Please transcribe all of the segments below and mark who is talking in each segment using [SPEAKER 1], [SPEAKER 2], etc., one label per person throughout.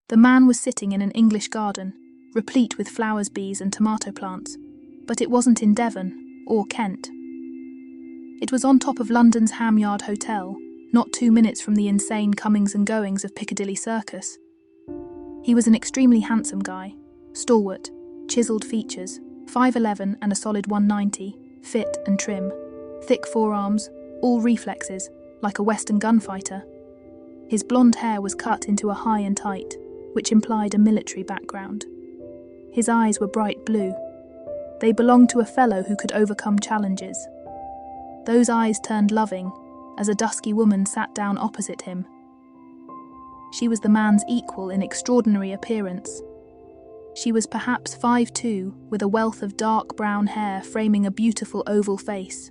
[SPEAKER 1] The man was sitting in an English garden, replete with flowers, bees and tomato plants, but it wasn't in Devon or Kent. It was on top of London's Ham Yard Hotel, not 2 minutes from the insane comings and goings of Piccadilly Circus. He was an extremely handsome guy, stalwart, chiselled features, 5'11" and a solid 190, fit and trim, thick forearms, all reflexes, like a Western gunfighter. His blonde hair was cut into a high and tight, which implied a military background. His eyes were bright blue. They belonged to a fellow who could overcome challenges. Those eyes turned loving as a dusky woman sat down opposite him. She was the man's equal in extraordinary appearance. She was perhaps 5'2", with a wealth of dark brown hair framing a beautiful oval face,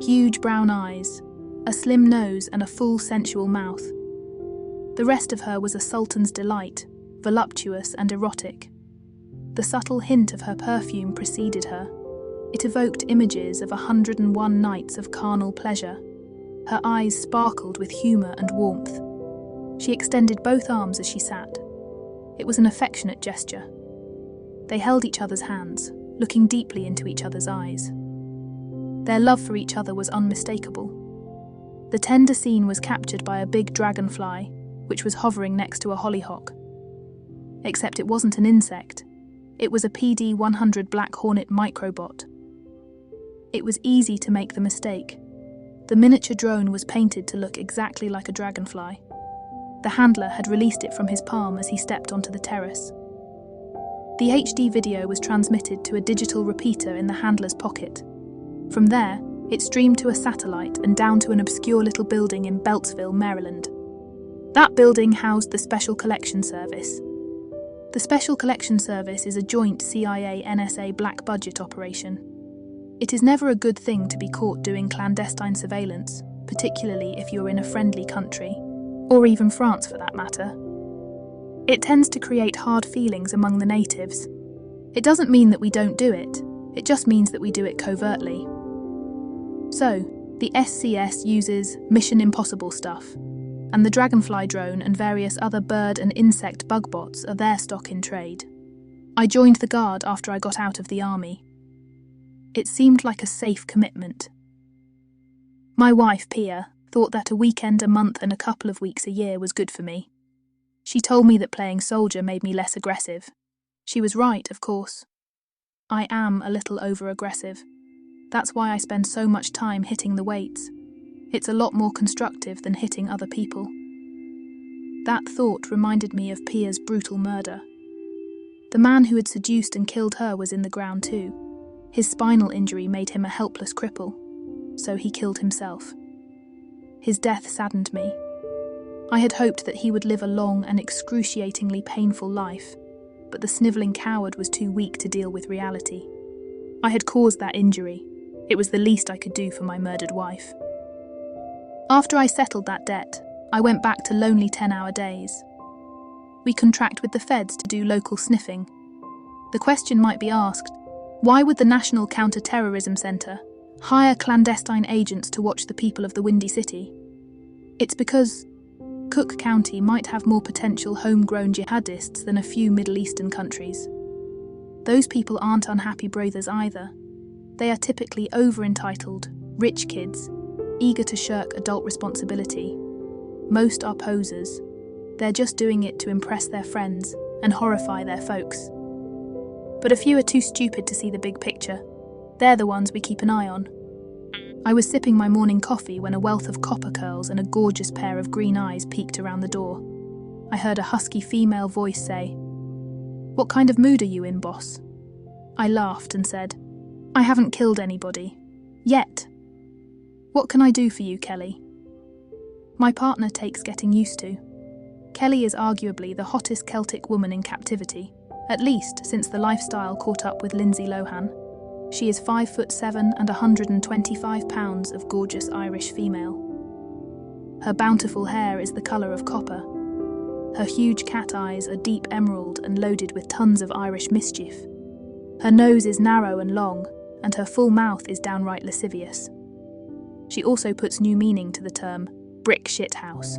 [SPEAKER 1] huge brown eyes, a slim nose and a full sensual mouth. The rest of her was a sultan's delight, voluptuous and erotic. The subtle hint of her perfume preceded her. It evoked images of 101 nights of carnal pleasure. Her eyes sparkled with humour and warmth. She extended both arms as she sat. It was an affectionate gesture. They held each other's hands, looking deeply into each other's eyes. Their love for each other was unmistakable. The tender scene was captured by a big dragonfly, which was hovering next to a hollyhock. Except it wasn't an insect. It was a PD-100 Black Hornet microbot. It was easy to make the mistake. The miniature drone was painted to look exactly like a dragonfly. The handler had released it from his palm as he stepped onto the terrace. The HD video was transmitted to a digital repeater in the handler's pocket. From there, it streamed to a satellite and down to an obscure little building in Beltsville, Maryland. That building housed the Special Collection Service. The Special Collection Service is a joint CIA-NSA black budget operation. It is never a good thing to be caught doing clandestine surveillance, particularly if you're in a friendly country, or even France for that matter. It tends to create hard feelings among the natives. It doesn't mean that we don't do it, it just means that we do it covertly. So, the SCS uses Mission Impossible stuff, and the Dragonfly drone and various other bird and insect bug bots are their stock in trade. I joined the Guard after I got out of the army. It seemed like a safe commitment. My wife, Pia, thought that a weekend a month and a couple of weeks a year was good for me. She told me that playing soldier made me less aggressive. She was right, of course. I am a little over-aggressive. That's why I spend so much time hitting the weights. It's a lot more constructive than hitting other people. That thought reminded me of Pia's brutal murder. The man who had seduced and killed her was in the ground too. His spinal injury made him a helpless cripple, so he killed himself. His death saddened me. I had hoped that he would live a long and excruciatingly painful life, but the snivelling coward was too weak to deal with reality. I had caused that injury. It was the least I could do for my murdered wife. After I settled that debt, I went back to lonely 10-hour days. We contract with the feds to do local sniffing. The question might be asked, why would the National Counter-Terrorism Center hire clandestine agents to watch the people of the Windy City? It's because Cook County might have more potential homegrown jihadists than a few Middle Eastern countries. Those people aren't unhappy brothers either. They are typically over-entitled, rich kids, eager to shirk adult responsibility. Most are posers. They're just doing it to impress their friends and horrify their folks. But a few are too stupid to see the big picture. They're the ones we keep an eye on. I was sipping my morning coffee when a wealth of copper curls and a gorgeous pair of green eyes peeked around the door. I heard a husky female voice say, "What kind of mood are you in, boss?" I laughed and said, "I haven't killed anybody. Yet. What can I do for you, Kelly?" My partner takes getting used to. Kelly is arguably the hottest Celtic woman in captivity, at least since the lifestyle caught up with Lindsay Lohan. She is 5'7" and 125 pounds of gorgeous Irish female. Her bountiful hair is the colour of copper. Her huge cat eyes are deep emerald and loaded with tons of Irish mischief. Her nose is narrow and long, and her full mouth is downright lascivious. She also puts new meaning to the term brick shit house.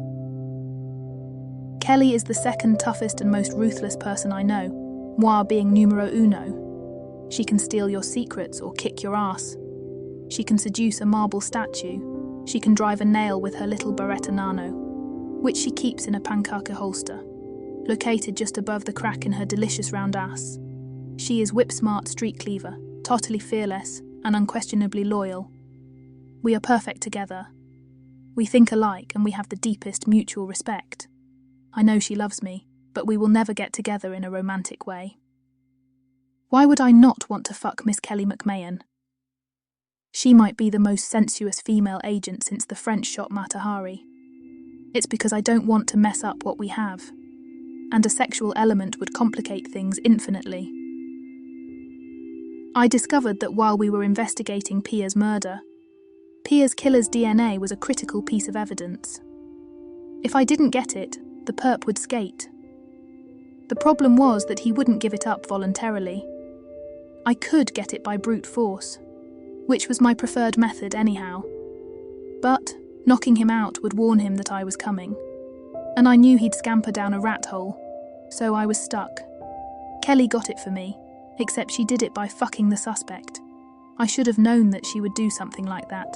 [SPEAKER 1] Kelly is the second toughest and most ruthless person I know, moi being numero uno. She can steal your secrets or kick your ass. She can seduce a marble statue. She can drive a nail with her little Beretta Nano, which she keeps in a pancake holster, located just above the crack in her delicious round ass. She is whip-smart street cleaver, totally fearless, and unquestionably loyal. We are perfect together. We think alike and we have the deepest mutual respect. I know she loves me, but we will never get together in a romantic way. Why would I not want to fuck Miss Kelly McMahon? She might be the most sensuous female agent since the French shot Mata Hari. It's because I don't want to mess up what we have, and a sexual element would complicate things infinitely. I discovered that while we were investigating Pia's murder, Pia's killer's DNA was a critical piece of evidence. If I didn't get it, the perp would skate. The problem was that he wouldn't give it up voluntarily. I could get it by brute force, which was my preferred method anyhow. But knocking him out would warn him that I was coming, and I knew he'd scamper down a rat hole, so I was stuck. Kelly got it for me, except she did it by fucking the suspect. I should have known that she would do something like that.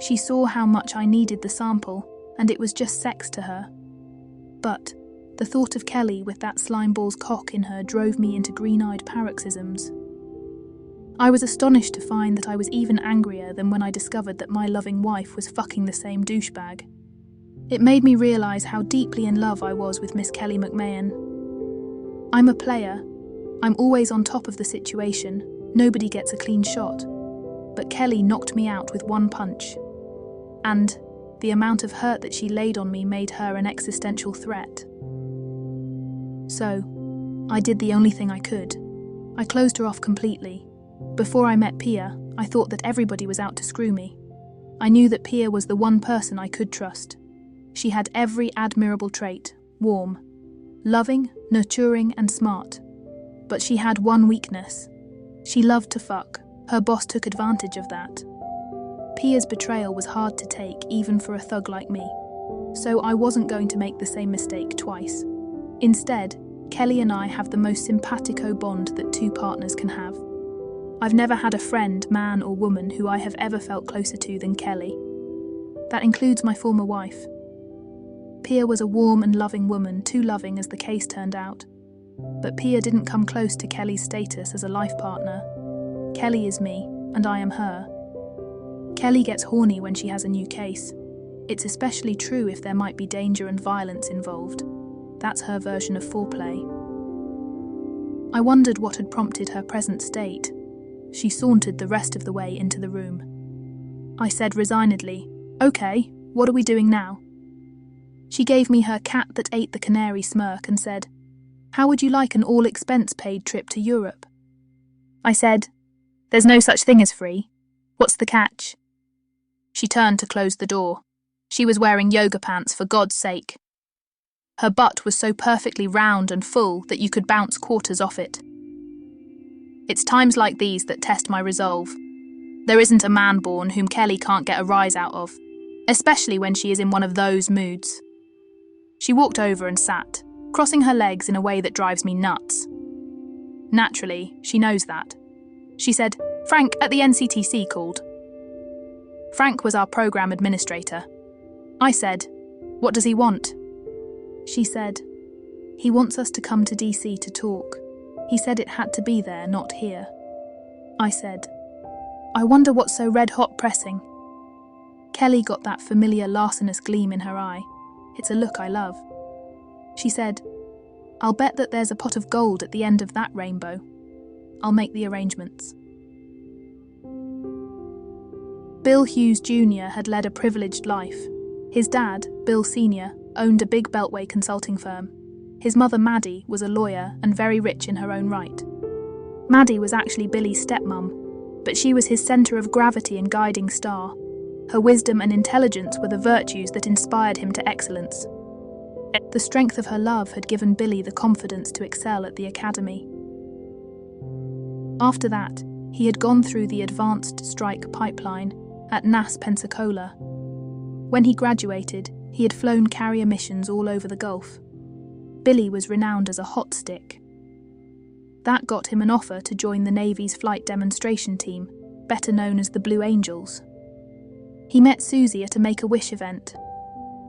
[SPEAKER 1] She saw how much I needed the sample, and it was just sex to her. But the thought of Kelly with that slimeball's cock in her drove me into green-eyed paroxysms. I was astonished to find that I was even angrier than when I discovered that my loving wife was fucking the same douchebag. It made me realise how deeply in love I was with Miss Kelly McMahon. I'm a player. I'm always on top of the situation. Nobody gets a clean shot. But Kelly knocked me out with one punch. And the amount of hurt that she laid on me made her an existential threat. So, I did the only thing I could. I closed her off completely. Before I met Pia, I thought that everybody was out to screw me. I knew that Pia was the one person I could trust. She had every admirable trait: warm, loving, nurturing, and smart. But she had one weakness. She loved to fuck. Her boss took advantage of that. Pia's betrayal was hard to take, even for a thug like me. So I wasn't going to make the same mistake twice. Instead, Kelly and I have the most simpatico bond that two partners can have. I've never had a friend, man or woman, who I have ever felt closer to than Kelly. That includes my former wife. Pia was a warm and loving woman, too loving as the case turned out. But Pia didn't come close to Kelly's status as a life partner. Kelly is me, and I am her. Kelly gets horny when she has a new case. It's especially true if there might be danger and violence involved. That's her version of foreplay. I wondered what had prompted her present state. She sauntered the rest of the way into the room. I said resignedly, "Okay, what are we doing now?" She gave me her cat that ate the canary smirk and said, "How would you like an all-expense-paid trip to Europe?" I said, "There's no such thing as free. What's the catch?" She turned to close the door. She was wearing yoga pants, for God's sake. Her butt was so perfectly round and full that you could bounce quarters off it. It's times like these that test my resolve. There isn't a man born whom Kelly can't get a rise out of, especially when she is in one of those moods. She walked over and sat, crossing her legs in a way that drives me nuts. Naturally, she knows that. She said, "Frank at the NCTC called." Frank was our program administrator. I said, "What does he want?" She said, "He wants us to come to DC to talk. He said it had to be there, not here." I said, "I wonder what's so red-hot pressing." Kelly got that familiar larcenous gleam in her eye. It's a look I love. She said, "I'll bet that there's a pot of gold at the end of that rainbow. I'll make the arrangements." Bill Hughes Jr. had led a privileged life. His dad, Bill Sr., owned a big Beltway consulting firm. His mother, Maddie, was a lawyer and very rich in her own right. Maddie was actually Billy's stepmom, but she was his centre of gravity and guiding star. Her wisdom and intelligence were the virtues that inspired him to excellence. The strength of her love had given Billy the confidence to excel at the academy. After that, he had gone through the advanced strike pipeline at NAS Pensacola. When he graduated, he had flown carrier missions all over the Gulf. Billy was renowned as a hot stick. That got him an offer to join the Navy's flight demonstration team, better known as the Blue Angels. He met Susie at a Make-A-Wish event.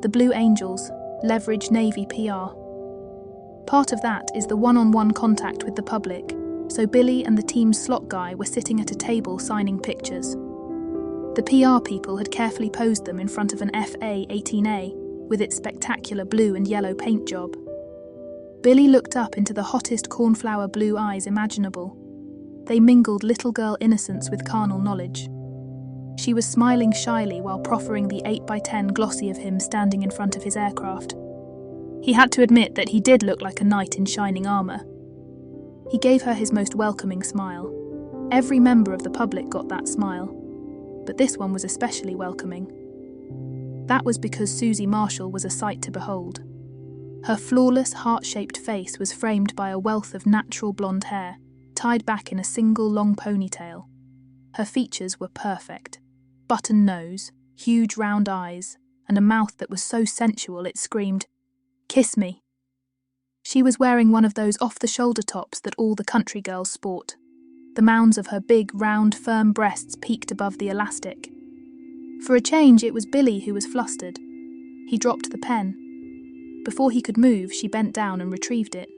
[SPEAKER 1] The Blue Angels leverage Navy PR. Part of that is the one-on-one contact with the public, so Billy and the team's slot guy were sitting at a table signing pictures. The PR people had carefully posed them in front of an FA-18A with its spectacular blue and yellow paint job. Billy looked up into the hottest cornflower blue eyes imaginable. They mingled little girl innocence with carnal knowledge. She was smiling shyly while proffering the 8x10 glossy of him standing in front of his aircraft. He had to admit that he did look like a knight in shining armour. He gave her his most welcoming smile. Every member of the public got that smile, but this one was especially welcoming. That was because Susie Marshall was a sight to behold. Her flawless, heart-shaped face was framed by a wealth of natural blonde hair, tied back in a single long ponytail. Her features were perfect. Button nose, huge round eyes, and a mouth that was so sensual it screamed, "Kiss me." She was wearing one of those off-the-shoulder tops that all the country girls sport. The mounds of her big, round, firm breasts peaked above the elastic. For a change, it was Billy who was flustered. He dropped the pen. Before he could move, she bent down and retrieved it.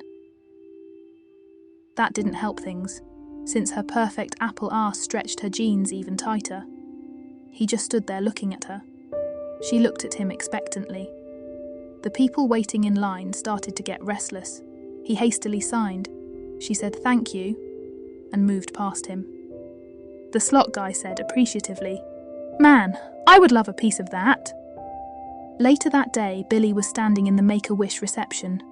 [SPEAKER 1] That didn't help things, since her perfect apple arse stretched her jeans even tighter. He just stood there looking at her. She looked at him expectantly. The people waiting in line started to get restless. He hastily signed. She said thank you and moved past him. The slot guy said appreciatively, "Man, I would love a piece of that." Later that day, Billy was standing in the Make-A-Wish reception.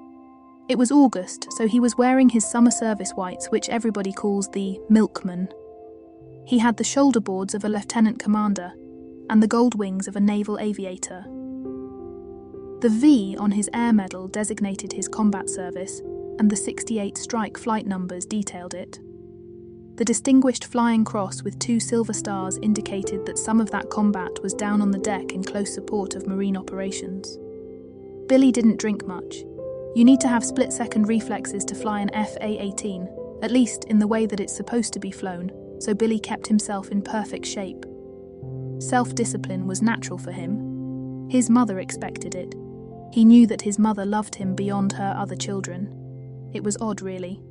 [SPEAKER 1] It was August, so he was wearing his summer service whites, which everybody calls the milkman. He had the shoulder boards of a lieutenant commander and the gold wings of a naval aviator. The V on his air medal designated his combat service, and the 68 strike flight numbers detailed it. The distinguished flying cross with 2 silver stars indicated that some of that combat was down on the deck in close support of marine operations. Billy didn't drink much. You need to have split-second reflexes to fly an FA-18, at least in the way that it's supposed to be flown, so Billy kept himself in perfect shape. Self-discipline was natural for him. His mother expected it. He knew that his mother loved him beyond her other children. It was odd, really.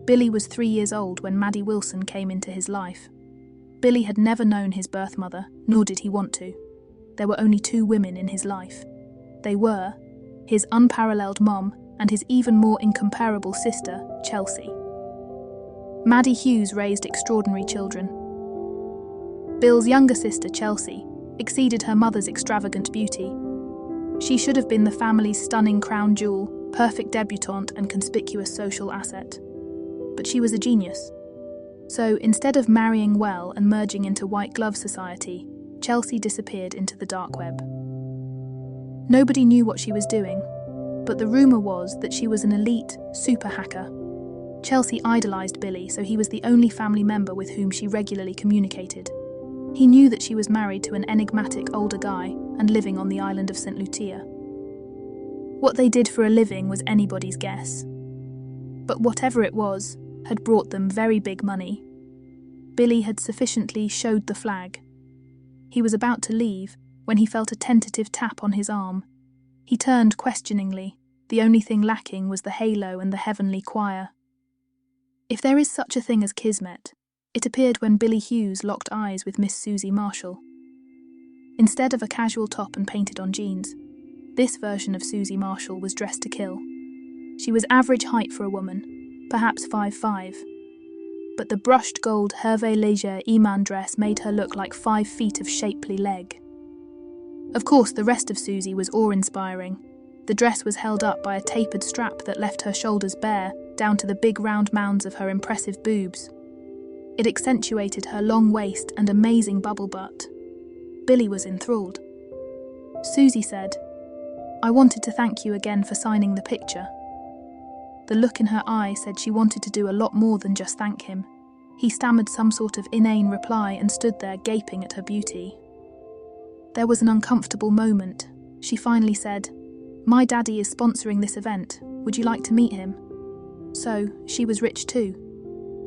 [SPEAKER 1] Billy was 3 years old when Maddie Wilson came into his life. Billy had never known his birth mother, nor did he want to. There were only 2 women in his life. They were his unparalleled mom and his even more incomparable sister, Chelsea. Maddie Hughes raised extraordinary children. Bill's younger sister, Chelsea, exceeded her mother's extravagant beauty. She should have been the family's stunning crown jewel, perfect debutante and conspicuous social asset. But she was a genius. So instead of marrying well and merging into white glove society, Chelsea disappeared into the dark web. Nobody knew what she was doing, but the rumour was that she was an elite super hacker. Chelsea idolised Billy, so he was the only family member with whom she regularly communicated. He knew that she was married to an enigmatic older guy and living on the island of St. Lucia. What they did for a living was anybody's guess. But whatever it was, had brought them very big money. Billy had sufficiently showed the flag. He was about to leave when he felt a tentative tap on his arm. He turned questioningly. The only thing lacking was the halo and the heavenly choir. If there is such a thing as kismet, it appeared when Billy Hughes locked eyes with Miss Susie Marshall. Instead of a casual top and painted-on jeans, this version of Susie Marshall was dressed to kill. She was average height for a woman, perhaps 5'5", but the brushed gold Hervé Léger Iman dress made her look like 5 feet of shapely leg. Of course, the rest of Susie was awe-inspiring. The dress was held up by a tapered strap that left her shoulders bare, down to the big round mounds of her impressive boobs. It accentuated her long waist and amazing bubble butt. Billy was enthralled. Susie said, "I wanted to thank you again for signing the picture." The look in her eye said she wanted to do a lot more than just thank him. He stammered some sort of inane reply and stood there gaping at her beauty. There was an uncomfortable moment. She finally said, "My daddy is sponsoring this event. Would you like to meet him?" So, she was rich too.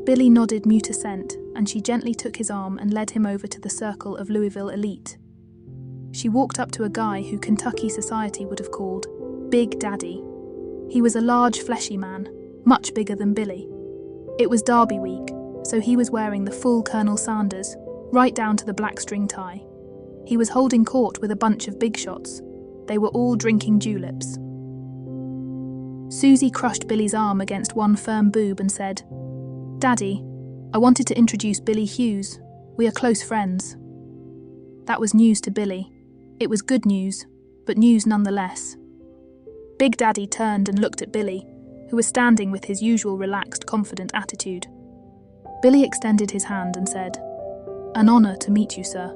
[SPEAKER 1] Billy nodded mute assent, and she gently took his arm and led him over to the circle of Louisville elite. She walked up to a guy who Kentucky society would have called Big Daddy. He was a large, fleshy man, much bigger than Billy. It was Derby week, so he was wearing the full Colonel Sanders, right down to the black string tie. He was holding court with a bunch of big shots. They were all drinking juleps. Susie crushed Billy's arm against one firm boob and said, "Daddy, I wanted to introduce Billy Hughes. We are close friends." That was news to Billy. It was good news, but news nonetheless. Big Daddy turned and looked at Billy, who was standing with his usual relaxed, confident attitude. Billy extended his hand and said, "An honor to meet you, sir."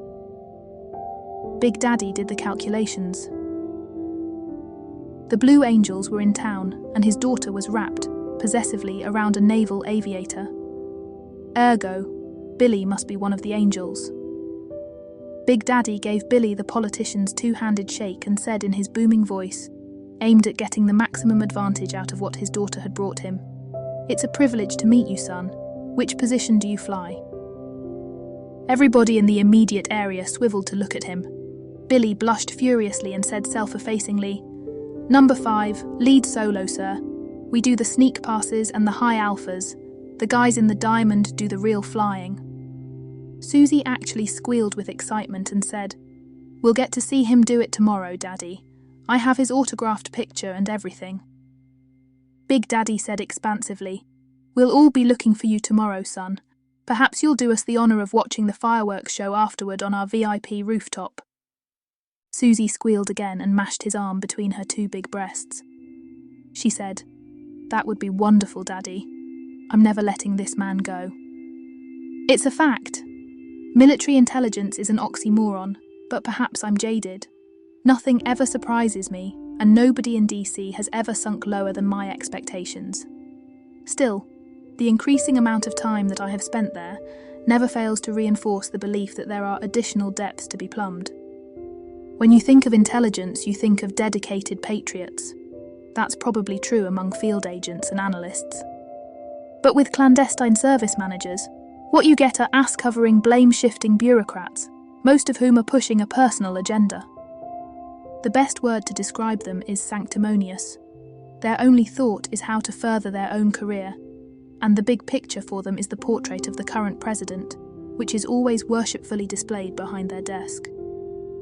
[SPEAKER 1] Big Daddy did the calculations. The Blue Angels were in town, and his daughter was wrapped, possessively, around a naval aviator. Ergo, Billy must be one of the angels. Big Daddy gave Billy the politician's two-handed shake and said in his booming voice, aimed at getting the maximum advantage out of what his daughter had brought him, "It's a privilege to meet you, son. Which position do you fly?" Everybody in the immediate area swiveled to look at him. Billy blushed furiously and said self-effacingly, "Number 5, lead solo, sir. We do the sneak passes and the high alphas. The guys in the diamond do the real flying." Susie actually squealed with excitement and said, "We'll get to see him do it tomorrow, Daddy. I have his autographed picture and everything." Big Daddy said expansively, "We'll all be looking for you tomorrow, son. Perhaps you'll do us the honor of watching the fireworks show afterward on our VIP rooftop." Susie squealed again and mashed his arm between her two big breasts. She said, "That would be wonderful, Daddy. I'm never letting this man go." It's a fact. Military intelligence is an oxymoron, but perhaps I'm jaded. Nothing ever surprises me, and nobody in DC has ever sunk lower than my expectations. Still, the increasing amount of time that I have spent there never fails to reinforce the belief that there are additional depths to be plumbed. When you think of intelligence, you think of dedicated patriots. That's probably true among field agents and analysts. But with clandestine service managers, what you get are ass-covering, blame-shifting bureaucrats, most of whom are pushing a personal agenda. The best word to describe them is sanctimonious. Their only thought is how to further their own career, and the big picture for them is the portrait of the current president, which is always worshipfully displayed behind their desk.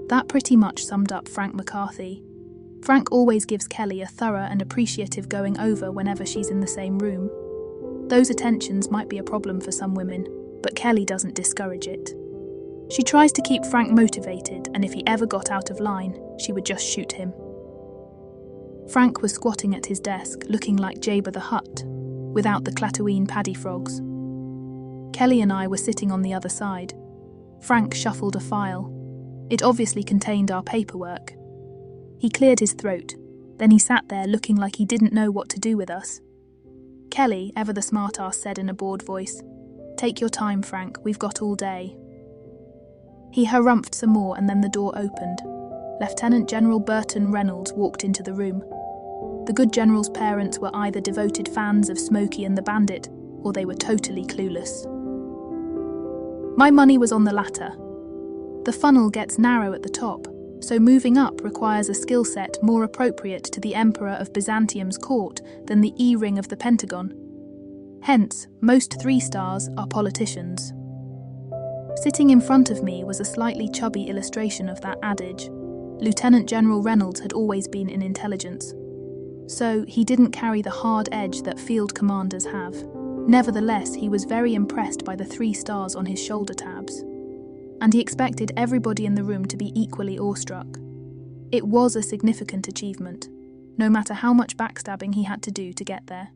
[SPEAKER 1] That pretty much summed up Frank McCarthy. Frank always gives Kelly a thorough and appreciative going over whenever she's in the same room. Those attentions might be a problem for some women, but Kelly doesn't discourage it. She tries to keep Frank motivated, and if he ever got out of line, she would just shoot him. Frank was squatting at his desk, looking like Jabba the Hutt, without the Clatooine paddy frogs. Kelly and I were sitting on the other side. Frank shuffled a file. It obviously contained our paperwork. He cleared his throat, then he sat there looking like he didn't know what to do with us. Kelly, ever the smartass, said in a bored voice, "Take your time, Frank, we've got all day." He harumphed some more and then the door opened. Lieutenant General Burton Reynolds walked into the room. The good general's parents were either devoted fans of Smokey and the Bandit, or they were totally clueless. My money was on the latter. The funnel gets narrow at the top, so moving up requires a skill set more appropriate to the Emperor of Byzantium's court than the E-ring of the Pentagon. Hence, most 3-stars are politicians. Sitting in front of me was a slightly chubby illustration of that adage. Lieutenant General Reynolds had always been in intelligence, so he didn't carry the hard edge that field commanders have. Nevertheless, he was very impressed by the 3 stars on his shoulder tabs, and he expected everybody in the room to be equally awestruck. It was a significant achievement, no matter how much backstabbing he had to do to get there.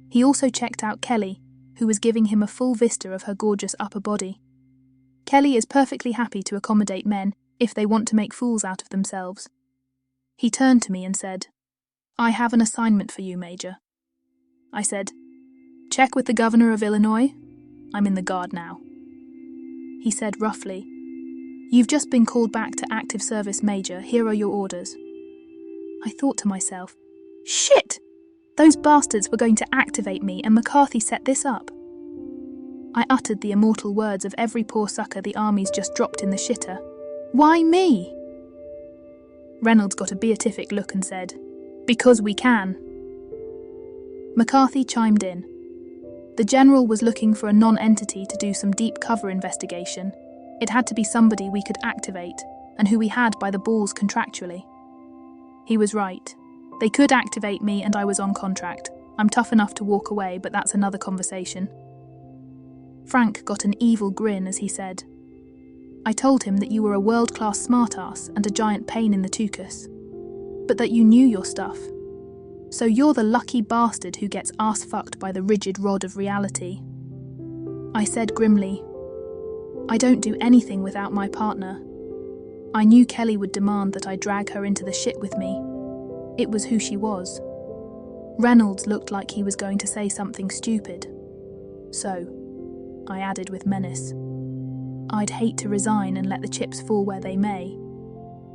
[SPEAKER 1] He also checked out Kelly, who was giving him a full vista of her gorgeous upper body. Kelly is perfectly happy to accommodate men if they want to make fools out of themselves. He turned to me and said, "I have an assignment for you, Major." I said, "Check with the governor of Illinois. I'm in the Guard now." He said roughly, "You've just been called back to active service, Major. Here are your orders." I thought to myself, "Shit! Those bastards were going to activate me and McCarthy set this up. I uttered the immortal words of every poor sucker the army's just dropped in the shitter. Why me? Reynolds got a beatific look and said, because we can. McCarthy chimed in. The general was looking for a non-entity to do some deep cover investigation. It had to be somebody we could activate, and who we had by the balls contractually. He was right. They could activate me and I was on contract. I'm tough enough to walk away, but that's another conversation. Frank got an evil grin as he said, I told him that you were a world-class smartass and a giant pain in the tuchus, but that you knew your stuff. So you're the lucky bastard who gets ass-fucked by the rigid rod of reality. I said grimly, I don't do anything without my partner. I knew Kelly would demand that I drag her into the shit with me. It was who she was. Reynolds looked like he was going to say something stupid. So, I added with menace, I'd hate to resign and let the chips fall where they may,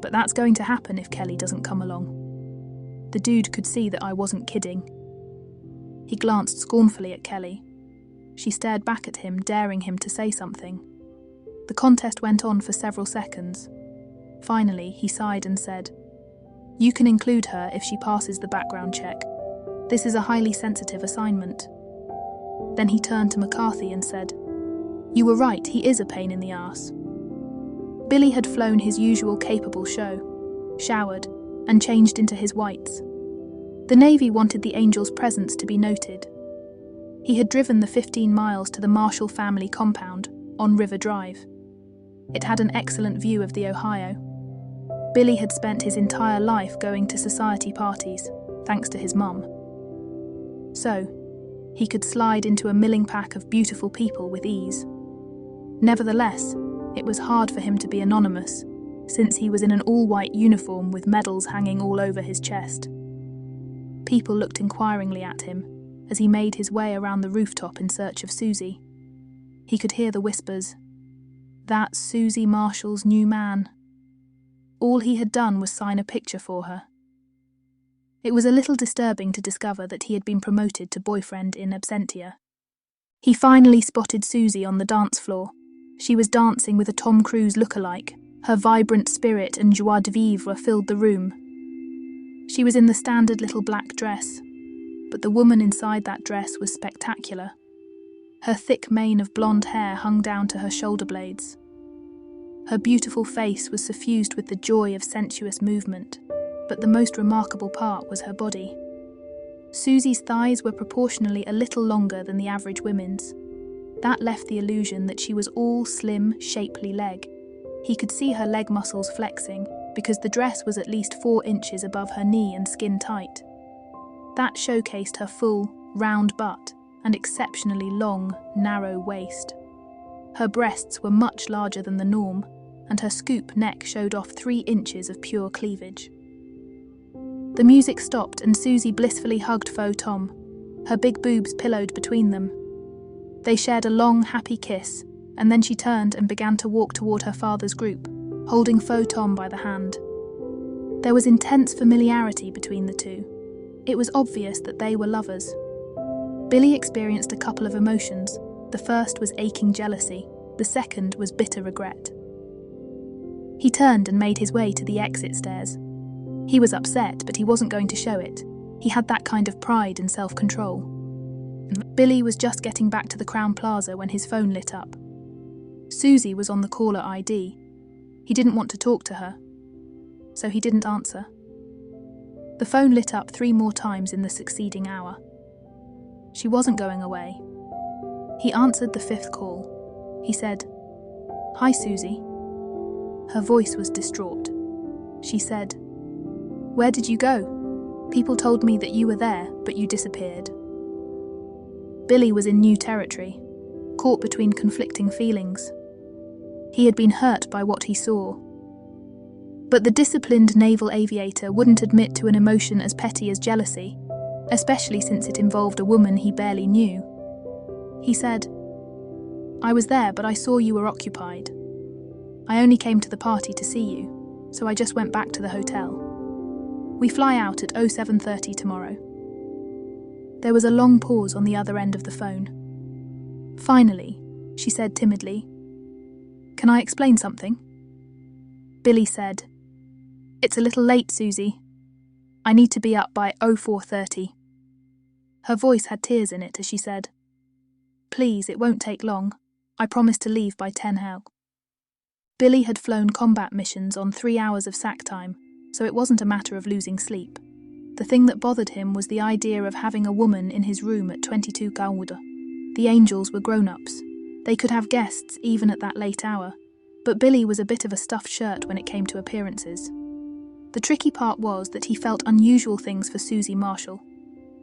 [SPEAKER 1] but that's going to happen if Kelly doesn't come along. The dude could see that I wasn't kidding. He glanced scornfully at Kelly. She stared back at him, daring him to say something. The contest went on for several seconds. Finally, he sighed and said, You can include her if she passes the background check. This is a highly sensitive assignment. Then he turned to McCarthy and said, You were right, he is a pain in the arse. Billy had flown his usual capable show, showered, and changed into his whites. The Navy wanted the Angel's presence to be noted. He had driven the 15 miles to the Marshall family compound on River Drive. It had an excellent view of the Ohio. Billy had spent his entire life going to society parties, thanks to his mum. So, he could slide into a milling pack of beautiful people with ease. Nevertheless, it was hard for him to be anonymous, since he was in an all-white uniform with medals hanging all over his chest. People looked inquiringly at him as he made his way around the rooftop in search of Susie. He could hear the whispers, That's Susie Marshall's new man. All he had done was sign a picture for her. It was a little disturbing to discover that he had been promoted to boyfriend in absentia. He finally spotted Susie on the dance floor. She was dancing with a Tom Cruise look-alike. Her vibrant spirit and joie de vivre filled the room. She was in the standard little black dress, but the woman inside that dress was spectacular. Her thick mane of blonde hair hung down to her shoulder blades. Her beautiful face was suffused with the joy of sensuous movement, but the most remarkable part was her body. Susie's thighs were proportionally a little longer than the average women's. That left the illusion that she was all slim, shapely leg. He could see her leg muscles flexing, because the dress was at least 4 inches above her knee and skin tight. That showcased her full, round butt and exceptionally long, narrow waist. Her breasts were much larger than the norm, and her scoop neck showed off 3 inches of pure cleavage. The music stopped and Susie blissfully hugged Faux Tom, her big boobs pillowed between them. They shared a long, happy kiss, and then she turned and began to walk toward her father's group, holding Faux Tom by the hand. There was intense familiarity between the two. It was obvious that they were lovers. Billy experienced a couple of emotions. The first was aching jealousy, the second was bitter regret. He turned and made his way to the exit stairs. He was upset, but he wasn't going to show it. He had that kind of pride and self-control. Billy was just getting back to the Crowne Plaza when his phone lit up. Susie was on the caller ID. He didn't want to talk to her, so he didn't answer. The phone lit up 3 more times in the succeeding hour. She wasn't going away. He answered the 5th call. He said, "Hi, Susie." Her voice was distraught. She said, "Where did you go? People told me that you were there, but you disappeared." Billy was in new territory, caught between conflicting feelings. He had been hurt by what he saw. But the disciplined naval aviator wouldn't admit to an emotion as petty as jealousy, especially since it involved a woman he barely knew. He said, "I was there, but I saw you were occupied. I only came to the party to see you, so I just went back to the hotel. We fly out at 07:30 tomorrow." There was a long pause on the other end of the phone. Finally, she said timidly, "Can I explain something?" Billy said, "It's a little late, Susie. I need to be up by 04:30. Her voice had tears in it as she said, "Please, it won't take long. I promise to leave by 10 h." Billy had flown combat missions on 3 hours of sack time, so it wasn't a matter of losing sleep. The thing that bothered him was the idea of having a woman in his room at 22 Gawda. The angels were grown-ups. They could have guests even at that late hour, but Billy was a bit of a stuffed shirt when it came to appearances. The tricky part was that he felt unusual things for Susie Marshall,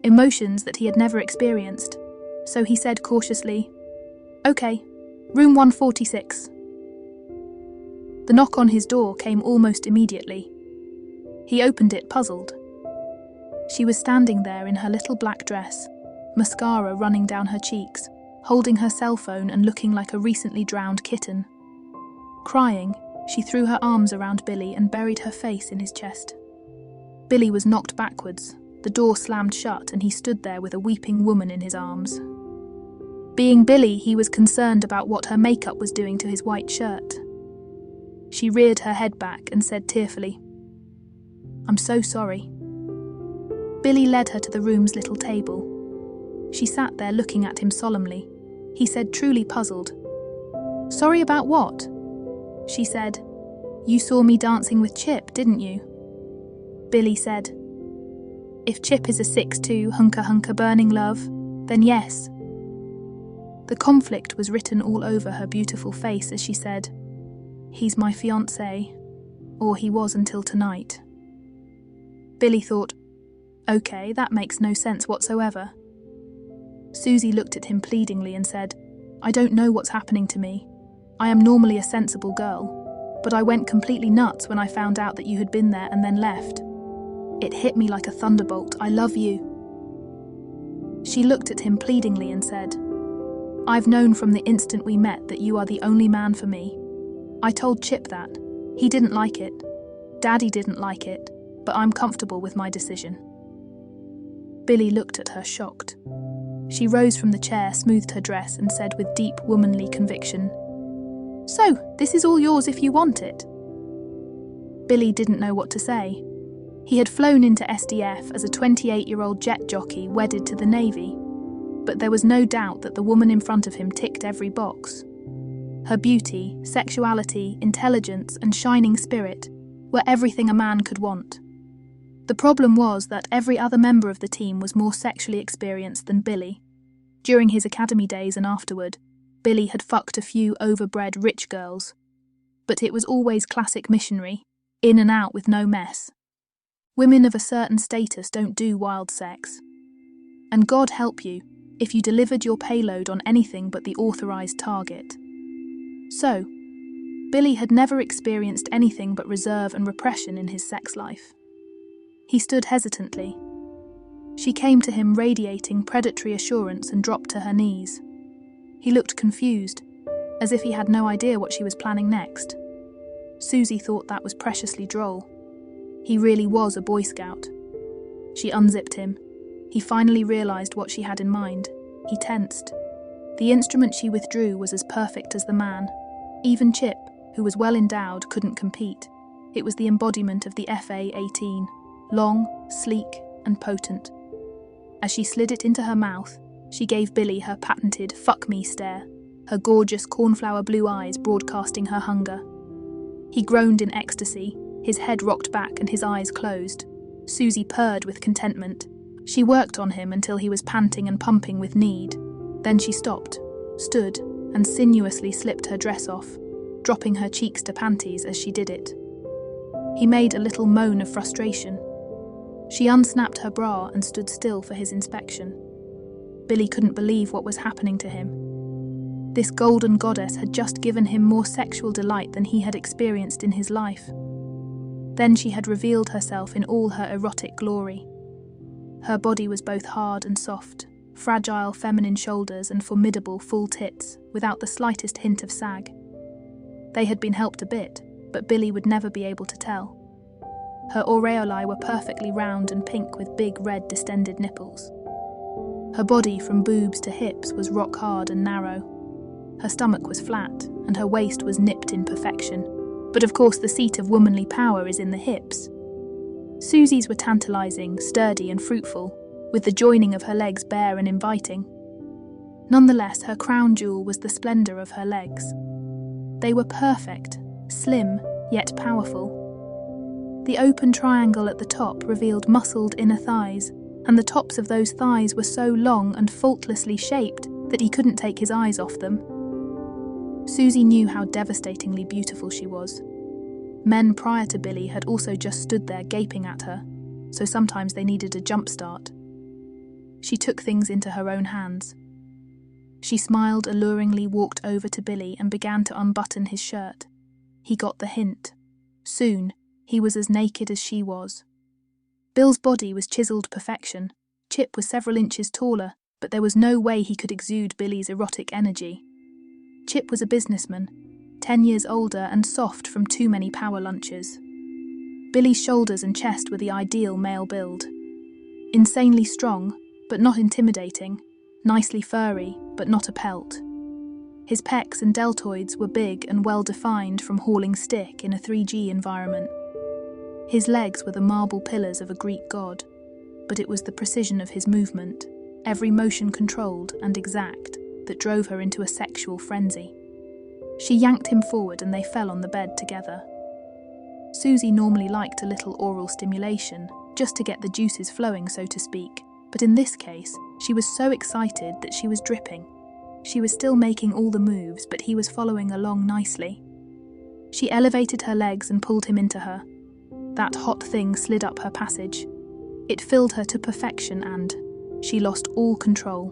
[SPEAKER 1] emotions that he had never experienced, so he said cautiously, "Okay, room 146. The knock on his door came almost immediately. He opened it, puzzled. She was standing there in her little black dress, mascara running down her cheeks, holding her cell phone and looking like a recently drowned kitten. Crying, she threw her arms around Billy and buried her face in his chest. Billy was knocked backwards, the door slammed shut, and he stood there with a weeping woman in his arms. Being Billy, he was concerned about what her makeup was doing to his white shirt. She reared her head back and said tearfully, "I'm so sorry." Billy led her to the room's little table. She sat there looking at him solemnly. He said, truly puzzled, "Sorry about what?" She said, "You saw me dancing with Chip, didn't you?" Billy said, "If Chip is a 6'2" hunker burning love, then yes." The conflict was written all over her beautiful face as she said, "He's my fiancé, or he was until tonight." Billy thought, "Okay, that makes no sense whatsoever." Susie looked at him pleadingly and said, "I don't know what's happening to me. I am normally a sensible girl, but I went completely nuts when I found out that you had been there and then left. It hit me like a thunderbolt. I love you." She looked at him pleadingly and said, "I've known from the instant we met that you are the only man for me. I told Chip that. He didn't like it. Daddy didn't like it, but I'm comfortable with my decision." Billy looked at her, shocked. She rose from the chair, smoothed her dress, and said with deep womanly conviction, "So, this is all yours if you want it." Billy didn't know what to say. He had flown into SDF as a 28-year-old jet jockey wedded to the Navy, but there was no doubt that the woman in front of him ticked every box. Her beauty, sexuality, intelligence, and shining spirit were everything a man could want. The problem was that every other member of the team was more sexually experienced than Billy. During his academy days and afterward, Billy had fucked a few overbred rich girls, but it was always classic missionary, in and out with no mess. Women of a certain status don't do wild sex. And God help you if you delivered your payload on anything but the authorized target. So, Billy had never experienced anything but reserve and repression in his sex life. He stood hesitantly. She came to him radiating predatory assurance and dropped to her knees. He looked confused, as if he had no idea what she was planning next. Susie thought that was preciously droll. He really was a Boy Scout. She unzipped him. He finally realized what she had in mind. He tensed. The instrument she withdrew was as perfect as the man. Even Chip, who was well endowed, couldn't compete. It was the embodiment of the FA-18, long, sleek, and potent. As she slid it into her mouth, she gave Billy her patented "fuck me" stare, her gorgeous cornflower blue eyes broadcasting her hunger. He groaned in ecstasy, his head rocked back and his eyes closed. Susie purred with contentment. She worked on him until he was panting and pumping with need. Then she stopped, stood, and sinuously slipped her dress off, dropping her cheeks to panties as she did it. He made a little moan of frustration. She unsnapped her bra and stood still for his inspection. Billy couldn't believe what was happening to him. This golden goddess had just given him more sexual delight than he had experienced in his life. Then she had revealed herself in all her erotic glory. Her body was both hard and soft, fragile feminine shoulders and formidable full tits, without the slightest hint of sag. They had been helped a bit, but Billy would never be able to tell. Her aureolae were perfectly round and pink with big red distended nipples. Her body from boobs to hips was rock hard and narrow. Her stomach was flat, and her waist was nipped in perfection. But of course the seat of womanly power is in the hips. Susie's were tantalising, sturdy and fruitful, with the joining of her legs bare and inviting. Nonetheless, her crown jewel was the splendour of her legs. They were perfect, slim, yet powerful. The open triangle at the top revealed muscled inner thighs, and the tops of those thighs were so long and faultlessly shaped that he couldn't take his eyes off them. Susie knew how devastatingly beautiful she was. Men prior to Billy had also just stood there gaping at her, so sometimes they needed a jump start. She took things into her own hands. She smiled alluringly, walked over to Billy and began to unbutton his shirt. He got the hint. Soon, he was as naked as she was. Bill's body was chiselled perfection. Chip was several inches taller, but there was no way he could exude Billy's erotic energy. Chip was a businessman, 10 years older and soft from too many power lunches. Billy's shoulders and chest were the ideal male build. Insanely strong, but not intimidating. Nicely furry, but not a pelt. His pecs and deltoids were big and well-defined from hauling stick in a 3G environment. His legs were the marble pillars of a Greek god, but it was the precision of his movement, every motion controlled and exact, that drove her into a sexual frenzy. She yanked him forward and they fell on the bed together. Susie normally liked a little oral stimulation, just to get the juices flowing, so to speak, but in this case, she was so excited that she was dripping. She was still making all the moves, but he was following along nicely. She elevated her legs and pulled him into her. That hot thing slid up her passage. It filled her to perfection and she lost all control.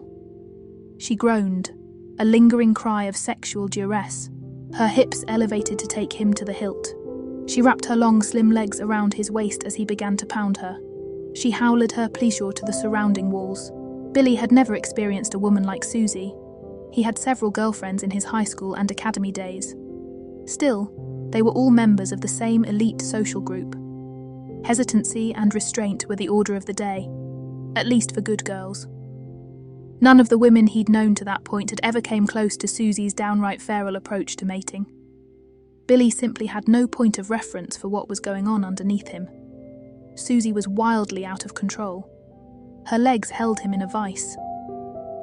[SPEAKER 1] She groaned, a lingering cry of sexual duress, her hips elevated to take him to the hilt. She wrapped her long, slim legs around his waist as he began to pound her. She howled her pleasure to the surrounding walls. Billy had never experienced a woman like Susie. He had several girlfriends in his high school and academy days. Still, they were all members of the same elite social group. Hesitancy and restraint were the order of the day, at least for good girls. None of the women he'd known to that point had ever came close to Susie's downright feral approach to mating. Billy simply had no point of reference for what was going on underneath him. Susie was wildly out of control. Her legs held him in a vice.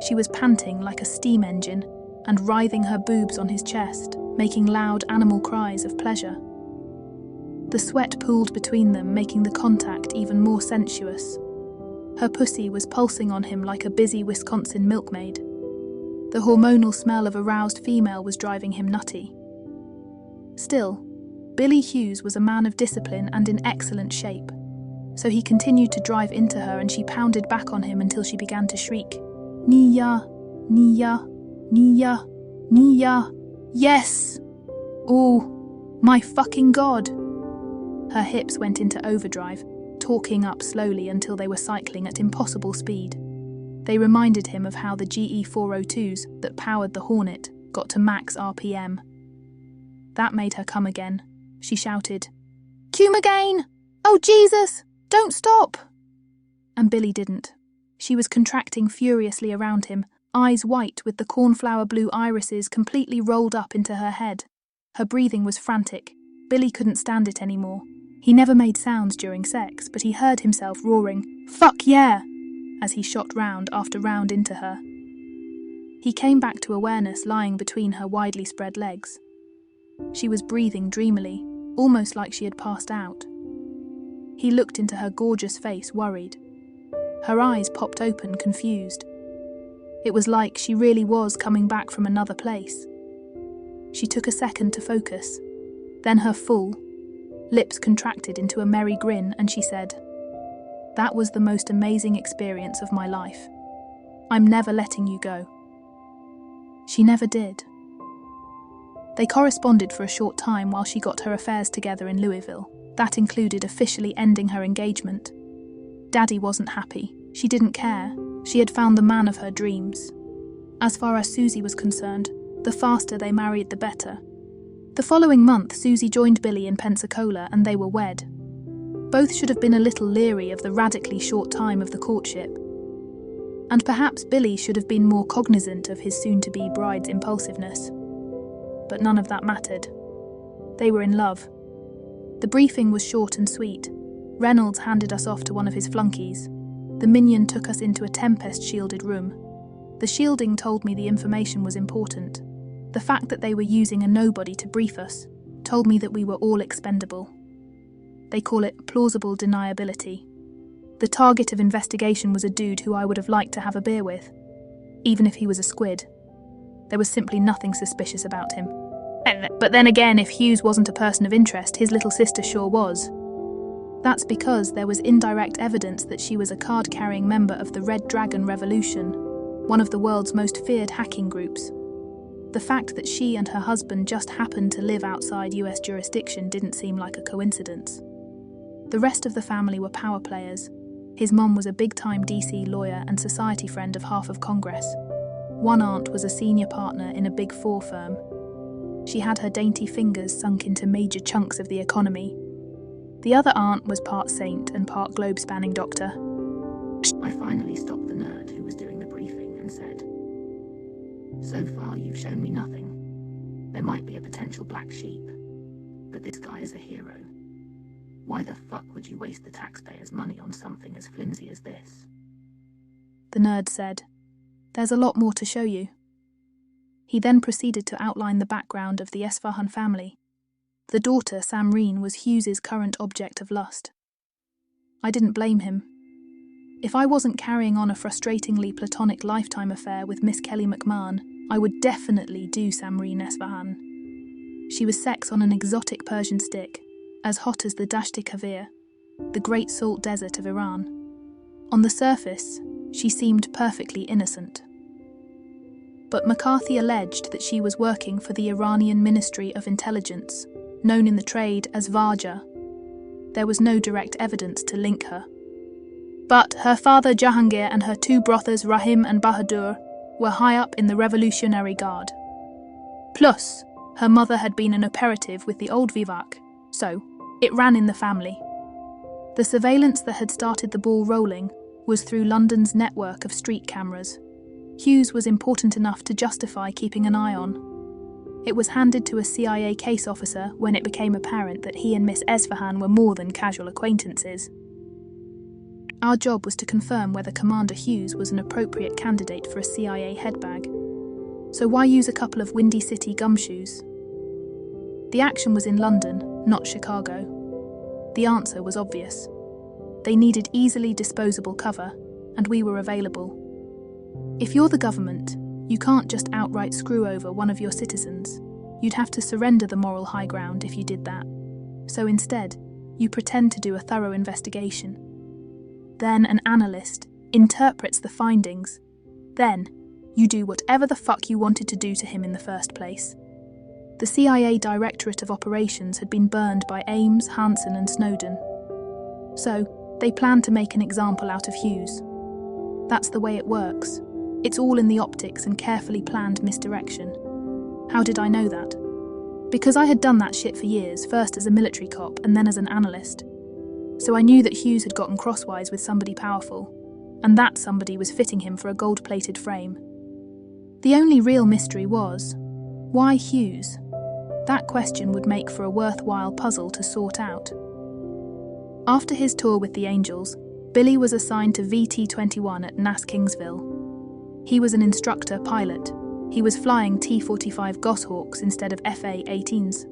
[SPEAKER 1] She was panting like a steam engine and writhing her boobs on his chest, making loud animal cries of pleasure. The sweat pooled between them, making the contact even more sensuous. Her pussy was pulsing on him like a busy Wisconsin milkmaid. The hormonal smell of a roused female was driving him nutty. Still, Billy Hughes was a man of discipline and in excellent shape, so he continued to drive into her and she pounded back on him until she began to shriek, "Nia, Nia, Nia, Nia, yes! Oh, my fucking God!" Her hips went into overdrive, torquing up slowly until they were cycling at impossible speed. They reminded him of how the GE 402s that powered the Hornet got to max RPM. That made her come again. She shouted, "Cum again! Oh Jesus! Don't stop!" And Billy didn't. She was contracting furiously around him, eyes white with the cornflower blue irises completely rolled up into her head. Her breathing was frantic. Billy couldn't stand it anymore. He never made sounds during sex, but he heard himself roaring, "Fuck yeah!" as he shot round after round into her. He came back to awareness lying between her widely spread legs. She was breathing dreamily, almost like she had passed out. He looked into her gorgeous face, worried. Her eyes popped open, confused. It was like she really was coming back from another place. She took a second to focus. Then her full lips contracted into a merry grin and she said, "That was the most amazing experience of my life. I'm never letting you go." She never did. They corresponded for a short time while she got her affairs together in Louisville. That included officially ending her engagement. Daddy wasn't happy. She didn't care. She had found the man of her dreams. As far as Susie was concerned, the faster they married, the better. The following month, Susie joined Billy in Pensacola and they were wed. Both should have been a little leery of the radically short time of the courtship. And perhaps Billy should have been more cognizant of his soon-to-be bride's impulsiveness. But none of that mattered. They were in love. The briefing was short and sweet. Reynolds handed us off to one of his flunkies. The minion took us into a tempest-shielded room. The shielding told me the information was important. The fact that they were using a nobody to brief us told me that we were all expendable. They call it plausible deniability. The target of investigation was a dude who I would have liked to have a beer with, even if he was a squid. There was simply nothing suspicious about him. But then again, if Hughes wasn't a person of interest, his little sister sure was. That's because there was indirect evidence that she was a card-carrying member of the Red Dragon Revolution, one of the world's most feared hacking groups. The fact that she and her husband just happened to live outside US jurisdiction didn't seem like a coincidence. The rest of the family were power players. His mom was a big-time DC lawyer and society friend of half of Congress. One aunt was a senior partner in a Big Four firm. She had her dainty fingers sunk into major chunks of the economy. The other aunt was part saint and part globe-spanning doctor.
[SPEAKER 2] I finally stopped the nerd who was doing the briefing and said, "So far you've shown me nothing. There might be a potential black sheep, but this guy is a hero. Why the fuck would you waste the taxpayers' money on something as flimsy as this?"
[SPEAKER 1] The nerd said, "There's a lot more to show you." He then proceeded to outline the background of the Esfahan family. The daughter, Samreen, was Hughes's current object of lust. I didn't blame him. If I wasn't carrying on a frustratingly platonic lifetime affair with Miss Kelly McMahon, I would definitely do Samreen Esfahan. She was sex on an exotic Persian stick, as hot as the Dasht-e Kavir, the Great Salt Desert of Iran. On the surface, she seemed perfectly innocent. But McCarthy alleged that she was working for the Iranian Ministry of Intelligence, known in the trade as Varja. There was no direct evidence to link her. But her father Jahangir and her two brothers Rahim and Bahadur were high up in the Revolutionary Guard. Plus, her mother had been an operative with the old Vivak, so it ran in the family. The surveillance that had started the ball rolling was through London's network of street cameras. Hughes was important enough to justify keeping an eye on. It was handed to a CIA case officer when it became apparent that he and Miss Esfahan were more than casual acquaintances. Our job was to confirm whether Commander Hughes was an appropriate candidate for a CIA headbag. So why use a couple of Windy City gumshoes? The action was in London, not Chicago. The answer was obvious. They needed easily disposable cover, and we were available. If you're the government, you can't just outright screw over one of your citizens. You'd have to surrender the moral high ground if you did that. So instead, you pretend to do a thorough investigation. Then an analyst interprets the findings. Then, you do whatever the fuck you wanted to do to him in the first place. The CIA Directorate of Operations had been burned by Ames, Hansen and Snowden. So, they planned to make an example out of Hughes. That's the way it works. It's all in the optics and carefully planned misdirection. How did I know that? Because I had done that shit for years, first as a military cop and then as an analyst. So I knew that Hughes had gotten crosswise with somebody powerful, and that somebody was fitting him for a gold-plated frame. The only real mystery was, why Hughes? That question would make for a worthwhile puzzle to sort out. After his tour with the Angels, Billy was assigned to VT-21 at NAS Kingsville. He was an instructor pilot. He was flying T-45 Goshawks instead of FA-18s.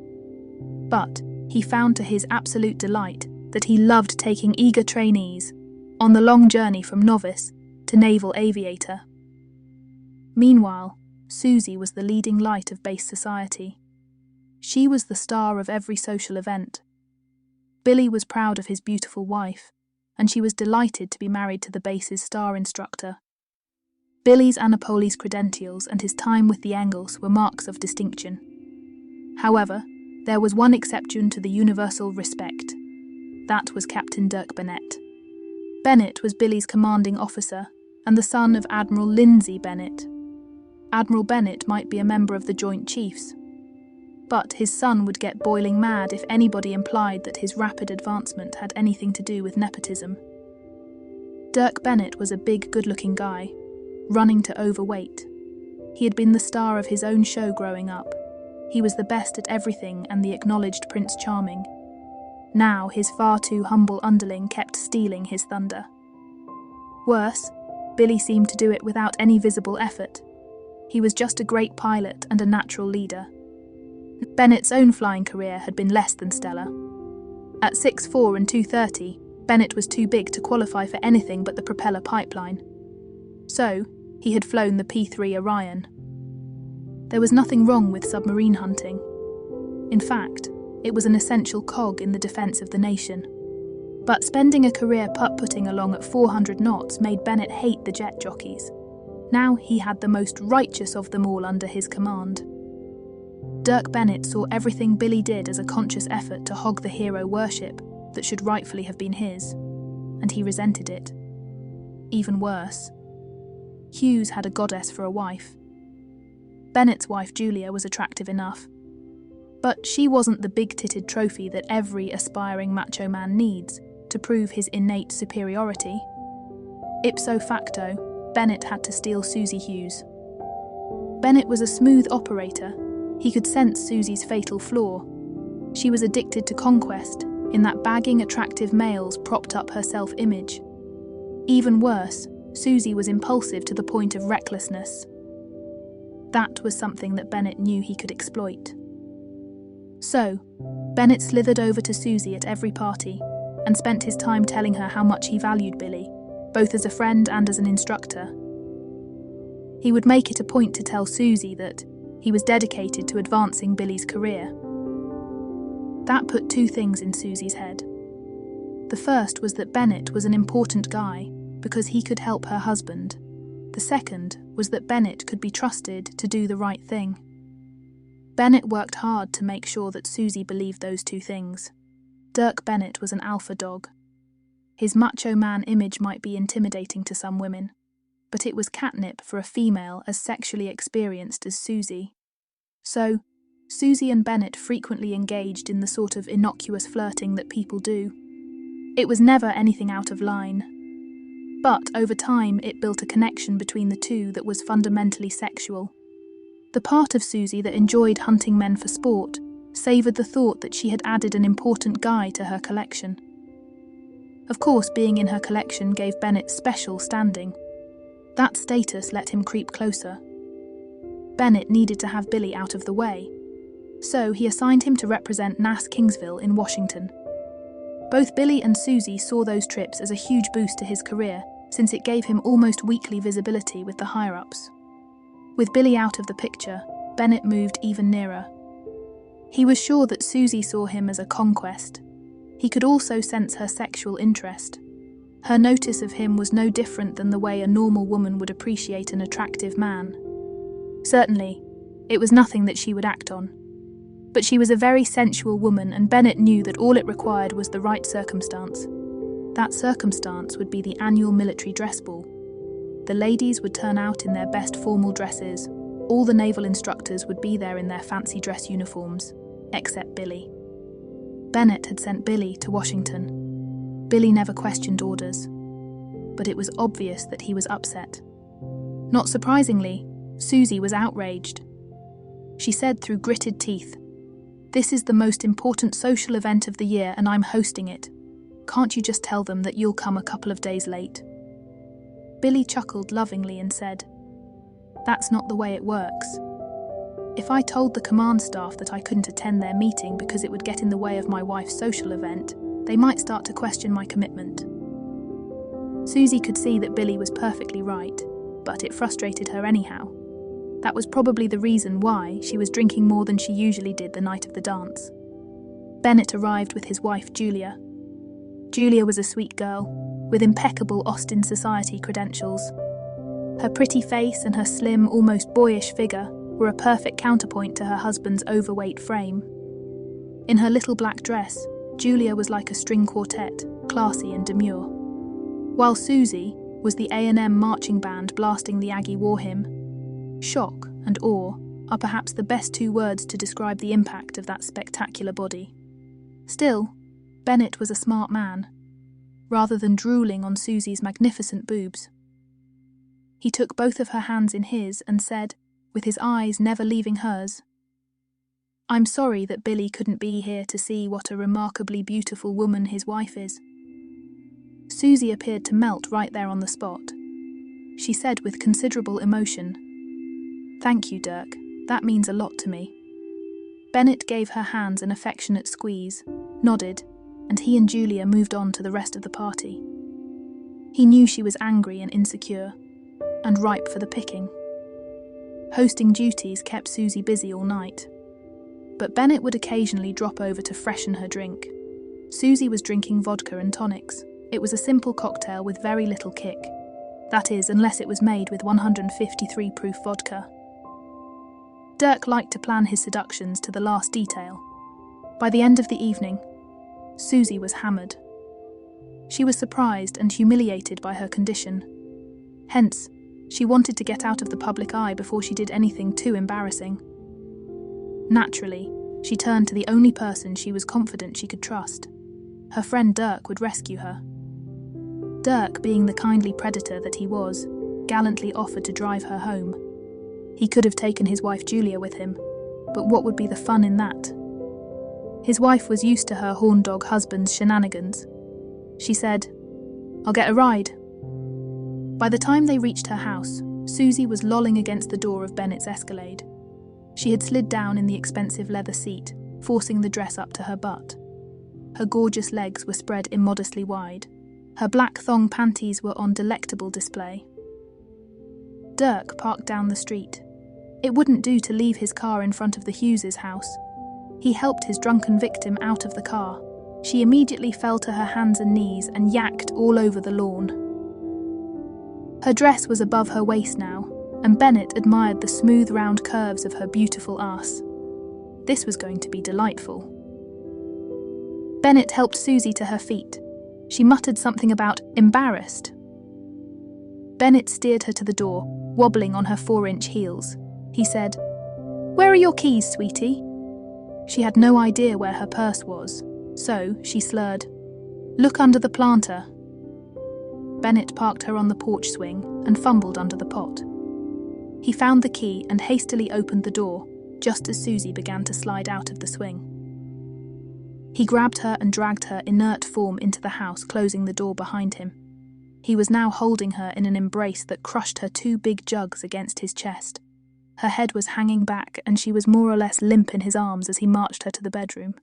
[SPEAKER 1] But he found to his absolute delight that he loved taking eager trainees on the long journey from novice to naval aviator. Meanwhile, Susie was the leading light of base society. She was the star of every social event. Billy was proud of his beautiful wife, and she was delighted to be married to the base's star instructor. Billy's Annapolis credentials and his time with the Engels were marks of distinction. However, there was one exception to the universal respect. That was Captain Dirk Bennett. Bennett was Billy's commanding officer and the son of Admiral Lindsay Bennett. Admiral Bennett might be a member of the Joint Chiefs, but his son would get boiling mad if anybody implied that his rapid advancement had anything to do with nepotism. Dirk Bennett was a big, good-looking guy, running to overweight. He had been the star of his own show growing up. He was the best at everything and the acknowledged Prince Charming. Now his far too humble underling kept stealing his thunder. Worse, Billy seemed to do it without any visible effort. He was just a great pilot and a natural leader. Bennett's own flying career had been less than stellar. At 6'4" and 230, Bennett was too big to qualify for anything but the propeller pipeline. So, he had flown the P-3 Orion. There was nothing wrong with submarine hunting. In fact, it was an essential cog in the defence of the nation. But spending a career putt-putting along at 400 knots made Bennett hate the jet jockeys. Now he had the most righteous of them all under his command. Dirk Bennett saw everything Billy did as a conscious effort to hog the hero worship that should rightfully have been his, and he resented it. Even worse, Hughes had a goddess for a wife. Bennett's wife Julia was attractive enough, but she wasn't the big-titted trophy that every aspiring macho man needs to prove his innate superiority. Ipso facto, Bennett had to steal Susie Hughes. Bennett was a smooth operator. He could sense Susie's fatal flaw. She was addicted to conquest, in that bagging attractive males propped up her self-image. Even worse, Susie was impulsive to the point of recklessness. That was something that Bennett knew he could exploit. So, Bennett slithered over to Susie at every party and spent his time telling her how much he valued Billy, both as a friend and as an instructor. He would make it a point to tell Susie that he was dedicated to advancing Billy's career. That put two things in Susie's head. The first was that Bennett was an important guy because he could help her husband. The second was that Bennett could be trusted to do the right thing. Bennett worked hard to make sure that Susie believed those two things. Dirk Bennett was an alpha dog. His macho man image might be intimidating to some women, but it was catnip for a female as sexually experienced as Susie. So, Susie and Bennett frequently engaged in the sort of innocuous flirting that people do. It was never anything out of line. But over time, it built a connection between the two that was fundamentally sexual. The part of Susie that enjoyed hunting men for sport savoured the thought that she had added an important guy to her collection. Of course, being in her collection gave Bennett special standing. That status let him creep closer. Bennett needed to have Billy out of the way, so he assigned him to represent NAS Kingsville in Washington. Both Billy and Susie saw those trips as a huge boost to his career, since it gave him almost weekly visibility with the higher-ups. With Billy out of the picture, Bennett moved even nearer. He was sure that Susie saw him as a conquest. He could also sense her sexual interest. Her notice of him was no different than the way a normal woman would appreciate an attractive man. Certainly, it was nothing that she would act on. But she was a very sensual woman, and Bennett knew that all it required was the right circumstance. That circumstance would be the annual military dress ball. The ladies would turn out in their best formal dresses. All the naval instructors would be there in their fancy dress uniforms, except Billy. Bennett had sent Billy to Washington. Billy never questioned orders, but it was obvious that he was upset. Not surprisingly, Susie was outraged. She said through gritted teeth, "This is the most important social event of the year and I'm hosting it. Can't you just tell them that you'll come a couple of days late?" Billy chuckled lovingly and said, "That's not the way it works. If I told the command staff that I couldn't attend their meeting because it would get in the way of my wife's social event, they might start to question my commitment." Susie could see that Billy was perfectly right, but it frustrated her anyhow. That was probably the reason why she was drinking more than she usually did the night of the dance. Bennett arrived with his wife Julia. Julia was a sweet girl, with impeccable Austin society credentials. Her pretty face and her slim, almost boyish figure were a perfect counterpoint to her husband's overweight frame. In her little black dress, Julia was like a string quartet, classy and demure. While Susie was the A&M marching band blasting the Aggie war hymn. Shock and awe are perhaps the best two words to describe the impact of that spectacular body. Still, Bennett was a smart man, rather than drooling on Susie's magnificent boobs. He took both of her hands in his and said, with his eyes never leaving hers, "I'm sorry that Billy couldn't be here to see what a remarkably beautiful woman his wife is." Susie appeared to melt right there on the spot. She said with considerable emotion, "Thank you, Dirk. That means a lot to me." Bennett gave her hands an affectionate squeeze, nodded, and he and Julia moved on to the rest of the party. He knew she was angry and insecure, and ripe for the picking. Hosting duties kept Susie busy all night, but Bennett would occasionally drop over to freshen her drink. Susie was drinking vodka and tonics. It was a simple cocktail with very little kick. That is, unless it was made with 153 proof vodka. Dirk liked to plan his seductions to the last detail. By the end of the evening, Susie was hammered. She was surprised and humiliated by her condition. Hence, she wanted to get out of the public eye before she did anything too embarrassing. Naturally, she turned to the only person she was confident she could trust. Her friend Dirk would rescue her. Dirk, being the kindly predator that he was, gallantly offered to drive her home. He could have taken his wife Julia with him, but what would be the fun in that? His wife was used to her horn dog husband's shenanigans. She said, "I'll get a ride." By the time they reached her house, Susie was lolling against the door of Bennett's Escalade. She had slid down in the expensive leather seat, forcing the dress up to her butt. Her gorgeous legs were spread immodestly wide. Her black thong panties were on delectable display. Dirk parked down the street. It wouldn't do to leave his car in front of the Hughes' house. He helped his drunken victim out of the car. She immediately fell to her hands and knees and yacked all over the lawn. Her dress was above her waist now, and Bennett admired the smooth round curves of her beautiful ass. This was going to be delightful. Bennett helped Susie to her feet. She muttered something about embarrassed. Bennett steered her to the door, wobbling on her 4-inch heels. He said, "Where are your keys, sweetie?" She had no idea where her purse was, so she slurred, "Look under the planter." Bennett parked her on the porch swing and fumbled under the pot. He found the key and hastily opened the door, just as Susie began to slide out of the swing. He grabbed her and dragged her inert form into the house, closing the door behind him. He was now holding her in an embrace that crushed her 2 big jugs against his chest. Her head was hanging back, and she was more or less limp in his arms as he marched her to the bedroom.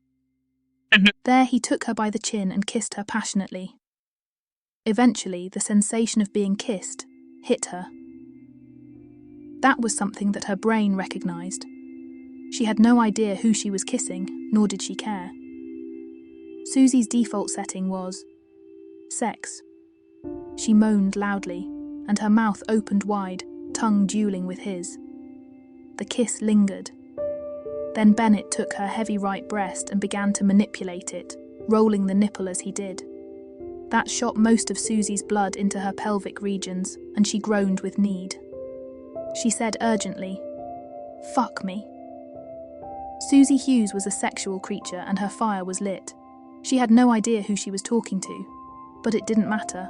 [SPEAKER 1] There he took her by the chin and kissed her passionately. Eventually, the sensation of being kissed hit her. That was something that her brain recognized. She had no idea who she was kissing, nor did she care. Susie's default setting was sex. She moaned loudly, and her mouth opened wide, tongue dueling with his. The kiss lingered. Then Bennett took her heavy right breast and began to manipulate it, rolling the nipple as he did. That shot most of Susie's blood into her pelvic regions, and she groaned with need. She said urgently, "Fuck me." Susie Hughes was a sexual creature and her fire was lit. She had no idea who she was talking to, but it didn't matter.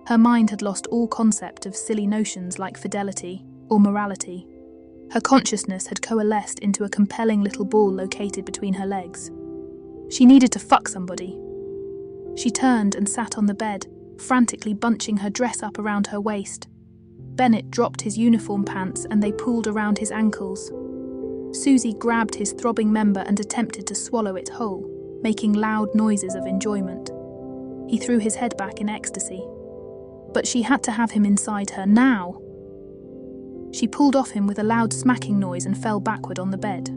[SPEAKER 1] Her mind had lost all concept of silly notions like fidelity or morality. Her consciousness had coalesced into a compelling little ball located between her legs. She needed to fuck somebody. She turned and sat on the bed, frantically bunching her dress up around her waist. Bennett dropped his uniform pants and they pulled around his ankles. Susie grabbed his throbbing member and attempted to swallow it whole, making loud noises of enjoyment. He threw his head back in ecstasy. But she had to have him inside her now. She pulled off him with a loud smacking noise and fell backward on the bed.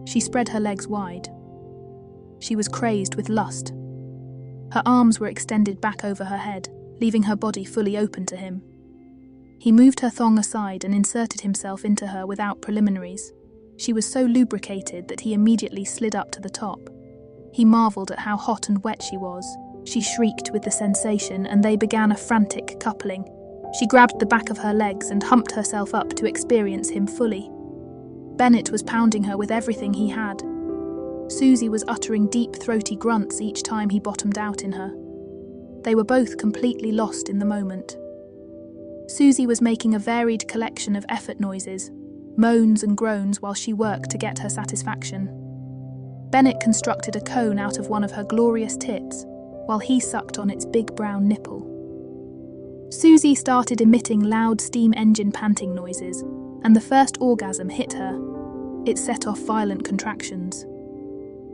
[SPEAKER 1] She spread her legs wide. She was crazed with lust. Her arms were extended back over her head, leaving her body fully open to him. He moved her thong aside and inserted himself into her without preliminaries. She was so lubricated that he immediately slid up to the top. He marvelled at how hot and wet she was. She shrieked with the sensation, and they began a frantic coupling. She grabbed the back of her legs and humped herself up to experience him fully. Bennett was pounding her with everything he had. Susie was uttering deep, throaty grunts each time he bottomed out in her. They were both completely lost in the moment. Susie was making a varied collection of effort noises, moans and groans while she worked to get her satisfaction. Bennett constructed a cone out of one of her glorious tits, while he sucked on its big brown nipple. Susie started emitting loud steam engine panting noises, and the first orgasm hit her. It set off violent contractions.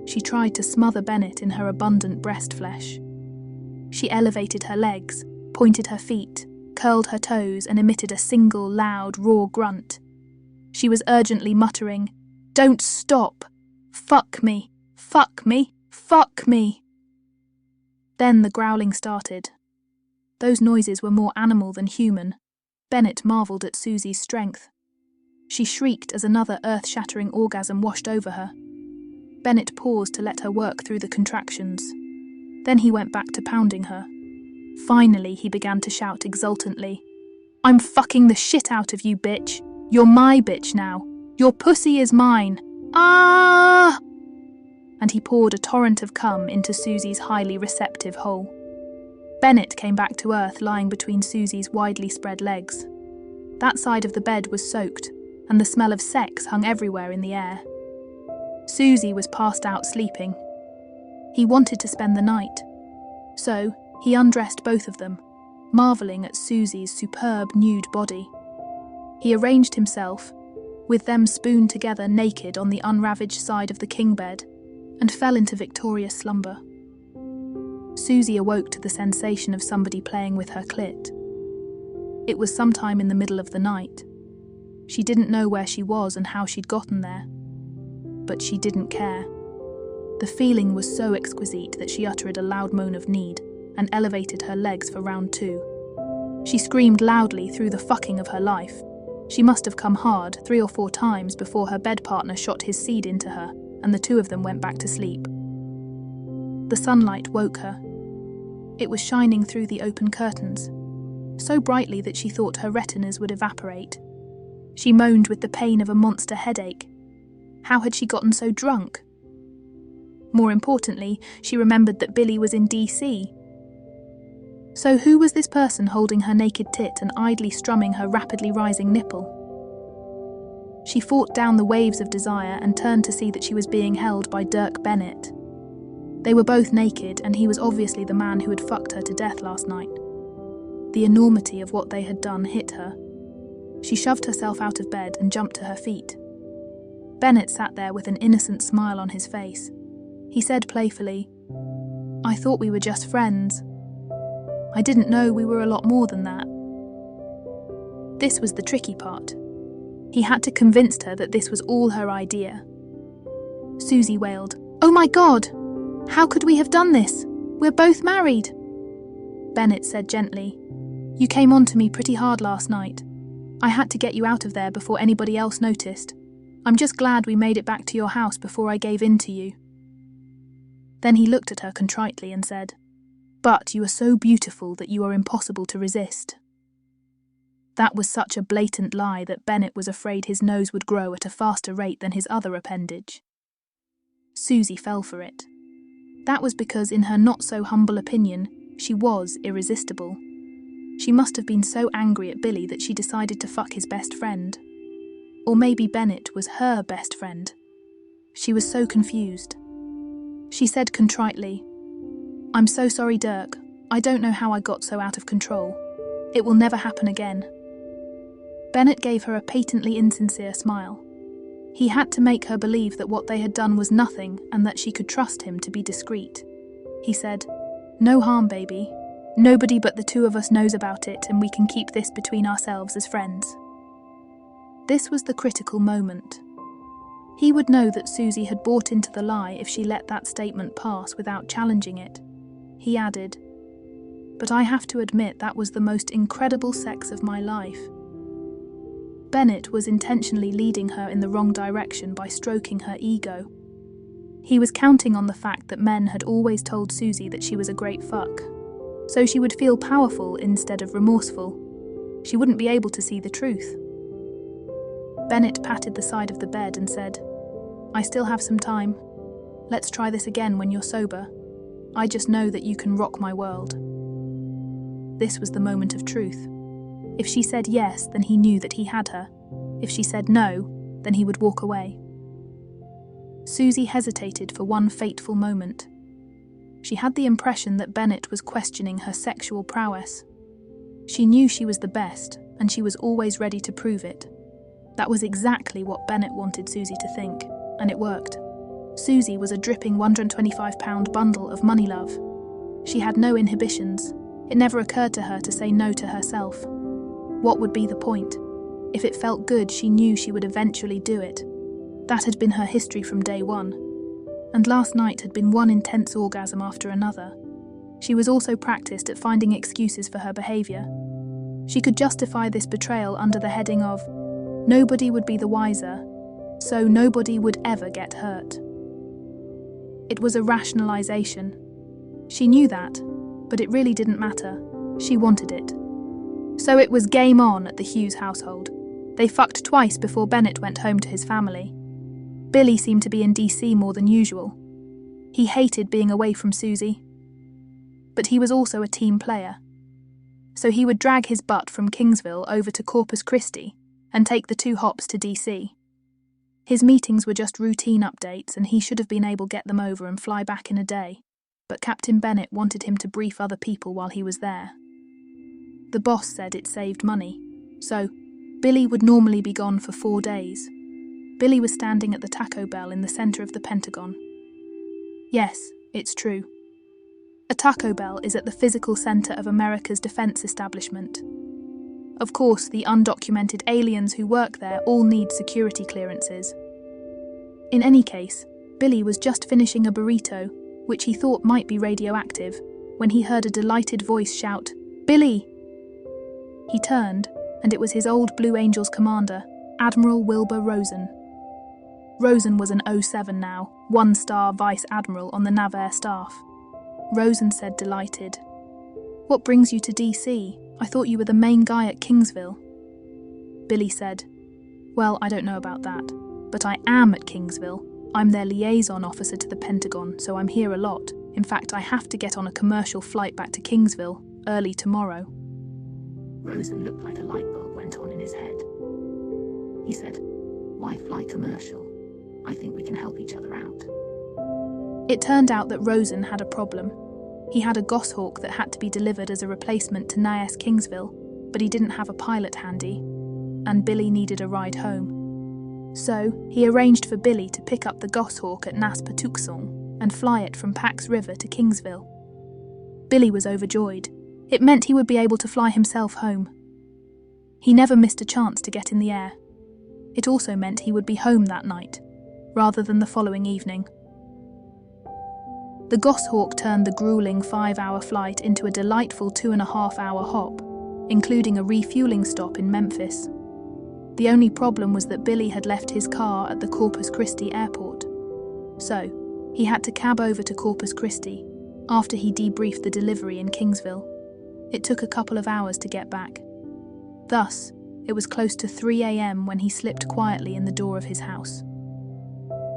[SPEAKER 1] She tried to smother Bennett in her abundant breast flesh. She elevated her legs, pointed her feet, curled her toes, and emitted a single loud, raw grunt. She was urgently muttering, "Don't stop! Fuck me! Fuck me! Fuck me!" Then the growling started. Those noises were more animal than human. Bennett marvelled at Susie's strength. She shrieked as another earth-shattering orgasm washed over her. Bennett paused to let her work through the contractions. Then he went back to pounding her. Finally, he began to shout exultantly, "I'm fucking the shit out of you, bitch! You're my bitch now! Your pussy is mine! Ah!" And he poured a torrent of cum into Susie's highly receptive hole. Bennett came back to earth lying between Susie's widely spread legs. That side of the bed was soaked, and the smell of sex hung everywhere in the air. Susie was passed out sleeping. He wanted to spend the night. So, he undressed both of them, marvelling at Susie's superb nude body. He arranged himself, with them spooned together naked on the unravaged side of the king bed, and fell into victorious slumber. Susie awoke to the sensation of somebody playing with her clit. It was sometime in the middle of the night. She didn't know where she was and how she'd gotten there. But she didn't care. The feeling was so exquisite that she uttered a loud moan of need and elevated her legs for round two. She screamed loudly through the fucking of her life. She must have come hard 3 or 4 times before her bed partner shot his seed into her, and the two of them went back to sleep. The sunlight woke her. It was shining through the open curtains, so brightly that she thought her retinas would evaporate. She moaned with the pain of a monster headache. How had she gotten so drunk? More importantly, she remembered that Billy was in DC. So who was this person holding her naked tit and idly strumming her rapidly rising nipple? She fought down the waves of desire and turned to see that she was being held by Dirk Bennett. They were both naked, and he was obviously the man who had fucked her to death last night. The enormity of what they had done hit her. She shoved herself out of bed and jumped to her feet. Bennett sat there with an innocent smile on his face. He said playfully, "I thought we were just friends. I didn't know we were a lot more than that." This was the tricky part. He had to convince her that this was all her idea. Susie wailed, "Oh my God! How could we have done this? We're both married." Bennett said gently, "You came on to me pretty hard last night. I had to get you out of there before anybody else noticed. I'm just glad we made it back to your house before I gave in to you." Then he looked at her contritely and said, "But you are so beautiful that you are impossible to resist." That was such a blatant lie that Bennett was afraid his nose would grow at a faster rate than his other appendage. Susie fell for it. That was because, in her not-so-humble opinion, she was irresistible. She must have been so angry at Billy that she decided to fuck his best friend. Or maybe Bennett was her best friend. She was so confused. She said contritely, "I'm so sorry, Dirk. I don't know how I got so out of control. It will never happen again." Bennett gave her a patently insincere smile. He had to make her believe that what they had done was nothing and that she could trust him to be discreet. He said, "No harm, baby. Nobody but the two of us knows about it, and we can keep this between ourselves as friends." This was the critical moment. He would know that Susie had bought into the lie if she let that statement pass without challenging it. He added, "But I have to admit that was the most incredible sex of my life." Bennett was intentionally leading her in the wrong direction by stroking her ego. He was counting on the fact that men had always told Susie that she was a great fuck, so she would feel powerful instead of remorseful. She wouldn't be able to see the truth. Bennett patted the side of the bed and said, "I still have some time. Let's try this again when you're sober. I just know that you can rock my world." This was the moment of truth. If she said yes, then he knew that he had her. If she said no, then he would walk away. Susie hesitated for one fateful moment. She had the impression that Bennett was questioning her sexual prowess. She knew she was the best, and she was always ready to prove it. That was exactly what Bennett wanted Susie to think, and it worked. Susie was a dripping £125 bundle of money love. She had no inhibitions. It never occurred to her to say no to herself. What would be the point? If it felt good, she knew she would eventually do it. That had been her history from day one. And last night had been one intense orgasm after another. She was also practiced at finding excuses for her behaviour. She could justify this betrayal under the heading of, nobody would be the wiser, so nobody would ever get hurt. It was a rationalisation. She knew that, but it really didn't matter. She wanted it. So it was game on at the Hughes household. They fucked twice before Bennett went home to his family. Billy seemed to be in DC more than usual. He hated being away from Susie. But he was also a team player. So he would drag his butt from Kingsville over to Corpus Christi and take the 2 hops to DC. His meetings were just routine updates, and he should have been able to get them over and fly back in a day. But Captain Bennett wanted him to brief other people while he was there. The boss said it saved money, so Billy would normally be gone for 4 days. Billy was standing at the Taco Bell in the centre of the Pentagon. Yes, it's true. A Taco Bell is at the physical centre of America's defence establishment. Of course, the undocumented aliens who work there all need security clearances. In any case, Billy was just finishing a burrito, which he thought might be radioactive, when he heard a delighted voice shout, "Billy!" He turned, and it was his old Blue Angels commander, Admiral Wilbur Rosen. Rosen was an 07 now, 1-star Vice Admiral on the Navarre staff. Rosen said, delighted, "What brings you to DC? I thought you were the main guy at Kingsville." Billy said, "Well, I don't know about that, but I am at Kingsville. I'm their liaison officer to the Pentagon, so I'm here a lot. In fact, I have to get on a commercial flight back to Kingsville early tomorrow."
[SPEAKER 2] Rosen looked like a light bulb went on in his head. He said, "Why fly commercial? I think we can help each other out."
[SPEAKER 1] It turned out that Rosen had a problem. He had a Goshawk that had to be delivered as a replacement to NIAS Kingsville, but he didn't have a pilot handy, and Billy needed a ride home. So he arranged for Billy to pick up the Goshawk at Nas-Patuxent and fly it from Pax River to Kingsville. Billy was overjoyed. It meant he would be able to fly himself home. He never missed a chance to get in the air. It also meant he would be home that night, rather than the following evening. The Goshawk turned the grueling 5-hour flight into a delightful 2.5-hour hop, including a refueling stop in Memphis. The only problem was that Billy had left his car at the Corpus Christi airport. So, he had to cab over to Corpus Christi after he debriefed the delivery in Kingsville. It took a couple of hours to get back. Thus, it was close to 3 a.m. when he slipped quietly in the door of his house.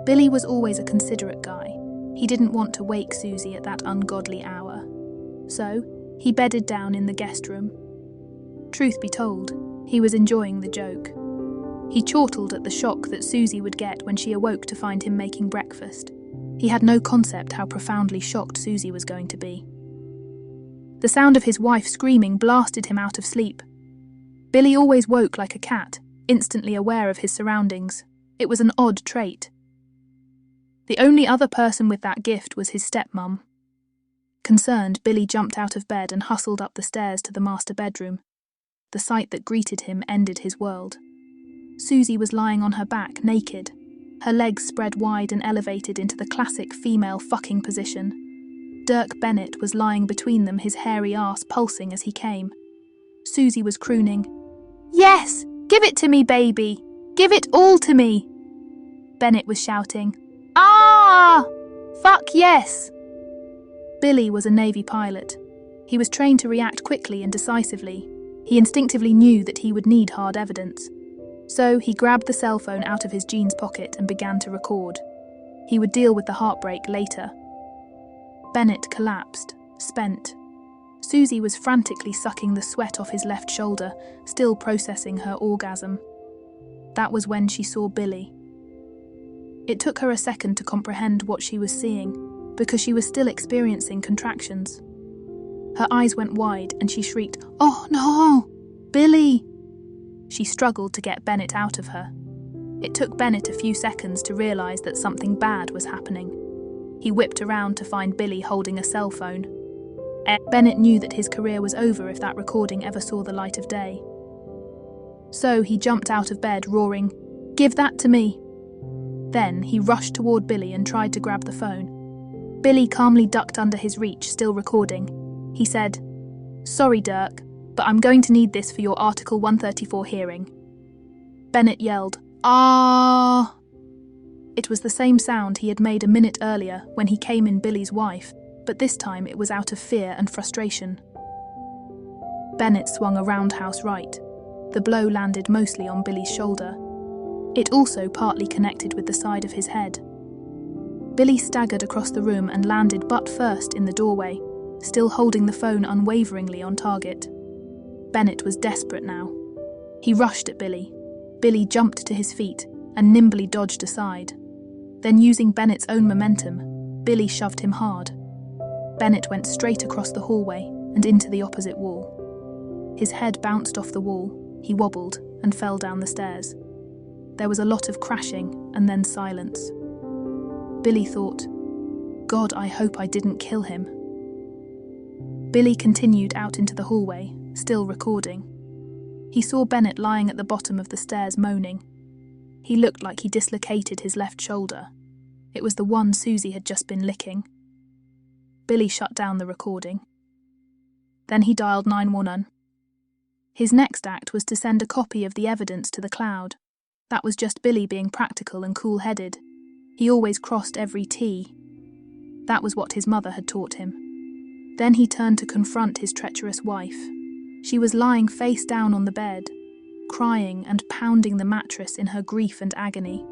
[SPEAKER 1] Billy was always a considerate guy. He didn't want to wake Susie at that ungodly hour. So, he bedded down in the guest room. Truth be told, he was enjoying the joke. He chortled at the shock that Susie would get when she awoke to find him making breakfast. He had no concept how profoundly shocked Susie was going to be. The sound of his wife screaming blasted him out of sleep. Billy always woke like a cat, instantly aware of his surroundings. It was an odd trait. The only other person with that gift was his stepmom. Concerned, Billy jumped out of bed and hustled up the stairs to the master bedroom. The sight that greeted him ended his world. Susie was lying on her back, naked, her legs spread wide and elevated into the classic female fucking position. Dirk Bennett was lying between them, his hairy ass pulsing as he came. Susie was crooning, "Yes! Give it to me, baby! Give it all to me!" Bennett was shouting, "Ah! Fuck yes!" Billy was a Navy pilot. He was trained to react quickly and decisively. He instinctively knew that he would need hard evidence. So he grabbed the cell phone out of his jeans pocket and began to record. He would deal with the heartbreak later. Bennett collapsed, spent. Susie was frantically sucking the sweat off his left shoulder, still processing her orgasm. That was when she saw Billy. It took her a second to comprehend what she was seeing, because she was still experiencing contractions. Her eyes went wide and she shrieked, "Oh no! Billy!" She struggled to get Bennett out of her. It took Bennett a few seconds to realise that something bad was happening. He whipped around to find Billy holding a cell phone. Bennett knew that his career was over if that recording ever saw the light of day. So he jumped out of bed, roaring, "Give that to me!" Then he rushed toward Billy and tried to grab the phone. Billy calmly ducked under his reach, still recording. He said, "Sorry, Dirk, but I'm going to need this for your Article 134 hearing." Bennett yelled, "Ah!" It was the same sound he had made a minute earlier when he came in Billy's wife, but this time it was out of fear and frustration. Bennett swung a roundhouse right. The blow landed mostly on Billy's shoulder. It also partly connected with the side of his head. Billy staggered across the room and landed butt first in the doorway, still holding the phone unwaveringly on target. Bennett was desperate now. He rushed at Billy. Billy jumped to his feet and nimbly dodged aside. Then, using Bennett's own momentum, Billy shoved him hard. Bennett went straight across the hallway and into the opposite wall. His head bounced off the wall, he wobbled and fell down the stairs. There was a lot of crashing and then silence. Billy thought, "God, I hope I didn't kill him." Billy continued out into the hallway, still recording. He saw Bennett lying at the bottom of the stairs moaning. He looked like he dislocated his left shoulder. It was the one Susie had just been licking. Billy shut down the recording. Then he dialed 911. His next act was to send a copy of the evidence to the cloud. That was just Billy being practical and cool-headed. He always crossed every T. That was what his mother had taught him. Then he turned to confront his treacherous wife. She was lying face down on the bed, crying and pounding the mattress in her grief and agony.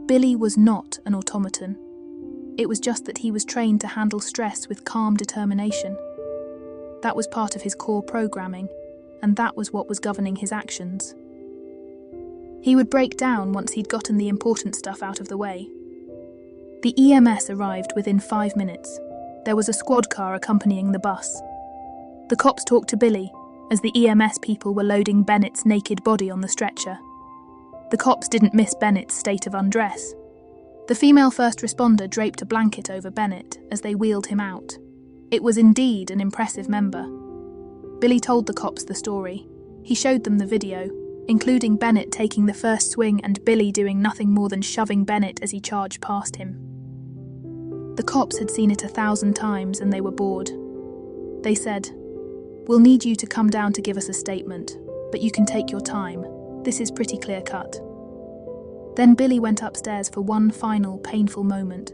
[SPEAKER 1] Billy was not an automaton. It was just that he was trained to handle stress with calm determination. That was part of his core programming, and that was what was governing his actions. He would break down once he'd gotten the important stuff out of the way. The EMS arrived within 5 minutes. There was a squad car accompanying the bus. The cops talked to Billy as the EMS people were loading Bennett's naked body on the stretcher. The cops didn't miss Bennett's state of undress. The female first responder draped a blanket over Bennett as they wheeled him out. It was indeed an impressive member. Billy told the cops the story. He showed them the video, including Bennett taking the first swing and Billy doing nothing more than shoving Bennett as he charged past him. The cops had seen it 1,000 times and they were bored. They said, "We'll need you to come down to give us a statement, but you can take your time. This is pretty clear-cut." Then Billy went upstairs for one final, painful moment.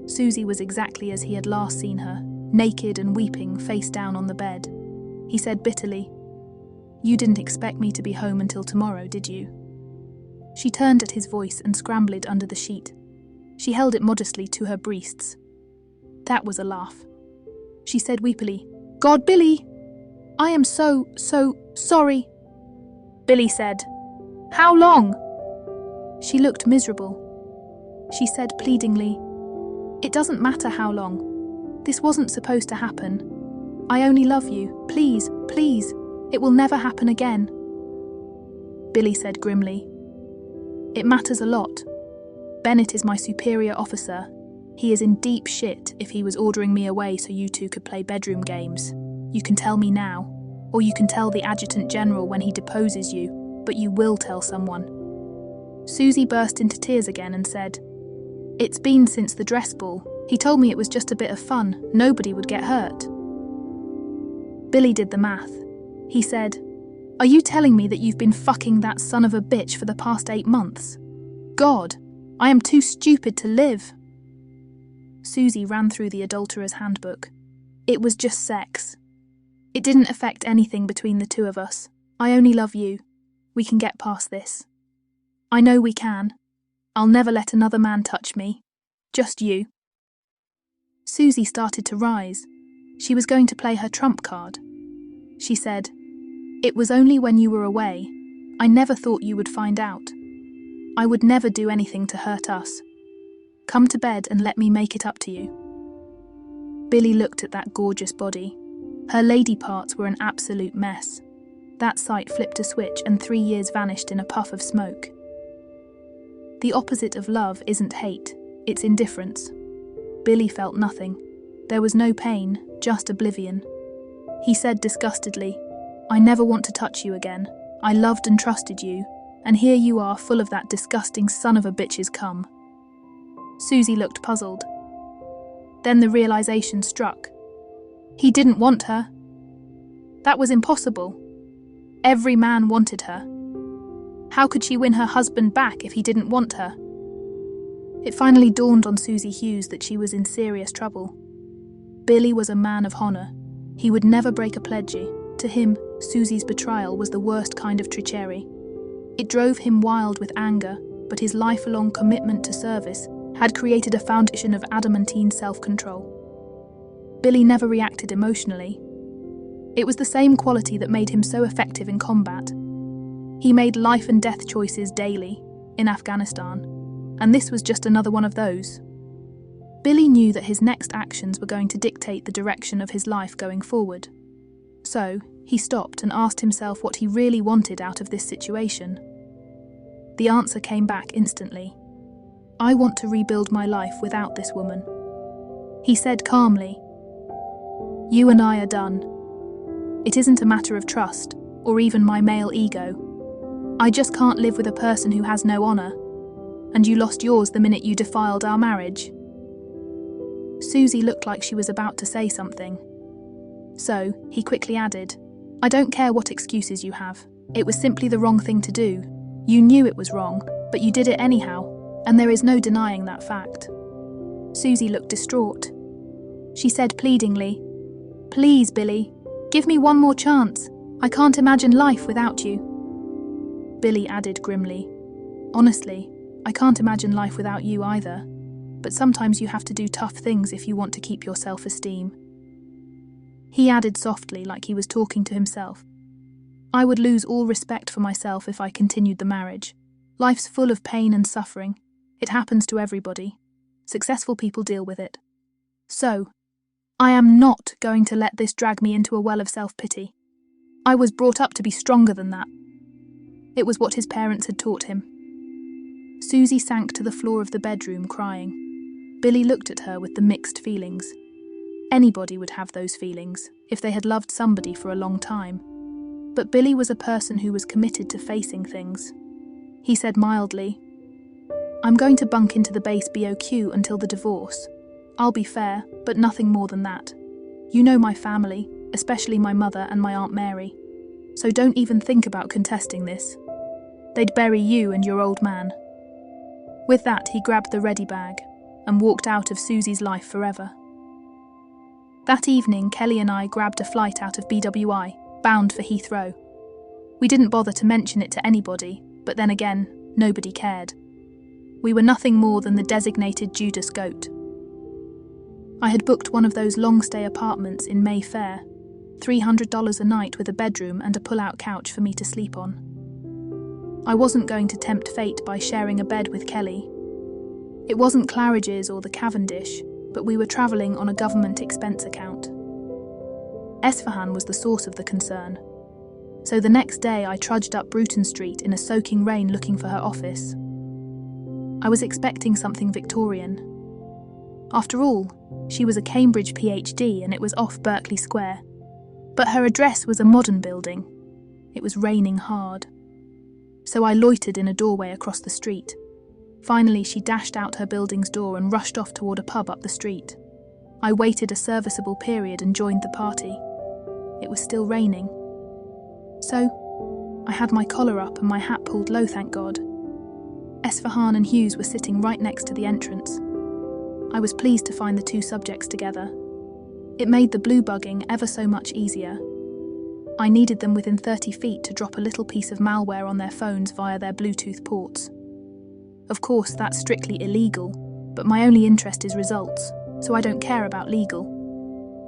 [SPEAKER 1] Susie was exactly as he had last seen her, naked and weeping, face down on the bed. He said bitterly, "You didn't expect me to be home until tomorrow, did you?" She turned at his voice and scrambled under the sheet. She held it modestly to her breasts. That was a laugh. She said weepily, "God, Billy! I am so sorry." Billy said, "How long?" She looked miserable. She said pleadingly, "It doesn't matter how long. This wasn't supposed to happen. I only love you. Please, please. It will never happen again." Billy said grimly, "It matters a lot. Bennett is my superior officer. He is in deep shit if he was ordering me away so you two could play bedroom games. You can tell me now, or you can tell the adjutant general when he deposes you, but you will tell someone." Susie burst into tears again and said, "It's been since the dress ball. He told me it was just a bit of fun. Nobody would get hurt." Billy did the math. He said, "Are you telling me that you've been fucking that son of a bitch for the past 8 months? God, I am too stupid to live." Susie ran through the adulterer's handbook. "It was just sex. It didn't affect anything between the two of us. I only love you. We can get past this. I know we can. I'll never let another man touch me. Just you." Susie started to rise. She was going to play her trump card. She said, "It was only when you were away. I never thought you would find out. I would never do anything to hurt us. Come to bed and let me make it up to you." Billy looked at that gorgeous body. Her lady parts were an absolute mess. That sight flipped a switch and 3 years vanished in a puff of smoke. The opposite of love isn't hate, it's indifference. Billy felt nothing. There was no pain, just oblivion. He said disgustedly, "I never want to touch you again. I loved and trusted you, and here you are full of that disgusting son of a bitch's cum." Susie looked puzzled. Then the realization struck. He didn't want her. That was impossible. Every man wanted her. How could she win her husband back if he didn't want her? It finally dawned on Susie Hughes that she was in serious trouble. Billy was a man of honor. He would never break a pledge. To him, Susie's betrayal was the worst kind of treachery. It drove him wild with anger, but his lifelong commitment to service had created a foundation of adamantine self-control. Billy never reacted emotionally. It was the same quality that made him so effective in combat. He made life and death choices daily, in Afghanistan, and this was just another one of those. Billy knew that his next actions were going to dictate the direction of his life going forward. So, he stopped and asked himself what he really wanted out of this situation. The answer came back instantly. "I want to rebuild my life without this woman." He said calmly, "You and I are done. It isn't a matter of trust, or even my male ego. I just can't live with a person who has no honor, and you lost yours the minute you defiled our marriage." Susie looked like she was about to say something. So, he quickly added, "I don't care what excuses you have. It was simply the wrong thing to do. You knew it was wrong, but you did it anyhow, and there is no denying that fact." Susie looked distraught. She said pleadingly, "Please, Billy, give me one more chance. I can't imagine life without you." Billy added grimly, "Honestly, I can't imagine life without you either, but sometimes you have to do tough things if you want to keep your self-esteem." He added softly, like he was talking to himself, "I would lose all respect for myself if I continued the marriage. Life's full of pain and suffering. It happens to everybody. Successful people deal with it. So, I am not going to let this drag me into a well of self-pity. I was brought up to be stronger than that." It was what his parents had taught him. Susie sank to the floor of the bedroom crying. Billy looked at her with the mixed feelings. Anybody would have those feelings if they had loved somebody for a long time. But Billy was a person who was committed to facing things. He said mildly, "I'm going to bunk into the base BOQ until the divorce. I'll be fair, but nothing more than that. You know my family, especially my mother and my Aunt Mary. So don't even think about contesting this. They'd bury you and your old man." With that, he grabbed the ready bag and walked out of Susie's life forever. That evening, Kelly and I grabbed a flight out of BWI, bound for Heathrow. We didn't bother to mention it to anybody, but then again, nobody cared. We were nothing more than the designated Judas goat. I had booked one of those long-stay apartments in Mayfair, $300 a night with a bedroom and a pull-out couch for me to sleep on. I wasn't going to tempt fate by sharing a bed with Kelly. It wasn't Claridge's or the Cavendish, but we were travelling on a government expense account. Esfahan was the source of the concern. So the next day I trudged up Bruton Street in a soaking rain looking for her office. I was expecting something Victorian. After all, she was a Cambridge PhD and it was off Berkeley Square. But her address was a modern building. It was raining hard. So I loitered in a doorway across the street. Finally, she dashed out her building's door and rushed off toward a pub up the street. I waited a serviceable period and joined the party. It was still raining. So, I had my collar up and my hat pulled low, thank God. Esfahan and Hughes were sitting right next to the entrance. I was pleased to find the two subjects together. It made the blue bugging ever so much easier. I needed them within 30 feet to drop a little piece of malware on their phones via their Bluetooth ports. Of course, that's strictly illegal, but my only interest is results, so I don't care about legal.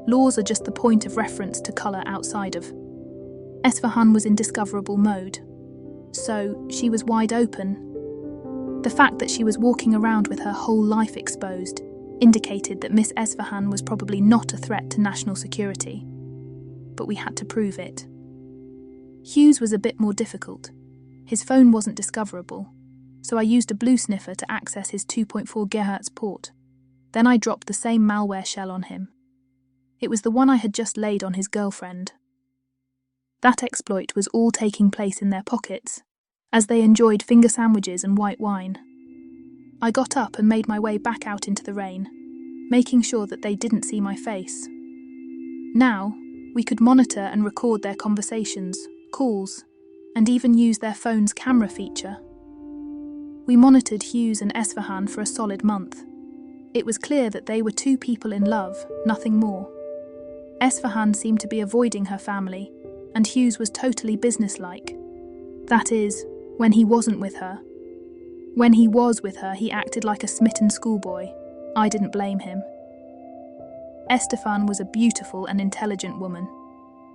[SPEAKER 1] Laws are just the point of reference to colour outside of. Esfahan was in discoverable mode. So, she was wide open. The fact that she was walking around with her whole life exposed indicated that Miss Esfahan was probably not a threat to national security. But we had to prove it. Hughes was a bit more difficult. His phone wasn't discoverable, so I used a blue sniffer to access his 2.4 GHz port. Then I dropped the same malware shell on him. It was the one I had just laid on his girlfriend. That exploit was all taking place in their pockets, as they enjoyed finger sandwiches and white wine. I got up and made my way back out into the rain, making sure that they didn't see my face. Now, we could monitor and record their conversations, calls, and even use their phone's camera feature. We monitored Hughes and Esfahan for a solid month. It was clear that they were two people in love, nothing more. Esfahan seemed to be avoiding her family, and Hughes was totally businesslike. That is, when he wasn't with her. When he was with her, he acted like a smitten schoolboy. I didn't blame him. Estefan was a beautiful and intelligent woman.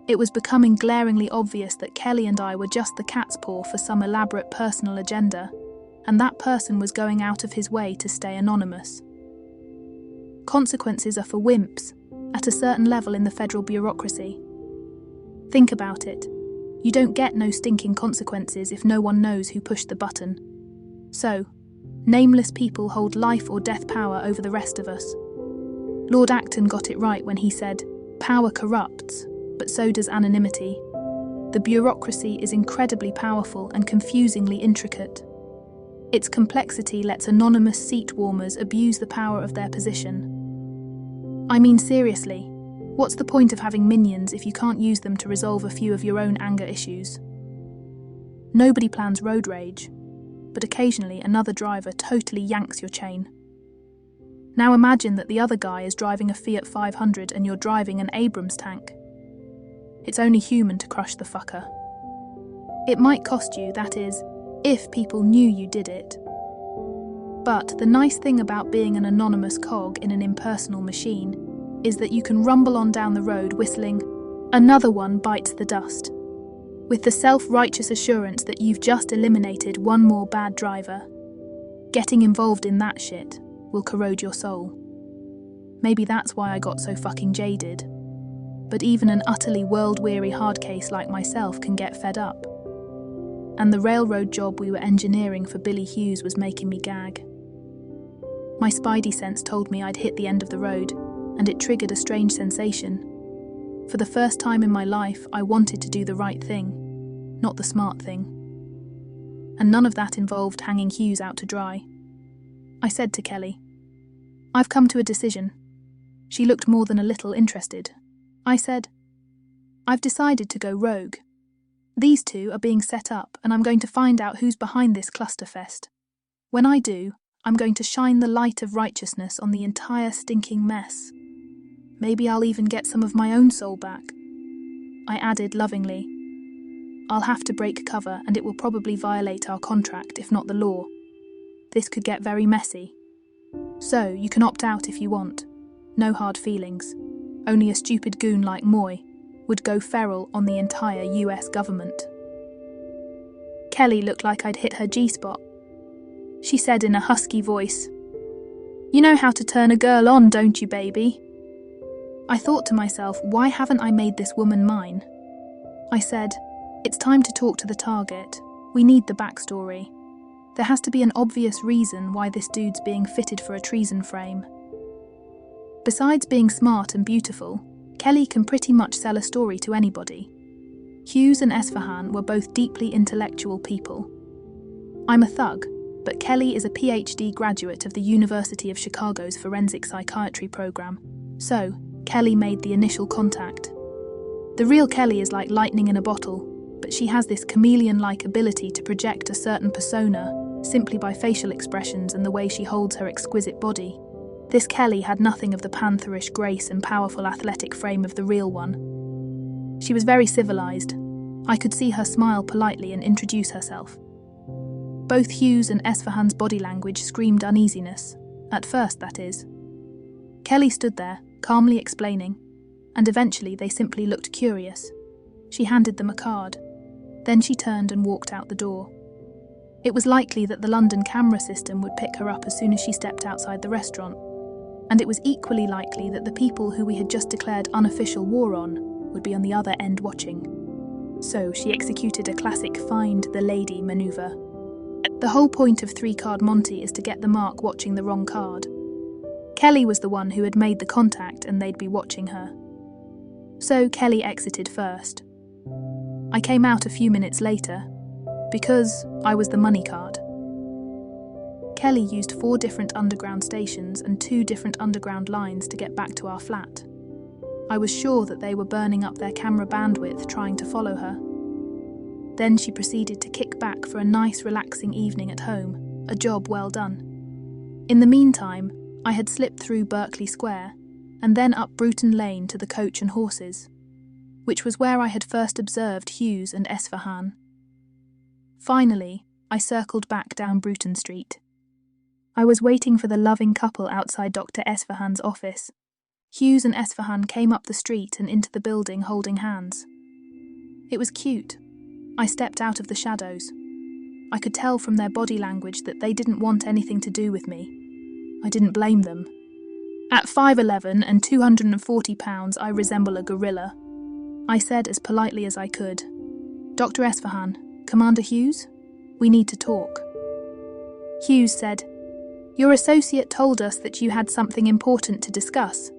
[SPEAKER 1] It was becoming glaringly obvious that Kelly and I were just the cat's paw for some elaborate personal agenda, and that person was going out of his way to stay anonymous. Consequences are for wimps, at a certain level in the federal bureaucracy. Think about it. You don't get no stinking consequences if no one knows who pushed the button. So, nameless people hold life or death power over the rest of us. Lord Acton got it right when he said, "Power corrupts, but so does anonymity." The bureaucracy is incredibly powerful and confusingly intricate. Its complexity lets anonymous seat warmers abuse the power of their position. I mean, seriously, what's the point of having minions if you can't use them to resolve a few of your own anger issues? Nobody plans road rage, but occasionally another driver totally yanks your chain. Now imagine that the other guy is driving a Fiat 500 and you're driving an Abrams tank. It's only human to crush the fucker. It might cost you, that is, if people knew you did it. But the nice thing about being an anonymous cog in an impersonal machine is that you can rumble on down the road whistling, "Another one bites the dust," with the self-righteous assurance that you've just eliminated one more bad driver. Getting involved in that shit will corrode your soul. Maybe that's why I got so fucking jaded. But even an utterly world-weary hardcase like myself can get fed up. And the railroad job we were engineering for Billy Hughes was making me gag. My spidey sense told me I'd hit the end of the road, and it triggered a strange sensation. For the first time in my life, I wanted to do the right thing, not the smart thing. And none of that involved hanging Hughes out to dry. I said to Kelly, "I've come to a decision." She looked more than a little interested. I said, "I've decided to go rogue. These two are being set up, and I'm going to find out who's behind this clusterfest. When I do, I'm going to shine the light of righteousness on the entire stinking mess. Maybe I'll even get some of my own soul back." I added lovingly, "I'll have to break cover, and it will probably violate our contract, if not the law. This could get very messy. So, you can opt out if you want. No hard feelings. Only a stupid goon like Moy would go feral on the entire US government." Kelly looked like I'd hit her G-spot. She said in a husky voice, "You know how to turn a girl on, don't you, baby?" I thought to myself, why haven't I made this woman mine? I said, "It's time to talk to the target. We need the backstory. There has to be an obvious reason why this dude's being fitted for a treason frame." Besides being smart and beautiful, Kelly can pretty much sell a story to anybody. Hughes and Esfahan were both deeply intellectual people. I'm a thug, but Kelly is a PhD graduate of the University of Chicago's forensic psychiatry program, so Kelly made the initial contact. The real Kelly is like lightning in a bottle, but she has this chameleon-like ability to project a certain persona simply by facial expressions and the way she holds her exquisite body. This Kelly had nothing of the pantherish grace and powerful athletic frame of the real one. She was very civilized. I could see her smile politely and introduce herself. Both Hughes and Esfahan's body language screamed uneasiness. At first, that is. Kelly stood there, calmly explaining, and eventually they simply looked curious. She handed them a card. Then she turned and walked out the door. It was likely that the London camera system would pick her up as soon as she stepped outside the restaurant, and it was equally likely that the people who we had just declared unofficial war on would be on the other end watching. So she executed a classic find the lady maneuver. The whole point of 3-card Monty is to get the mark watching the wrong card. Kelly was the one who had made the contact and they'd be watching her. So Kelly exited first. I came out a few minutes later, because I was the money card. Kelly used 4 different underground stations and 2 different underground lines to get back to our flat. I was sure that they were burning up their camera bandwidth trying to follow her. Then she proceeded to kick back for a nice relaxing evening at home, a job well done. In the meantime, I had slipped through Berkeley Square and then up Bruton Lane to the Coach and Horses, which was where I had first observed Hughes and Esfahan. Finally, I circled back down Bruton Street. I was waiting for the loving couple outside Dr. Esfahan's office. Hughes and Esfahan came up the street and into the building holding hands. It was cute. I stepped out of the shadows. I could tell from their body language that they didn't want anything to do with me. I didn't blame them. At 5'11" and 240 pounds, I resemble a gorilla. I said as politely as I could, "Dr. Esfahan, Commander Hughes? We need to talk." Hughes said, "Your associate told us that you had something important to discuss."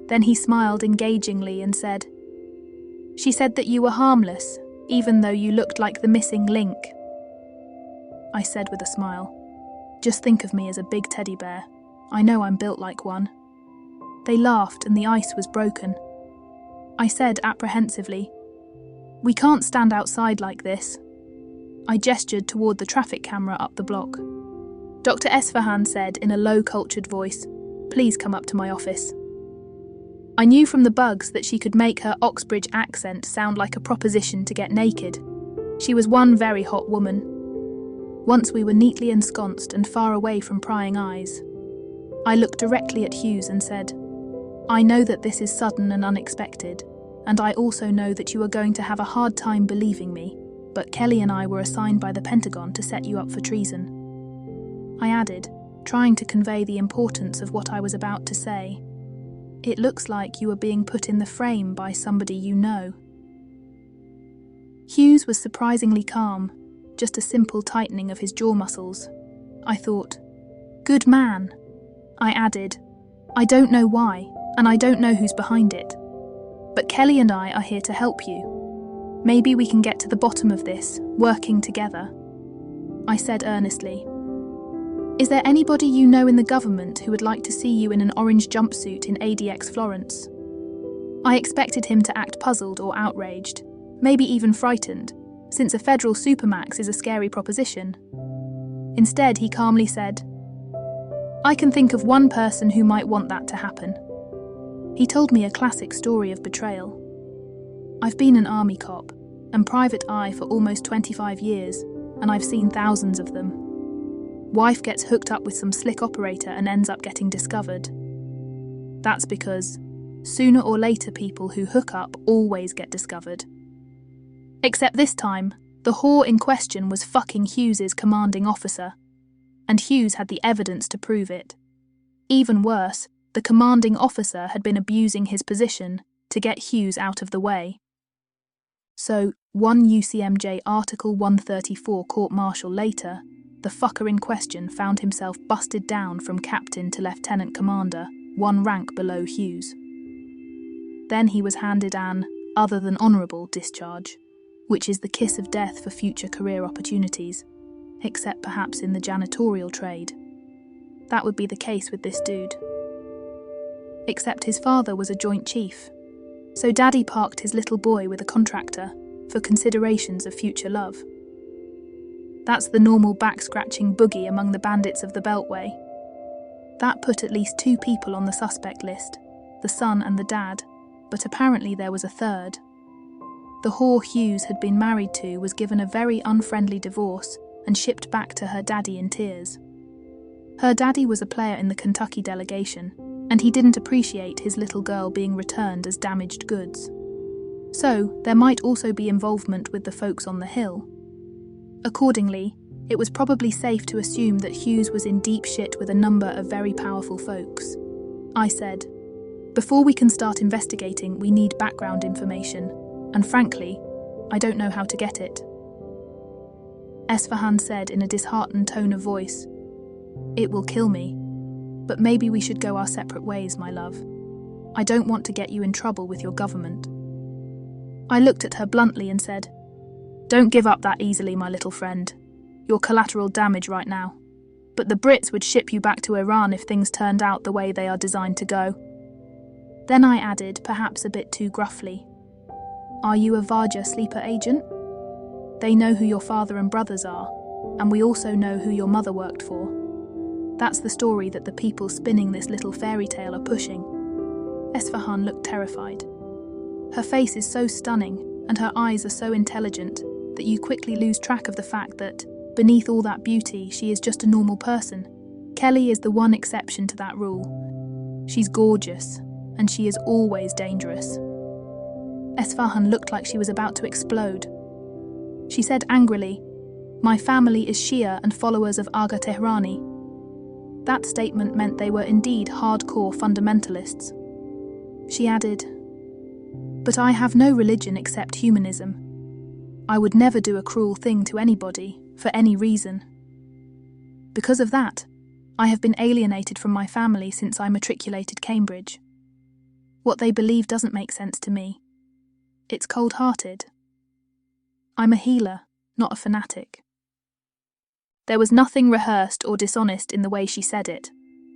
[SPEAKER 1] Then he smiled engagingly and said, "She said that you were harmless, even though you looked like the missing link." I said with a smile, "Just think of me as a big teddy bear. I know I'm built like one." They laughed and the ice was broken. I said apprehensively, "We can't stand outside like this." I gestured toward the traffic camera up the block. Dr. Esfahan said in a low-cultured voice, "Please come up to my office." I knew from the bugs that she could make her Oxbridge accent sound like a proposition to get naked. She was one very hot woman. Once we were neatly ensconced and far away from prying eyes, I looked directly at Hughes and said, "I know that this is sudden and unexpected, and I also know that you are going to have a hard time believing me, but Kelly and I were assigned by the Pentagon to set you up for treason." I added, trying to convey the importance of what I was about to say, "It looks like you are being put in the frame by somebody you know." Hughes was surprisingly calm, just a simple tightening of his jaw muscles. I thought, "Good man." I added, "I don't know why, and I don't know who's behind it. But Kelly and I are here to help you. Maybe we can get to the bottom of this, working together." I said earnestly, "Is there anybody you know in the government who would like to see you in an orange jumpsuit in ADX Florence?" I expected him to act puzzled or outraged, maybe even frightened, since a federal supermax is a scary proposition. Instead, he calmly said, "I can think of one person who might want that to happen." He told me a classic story of betrayal. I've been an army cop and private eye for almost 25 years, and I've seen thousands of them. Wife gets hooked up with some slick operator and ends up getting discovered. That's because sooner or later people who hook up always get discovered. Except this time, the whore in question was fucking Hughes's commanding officer, and Hughes had the evidence to prove it. Even worse, the commanding officer had been abusing his position to get Hughes out of the way. So, 1 UCMJ Article 134 court-martial later, the fucker in question found himself busted down from captain to lieutenant commander, 1 rank below Hughes. Then he was handed an other than honourable discharge, which is the kiss of death for future career opportunities, except perhaps in the janitorial trade. That would be the case with this dude. Except his father was a joint chief, so Daddy parked his little boy with a contractor for considerations of future love. That's the normal back-scratching boogie among the bandits of the Beltway. That put at least 2 people on the suspect list, the son and the dad, but apparently there was a third. The whore Hughes had been married to was given a very unfriendly divorce and shipped back to her daddy in tears. Her daddy was a player in the Kentucky delegation, and he didn't appreciate his little girl being returned as damaged goods. So, there might also be involvement with the folks on the hill. Accordingly, it was probably safe to assume that Hughes was in deep shit with a number of very powerful folks. I said, "Before we can start investigating, we need background information, and frankly, I don't know how to get it." Esfahan said in a disheartened tone of voice, "It will kill me, but maybe we should go our separate ways, my love. I don't want to get you in trouble with your government." I looked at her bluntly and said, "Don't give up that easily, my little friend. You're collateral damage right now. But the Brits would ship you back to Iran if things turned out the way they are designed to go." Then I added, perhaps a bit too gruffly, "Are you a Vaja sleeper agent? They know who your father and brothers are, and we also know who your mother worked for. That's the story that the people spinning this little fairy tale are pushing." Esfahan looked terrified. Her face is so stunning, and her eyes are so intelligent, that you quickly lose track of the fact that, beneath all that beauty, she is just a normal person. Kelly is the one exception to that rule. She's gorgeous, and she is always dangerous. Esfahan looked like she was about to explode. She said angrily, "My family is Shia and followers of Aga Tehrani." That statement meant they were indeed hardcore fundamentalists. She added, "But I have no religion except humanism. I would never do a cruel thing to anybody, for any reason. Because of that, I have been alienated from my family since I matriculated Cambridge. What they believe doesn't make sense to me. It's cold-hearted. I'm a healer, not a fanatic." There was nothing rehearsed or dishonest in the way she said it.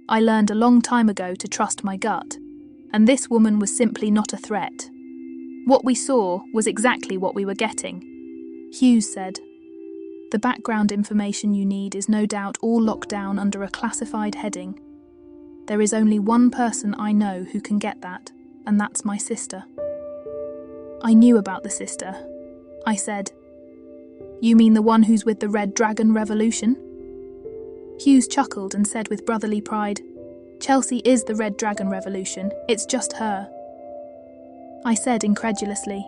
[SPEAKER 1] I learned a long time ago to trust my gut, and this woman was simply not a threat. What we saw was exactly what we were getting. Hughes said, "The background information you need is no doubt all locked down under a classified heading. There is only one person I know who can get that, and that's my sister." I knew about the sister. I said, "You mean the one who's with the Red Dragon Revolution?" Hughes chuckled and said with brotherly pride, "Chelsea is the Red Dragon Revolution, it's just her." I said incredulously,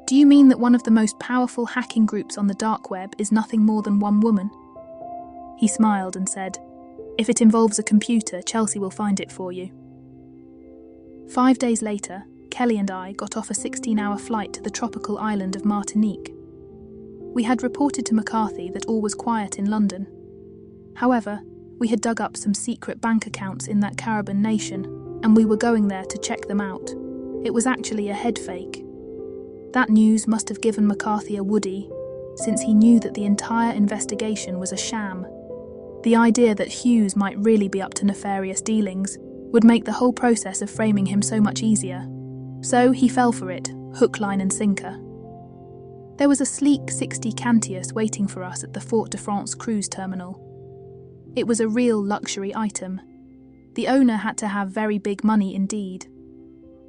[SPEAKER 1] "Do you mean that one of the most powerful hacking groups on the dark web is nothing more than one woman?" He smiled and said, "If it involves a computer, Chelsea will find it for you." 5 days later, Kelly and I got off a 16-hour flight to the tropical island of Martinique. We had reported to McCarthy that all was quiet in London. However, we had dug up some secret bank accounts in that Caribbean nation, and we were going there to check them out. It was actually a head fake. That news must have given McCarthy a woody, since he knew that the entire investigation was a sham. The idea that Hughes might really be up to nefarious dealings would make the whole process of framing him so much easier. So he fell for it, hook, line and sinker. There was a sleek 60 Cantius waiting for us at the Fort de France cruise terminal. It was a real luxury item. The owner had to have very big money indeed.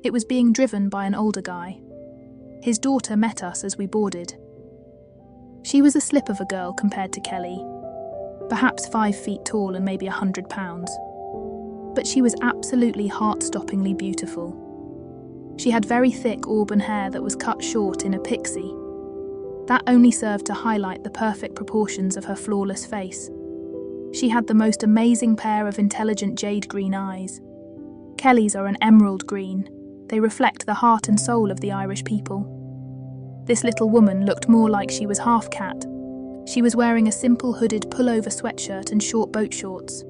[SPEAKER 1] It was being driven by an older guy. His daughter met us as we boarded. She was a slip of a girl compared to Kelly, perhaps 5 feet tall and maybe 100 pounds. But she was absolutely heart-stoppingly beautiful. She had very thick auburn hair that was cut short in a pixie. That only served to highlight the perfect proportions of her flawless face. She had the most amazing pair of intelligent jade green eyes. Kelly's are an emerald green. They reflect the heart and soul of the Irish people. This little woman looked more like she was half cat. She was wearing a simple hooded pullover sweatshirt and short boat shorts.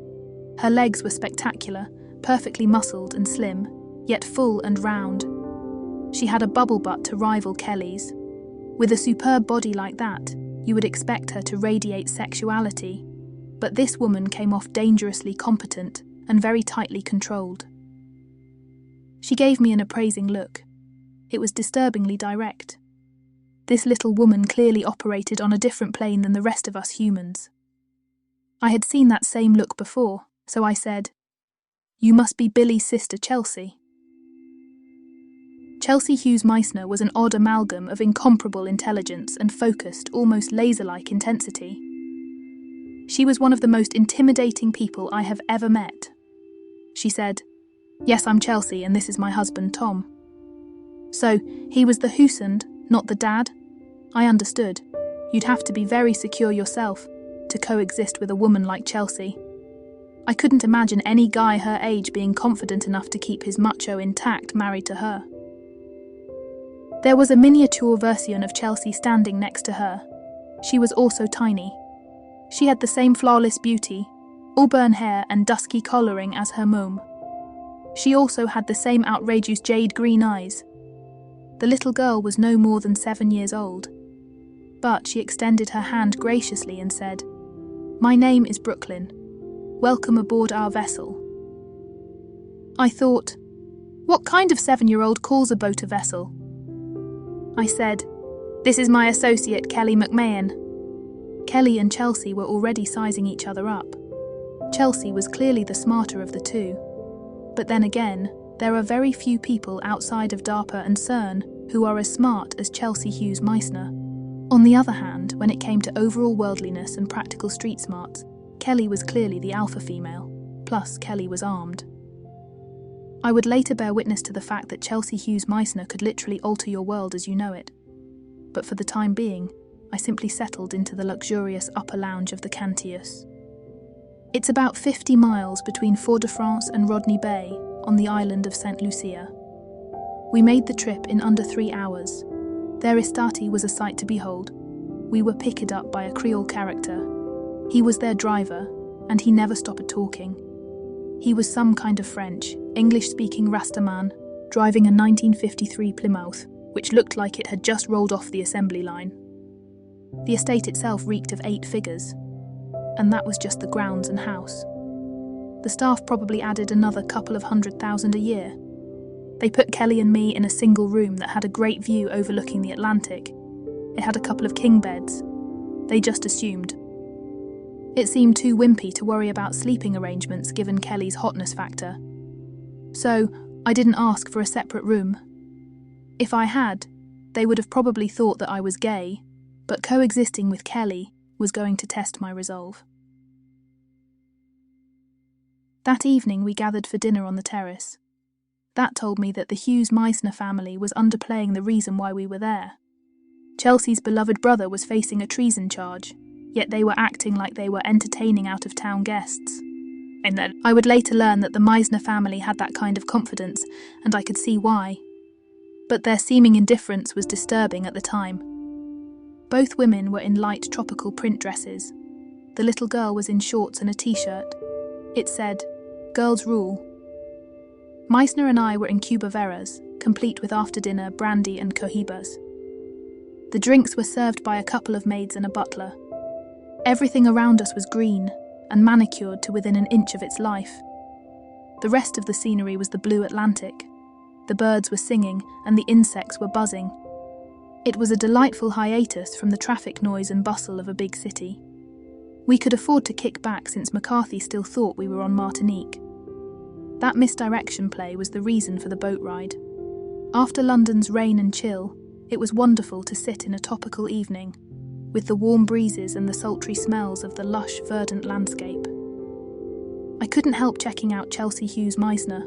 [SPEAKER 1] Her legs were spectacular, perfectly muscled and slim, yet full and round. She had a bubble butt to rival Kelly's. With a superb body like that, you would expect her to radiate sexuality, but this woman came off dangerously competent and very tightly controlled. She gave me an appraising look. It was disturbingly direct. This little woman clearly operated on a different plane than the rest of us humans. I had seen that same look before, so I said, "You must be Billy's sister Chelsea." Chelsea Hughes Meissner was an odd amalgam of incomparable intelligence and focused, almost laser-like intensity. She was one of the most intimidating people I have ever met. She said, "Yes, I'm Chelsea, and this is my husband, Tom." So, he was the husband, not the dad? I understood. You'd have to be very secure yourself to coexist with a woman like Chelsea. I couldn't imagine any guy her age being confident enough to keep his macho intact married to her. There was a miniature version of Chelsea standing next to her. She was also tiny. She had the same flawless beauty, auburn hair and dusky colouring as her mom. She also had the same outrageous jade green eyes. The little girl was no more than 7 years old, but she extended her hand graciously and said, "My name is Brooklyn. Welcome aboard our vessel." I thought, what kind of 7-year-old calls a boat a vessel? I said, "This is my associate, Kelly McMahon." Kelly and Chelsea were already sizing each other up. Chelsea was clearly the smarter of the two. But then again, there are very few people outside of DARPA and CERN who are as smart as Chelsea Hughes Meissner. On the other hand, when it came to overall worldliness and practical street smarts, Kelly was clearly the alpha female, plus Kelly was armed. I would later bear witness to the fact that Chelsea Hughes Meissner could literally alter your world as you know it. But for the time being, I simply settled into the luxurious upper lounge of the Cantius. It's about 50 miles between Fort-de-France and Rodney Bay on the island of St. Lucia. We made the trip in under 3 hours. Their estate was a sight to behold. We were picked up by a Creole character. He was their driver, and he never stopped talking. He was some kind of French, English-speaking Rastaman, driving a 1953 Plymouth, which looked like it had just rolled off the assembly line. The estate itself reeked of 8 figures, and that was just the grounds and house. The staff probably added another couple of $100,000 a year. They put Kelly and me in a single room that had a great view overlooking the Atlantic. It had a couple of king beds. They just assumed. It seemed too wimpy to worry about sleeping arrangements given Kelly's hotness factor. So, I didn't ask for a separate room. If I had, they would have probably thought that I was gay, but coexisting with Kelly was going to test my resolve. That evening we gathered for dinner on the terrace. That told me that the Hughes Meissner family was underplaying the reason why we were there. Chelsea's beloved brother was facing a treason charge, yet they were acting like they were entertaining out-of-town guests. And then I would later learn that the Meissner family had that kind of confidence, and I could see why. But their seeming indifference was disturbing at the time. Both women were in light tropical print dresses. The little girl was in shorts and a t-shirt. It said, "Girls rule." Meissner and I were in Cuba Veras, complete with after-dinner brandy and cohibas. The drinks were served by a couple of maids and a butler. Everything around us was green, and manicured to within an inch of its life. The rest of the scenery was the blue Atlantic. The birds were singing, and the insects were buzzing. It was a delightful hiatus from the traffic noise and bustle of a big city. We could afford to kick back since McCarthy still thought we were on Martinique. That misdirection play was the reason for the boat ride. After London's rain and chill, it was wonderful to sit in a topical evening, with the warm breezes and the sultry smells of the lush, verdant landscape. I couldn't help checking out Chelsea Hughes Meissner.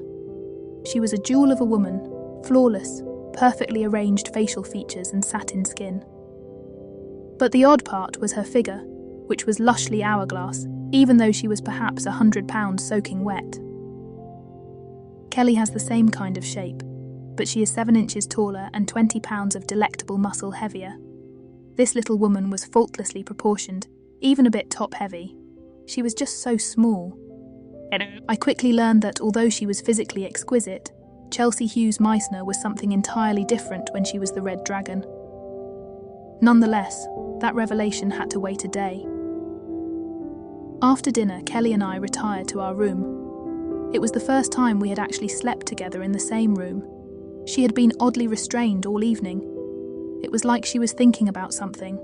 [SPEAKER 1] She was a jewel of a woman, flawless, perfectly arranged facial features and satin skin. But the odd part was her figure, which was lushly hourglass, even though she was perhaps 100 pounds soaking wet. Kelly has the same kind of shape, but she is 7 inches taller and 20 pounds of delectable muscle heavier. This little woman was faultlessly proportioned, even a bit top-heavy. She was just so small. I quickly learned that although she was physically exquisite, Chelsea Hughes Meissner was something entirely different when she was the Red Dragon. Nonetheless, that revelation had to wait a day. After dinner, Kelly and I retired to our room. It was the first time we had actually slept together in the same room. She had been oddly restrained all evening. It was like she was thinking about something.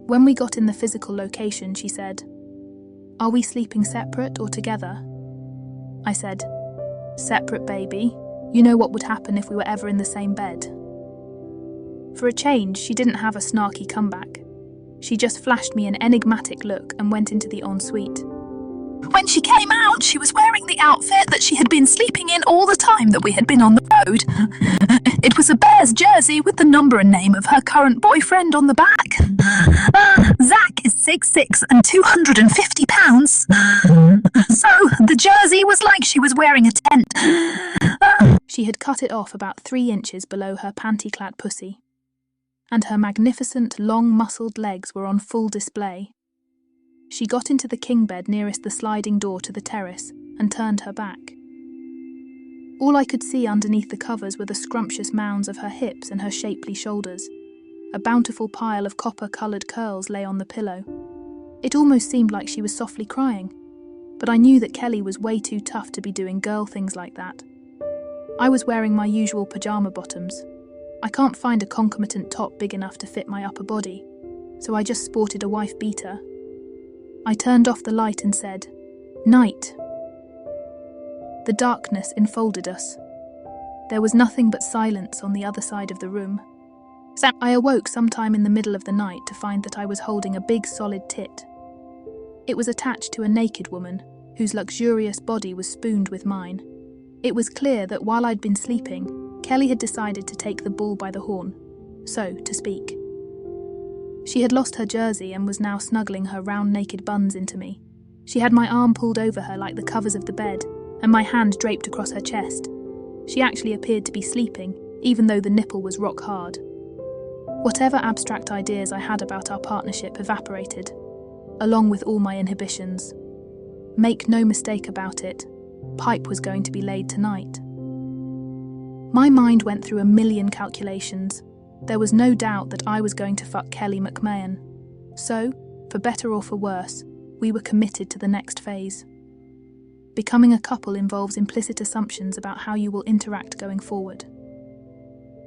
[SPEAKER 1] When we got in the physical location, she said, "Are we sleeping separate or together?" I said, "Separate, baby. You know what would happen if we were ever in the same bed." For a change, she didn't have a snarky comeback. She just flashed me an enigmatic look and went into the ensuite.
[SPEAKER 3] When she came out, she was wearing the outfit that she had been sleeping in all the time that we had been on the road. It was a Bears jersey with the number and name of her current boyfriend on the back. Zach is 6'6" and 250 pounds. So the jersey was like she was wearing a tent.
[SPEAKER 1] She had cut it off about 3 inches below her panty-clad pussy, and her magnificent, long-muscled legs were on full display. She got into the king bed nearest the sliding door to the terrace and turned her back. All I could see underneath the covers were the scrumptious mounds of her hips and her shapely shoulders. A bountiful pile of copper-coloured curls lay on the pillow. It almost seemed like she was softly crying, but I knew that Kelly was way too tough to be doing girl things like that. I was wearing my usual pyjama bottoms. I can't find a concomitant top big enough to fit my upper body, so I just sported a wife beater. I turned off the light and said, "Night." The darkness enfolded us. There was nothing but silence on the other side of the room. I awoke sometime in the middle of the night to find that I was holding a big solid tit. It was attached to a naked woman, whose luxurious body was spooned with mine. It was clear that while I'd been sleeping, Kelly had decided to take the bull by the horn, so to speak. She had lost her jersey and was now snuggling her round naked buns into me. She had my arm pulled over her like the covers of the bed, and my hand draped across her chest. She actually appeared to be sleeping, even though the nipple was rock hard. Whatever abstract ideas I had about our partnership evaporated, along with all my inhibitions. Make no mistake about it, pipe was going to be laid tonight. My mind went through a million calculations. There was no doubt that I was going to fuck Kelly McMahon. So, for better or for worse, we were committed to the next phase. Becoming a couple involves implicit assumptions about how you will interact going forward.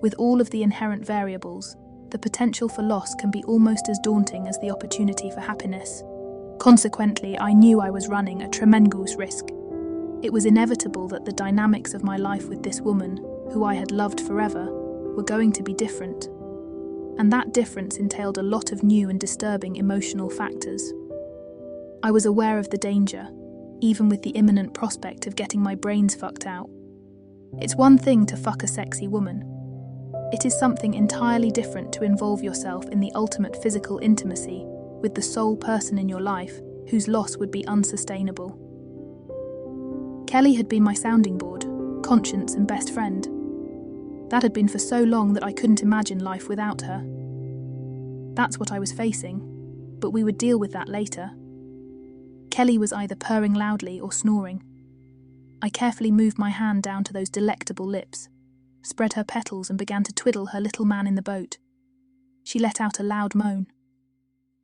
[SPEAKER 1] With all of the inherent variables, the potential for loss can be almost as daunting as the opportunity for happiness. Consequently, I knew I was running a tremendous risk. It was inevitable that the dynamics of my life with this woman, who I had loved forever, were going to be different. And that difference entailed a lot of new and disturbing emotional factors. I was aware of the danger, even with the imminent prospect of getting my brains fucked out. It's one thing to fuck a sexy woman. It is something entirely different to involve yourself in the ultimate physical intimacy with the sole person in your life whose loss would be unsustainable. Kelly had been my sounding board, conscience and best friend. That had been for so long that I couldn't imagine life without her. That's what I was facing, but we would deal with that later. Kelly was either purring loudly or snoring. I carefully moved my hand down to those delectable lips, spread her petals and began to twiddle her little man in the boat. She let out a loud moan.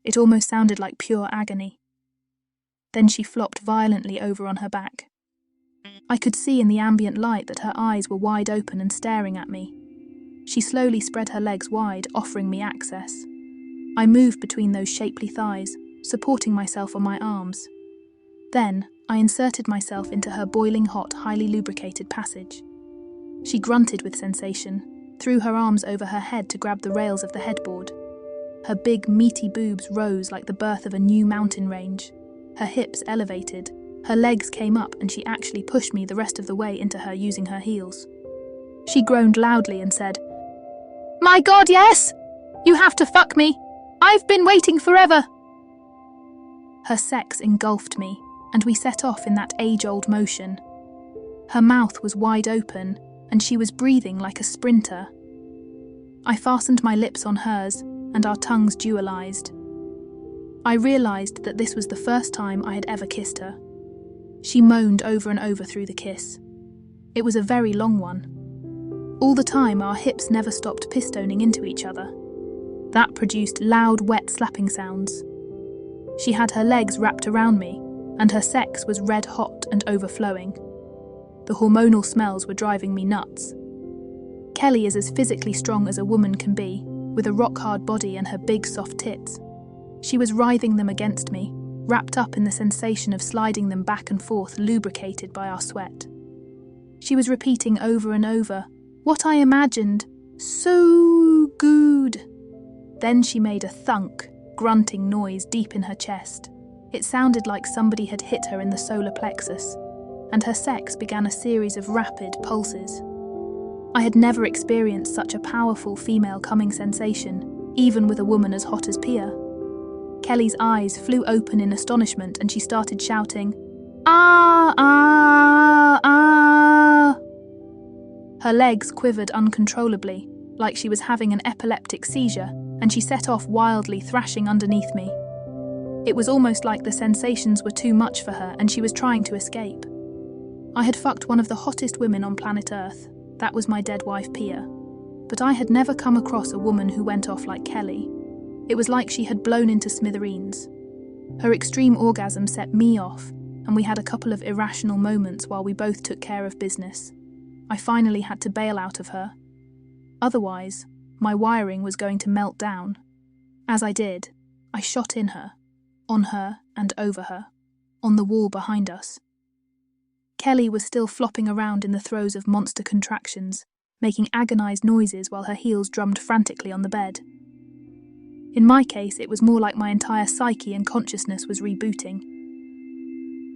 [SPEAKER 1] It almost sounded like pure agony. Then she flopped violently over on her back. I could see in the ambient light that her eyes were wide open and staring at me. She slowly spread her legs wide, offering me access. I moved between those shapely thighs, supporting myself on my arms. Then, I inserted myself into her boiling hot, highly lubricated passage. She grunted with sensation, threw her arms over her head to grab the rails of the headboard. Her big, meaty boobs rose like the birth of a new mountain range. Her hips elevated, her legs came up, and she actually pushed me the rest of the way into her using her heels. She groaned loudly and said, "My God, yes! You have to fuck me! I've been waiting forever!" Her sex engulfed me, and we set off in that age-old motion. Her mouth was wide open, and she was breathing like a sprinter. I fastened my lips on hers, and our tongues dualized. I realized that this was the first time I had ever kissed her. She moaned over and over through the kiss. It was a very long one. All the time, our hips never stopped pistoning into each other. That produced loud, wet slapping sounds. She had her legs wrapped around me, and her sex was red hot and overflowing. The hormonal smells were driving me nuts. Kelly is as physically strong as a woman can be, with a rock-hard body and her big soft tits. She was writhing them against me, wrapped up in the sensation of sliding them back and forth, lubricated by our sweat. She was repeating over and over, what I imagined, so good. Then she made a thunk, grunting noise deep in her chest. It sounded like somebody had hit her in the solar plexus, and her sex began a series of rapid pulses. I had never experienced such a powerful female coming sensation, even with a woman as hot as Pia. Kelly's eyes flew open in astonishment and she started shouting, "Ah, ah, ah!" Her legs quivered uncontrollably, like she was having an epileptic seizure, and she set off wildly, thrashing underneath me. It was almost like the sensations were too much for her and she was trying to escape. I had fucked one of the hottest women on planet Earth. That was my dead wife, Pia. But I had never come across a woman who went off like Kelly. It was like she had blown into smithereens. Her extreme orgasm set me off, and we had a couple of irrational moments while we both took care of business. I finally had to bail out of her. Otherwise, my wiring was going to melt down. As I did, I shot in her, on her and over her, on the wall behind us. Kelly was still flopping around in the throes of monster contractions, making agonized noises while her heels drummed frantically on the bed. In my case, it was more like my entire psyche and consciousness was rebooting.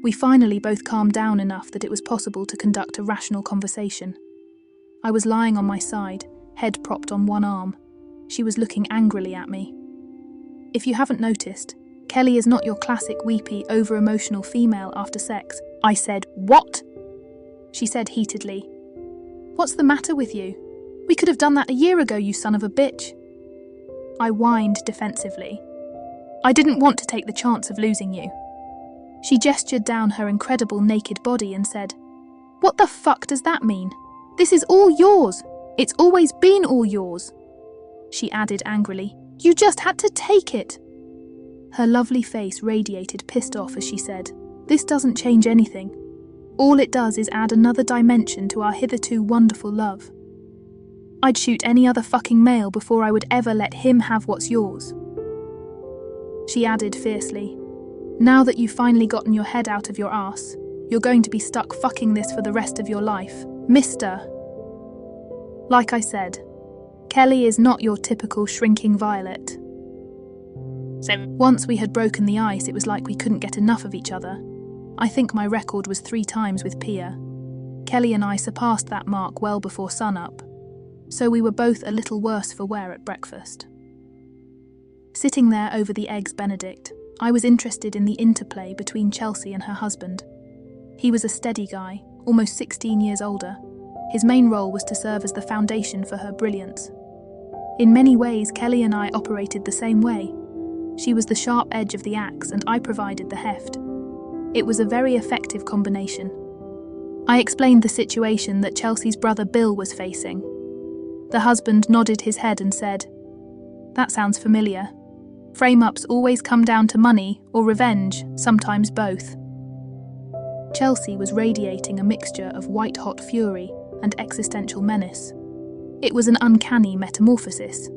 [SPEAKER 1] We finally both calmed down enough that it was possible to conduct a rational conversation. I was lying on my side, head propped on one arm. She was looking angrily at me. If you haven't noticed, Kelly is not your classic weepy, over-emotional female after sex. I said, "What?" She said heatedly, "What's the matter with you? We could have done that a year ago, you son of a bitch." I whined defensively. "I didn't want to take the chance of losing you." She gestured down her incredible naked body and said, "What the fuck does that mean? This is all yours. It's always been all yours." She added angrily, "You just had to take it." Her lovely face radiated pissed off as she said, "This doesn't change anything. All it does is add another dimension to our hitherto wonderful love. I'd shoot any other fucking male before I would ever let him have what's yours." She added fiercely, "Now that you've finally gotten your head out of your ass, you're going to be stuck fucking this for the rest of your life, mister." Like I said, Kelly is not your typical shrinking violet. So once we had broken the ice, it was like we couldn't get enough of each other. I think my record was 3 times with Pia. Kelly and I surpassed that mark well before sunup, so we were both a little worse for wear at breakfast. Sitting there over the eggs Benedict, I was interested in the interplay between Chelsea and her husband. He was a steady guy, almost 16 years older. His main role was to serve as the foundation for her brilliance. In many ways, Kelly and I operated the same way. She was the sharp edge of the axe and I provided the heft. It was a very effective combination. I explained the situation that Chelsea's brother Bill was facing. The husband nodded his head and said, "That sounds familiar. Frame-ups always come down to money or revenge, sometimes both." Chelsea was radiating a mixture of white-hot fury and existential menace. It was an uncanny metamorphosis.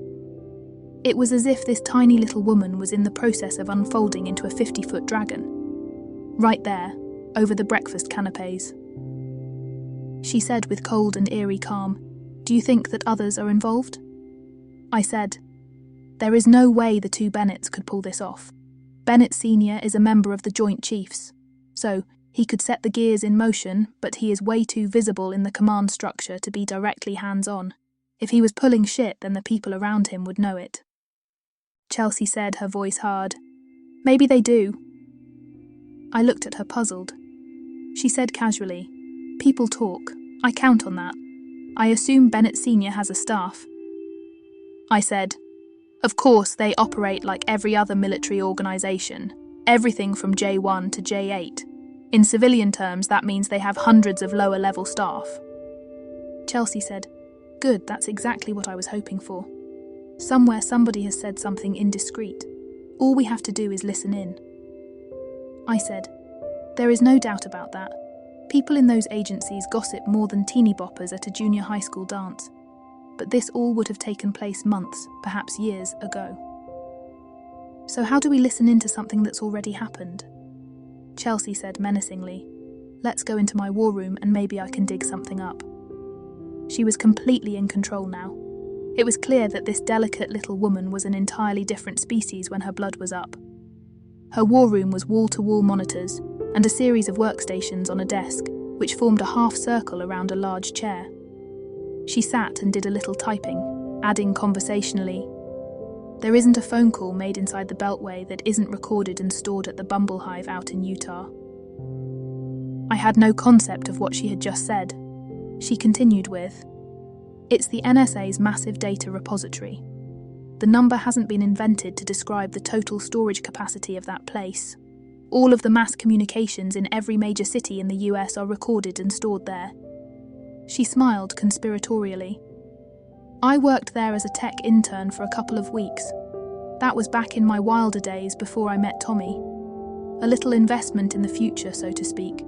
[SPEAKER 1] It was as if this tiny little woman was in the process of unfolding into a 50-foot dragon. Right there, over the breakfast canapes. She said with cold and eerie calm, "Do you think that others are involved?" I said, "There is no way the 2 Bennetts could pull this off. Bennett Sr. is a member of the Joint Chiefs, so he could set the gears in motion, but he is way too visible in the command structure to be directly hands-on. If he was pulling shit, then the people around him would know it." Chelsea said, her voice hard, "Maybe they do." I looked at her puzzled. She said casually, "People talk. I count on that. I assume Bennett Sr. has a staff." I said, "Of course, they operate like every other military organisation, everything from J1 to J8. In civilian terms, that means they have hundreds of lower-level staff." Chelsea said, "Good, that's exactly what I was hoping for. Somewhere somebody has said something indiscreet. All we have to do is listen in." I said, "There is no doubt about that. People in those agencies gossip more than teeny boppers at a junior high school dance. But this all would have taken place months, perhaps years ago. So how do we listen into something that's already happened?" Chelsea said menacingly, "Let's go into my war room and maybe I can dig something up." She was completely in control now. It was clear that this delicate little woman was an entirely different species when her blood was up. Her war room was wall-to-wall monitors and a series of workstations on a desk, which formed a half circle around a large chair. She sat and did a little typing, adding conversationally, "There isn't a phone call made inside the Beltway that isn't recorded and stored at the Bumble Hive out in Utah." I had no concept of what she had just said. She continued with, "It's the NSA's massive data repository. The number hasn't been invented to describe the total storage capacity of that place. All of the mass communications in every major city in the US are recorded and stored there." She smiled conspiratorially. "I worked there as a tech intern for a couple of weeks. That was back in my wilder days before I met Tommy. A little investment in the future, so to speak.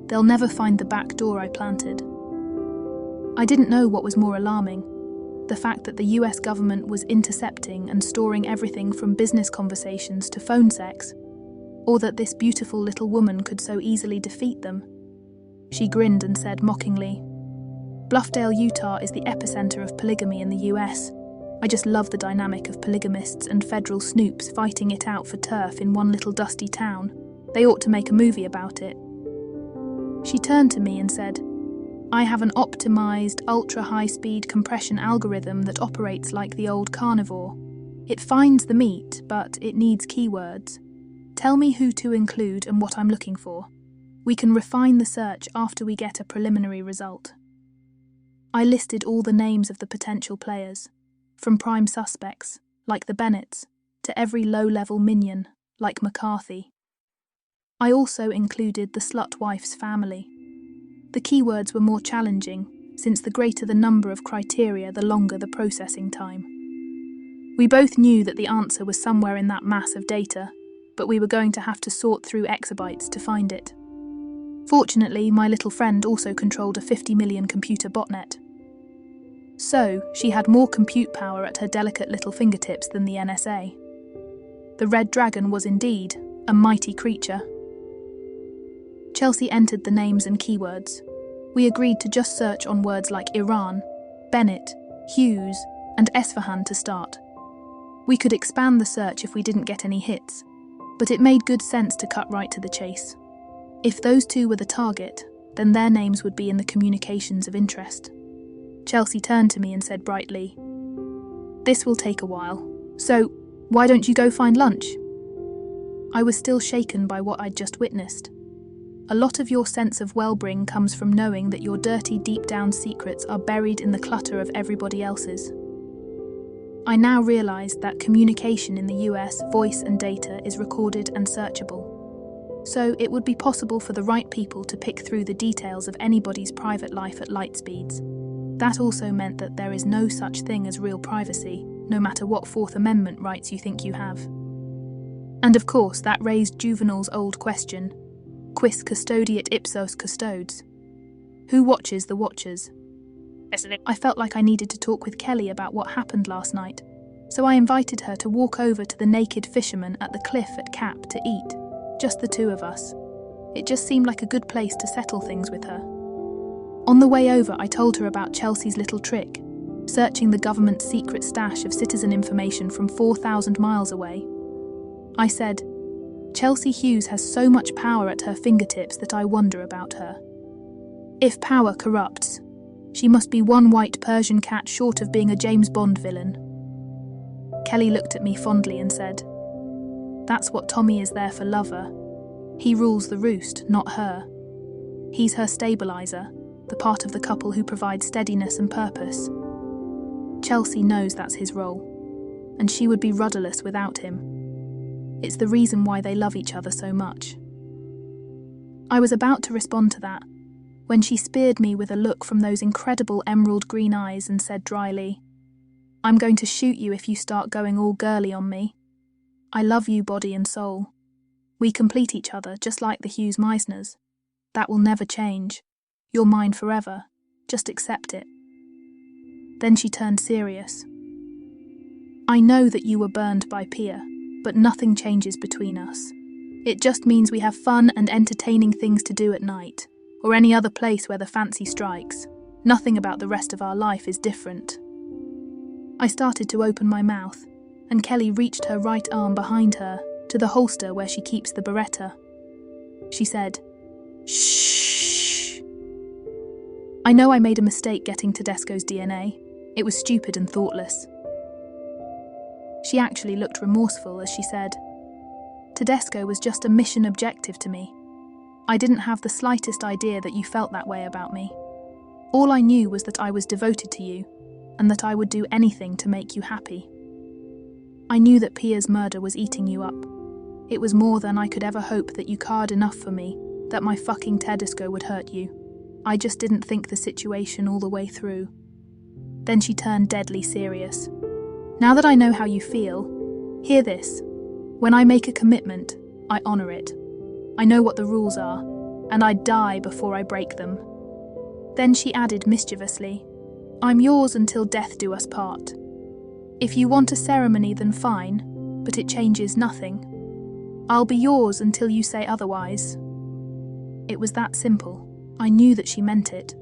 [SPEAKER 1] They'll never find the back door I planted." I didn't know what was more alarming, the fact that the US government was intercepting and storing everything from business conversations to phone sex, or that this beautiful little woman could so easily defeat them. She grinned and said mockingly, "Bluffdale, Utah is the epicenter of polygamy in the US. I just love the dynamic of polygamists and federal snoops fighting it out for turf in one little dusty town. They ought to make a movie about it." She turned to me and said, "I have an optimized, ultra-high-speed compression algorithm that operates like the old carnivore. It finds the meat, but it needs keywords. Tell me who to include and what I'm looking for. We can refine the search after we get a preliminary result." I listed all the names of the potential players, from prime suspects, like the Bennetts, to every low-level minion, like McCarthy. I also included the slut wife's family. The keywords were more challenging, since the greater the number of criteria, the longer the processing time. We both knew that the answer was somewhere in that mass of data, but we were going to have to sort through exabytes to find it. Fortunately, my little friend also controlled a 50 million computer botnet. So, she had more compute power at her delicate little fingertips than the NSA. The Red Dragon was indeed a mighty creature. Chelsea entered the names and keywords. We agreed to just search on words like Iran, Bennett, Hughes, and Esfahan to start. We could expand the search if we didn't get any hits, but it made good sense to cut right to the chase. If those two were the target, then their names would be in the communications of interest. Chelsea turned to me and said brightly, "This will take a while, so why don't you go find lunch?" I was still shaken by what I'd just witnessed. A lot of your sense of well-being comes from knowing that your dirty, deep-down secrets are buried in the clutter of everybody else's. I now realized that communication in the US, voice and data, is recorded and searchable. So it would be possible for the right people to pick through the details of anybody's private life at light speeds. That also meant that there is no such thing as real privacy, no matter what Fourth Amendment rights you think you have. And of course, that raised Juvenal's old question, quis custodiet ipsos custodes? Who watches the watchers? I felt like I needed to talk with Kelly about what happened last night, so I invited her to walk over to the naked fisherman at the cliff at Cap to eat, just the two of us. It just seemed like a good place to settle things with her. On the way over, I told her about Chelsea's little trick, searching the government's secret stash of citizen information from 4,000 miles away. I said, "Chelsea Hughes has so much power at her fingertips that I wonder about her. If power corrupts, she must be one white Persian cat short of being a James Bond villain." Kelly looked at me fondly and said, "That's what Tommy is there for, lover. He rules the roost, not her. He's her stabilizer, the part of the couple who provides steadiness and purpose. Chelsea knows that's his role, and she would be rudderless without him. It's the reason why they love each other so much." I was about to respond to that, when she speared me with a look from those incredible emerald green eyes and said dryly, "I'm going to shoot you if you start going all girly on me. I love you body and soul. We complete each other just like the Hughes Meisners. That will never change. You're mine forever. Just accept it." Then she turned serious. "I know that you were burned by Pia, but nothing changes between us. It just means we have fun and entertaining things to do at night, or any other place where the fancy strikes. Nothing about the rest of our life is different." I started to open my mouth, and Kelly reached her right arm behind her to the holster where she keeps the Beretta. She said, "Shh." I know I made a mistake getting Tedesco's DNA. It was stupid and thoughtless. She actually looked remorseful as she said, "Tedesco was just a mission objective to me. I didn't have the slightest idea that you felt that way about me. All I knew was that I was devoted to you, and that I would do anything to make you happy. I knew that Pia's murder was eating you up. It was more than I could ever hope that you cared enough for me, that my fucking Tedesco would hurt you. I just didn't think the situation all the way through." Then she turned deadly serious. "Now that I know how you feel, hear this. When I make a commitment, I honor it. I know what the rules are, and I die before I break them." Then she added mischievously, "I'm yours until death do us part. If you want a ceremony, then fine, but it changes nothing. I'll be yours until you say otherwise." It was that simple. I knew that she meant it.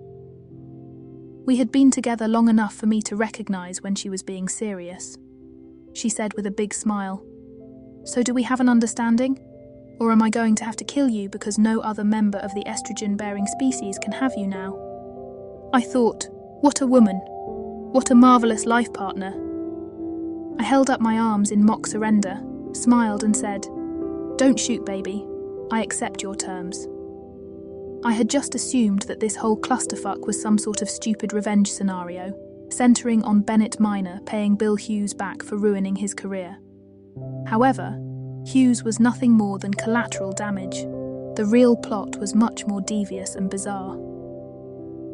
[SPEAKER 1] We had been together long enough for me to recognize when she was being serious. She said with a big smile, "So do we have an understanding? Or am I going to have to kill you because no other member of the estrogen-bearing species can have you now?" I thought, what a woman. What a marvelous life partner. I held up my arms in mock surrender, smiled and said, "Don't shoot, baby. I accept your terms." I had just assumed that this whole clusterfuck was some sort of stupid revenge scenario, centering on Bennett Minor paying Bill Hughes back for ruining his career. However, Hughes was nothing more than collateral damage. The real plot was much more devious and bizarre.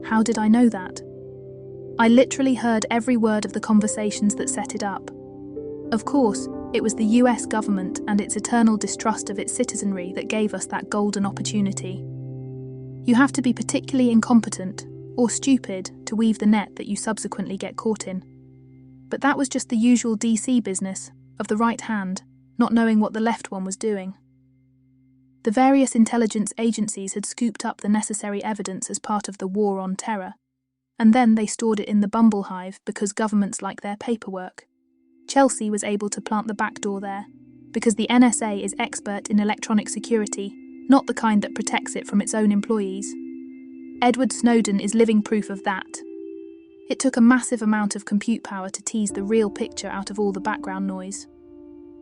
[SPEAKER 1] How did I know that? I literally heard every word of the conversations that set it up. Of course, it was the US government and its eternal distrust of its citizenry that gave us that golden opportunity. You have to be particularly incompetent or stupid to weave the net that you subsequently get caught in. But that was just the usual DC business of the right hand not knowing what the left one was doing. The various intelligence agencies had scooped up the necessary evidence as part of the war on terror, and then they stored it in the Bumble Hive because governments like their paperwork. Chelsea was able to plant the back door there, because the NSA is expert in electronic security, not the kind that protects it from its own employees. Edward Snowden is living proof of that. It took a massive amount of compute power to tease the real picture out of all the background noise.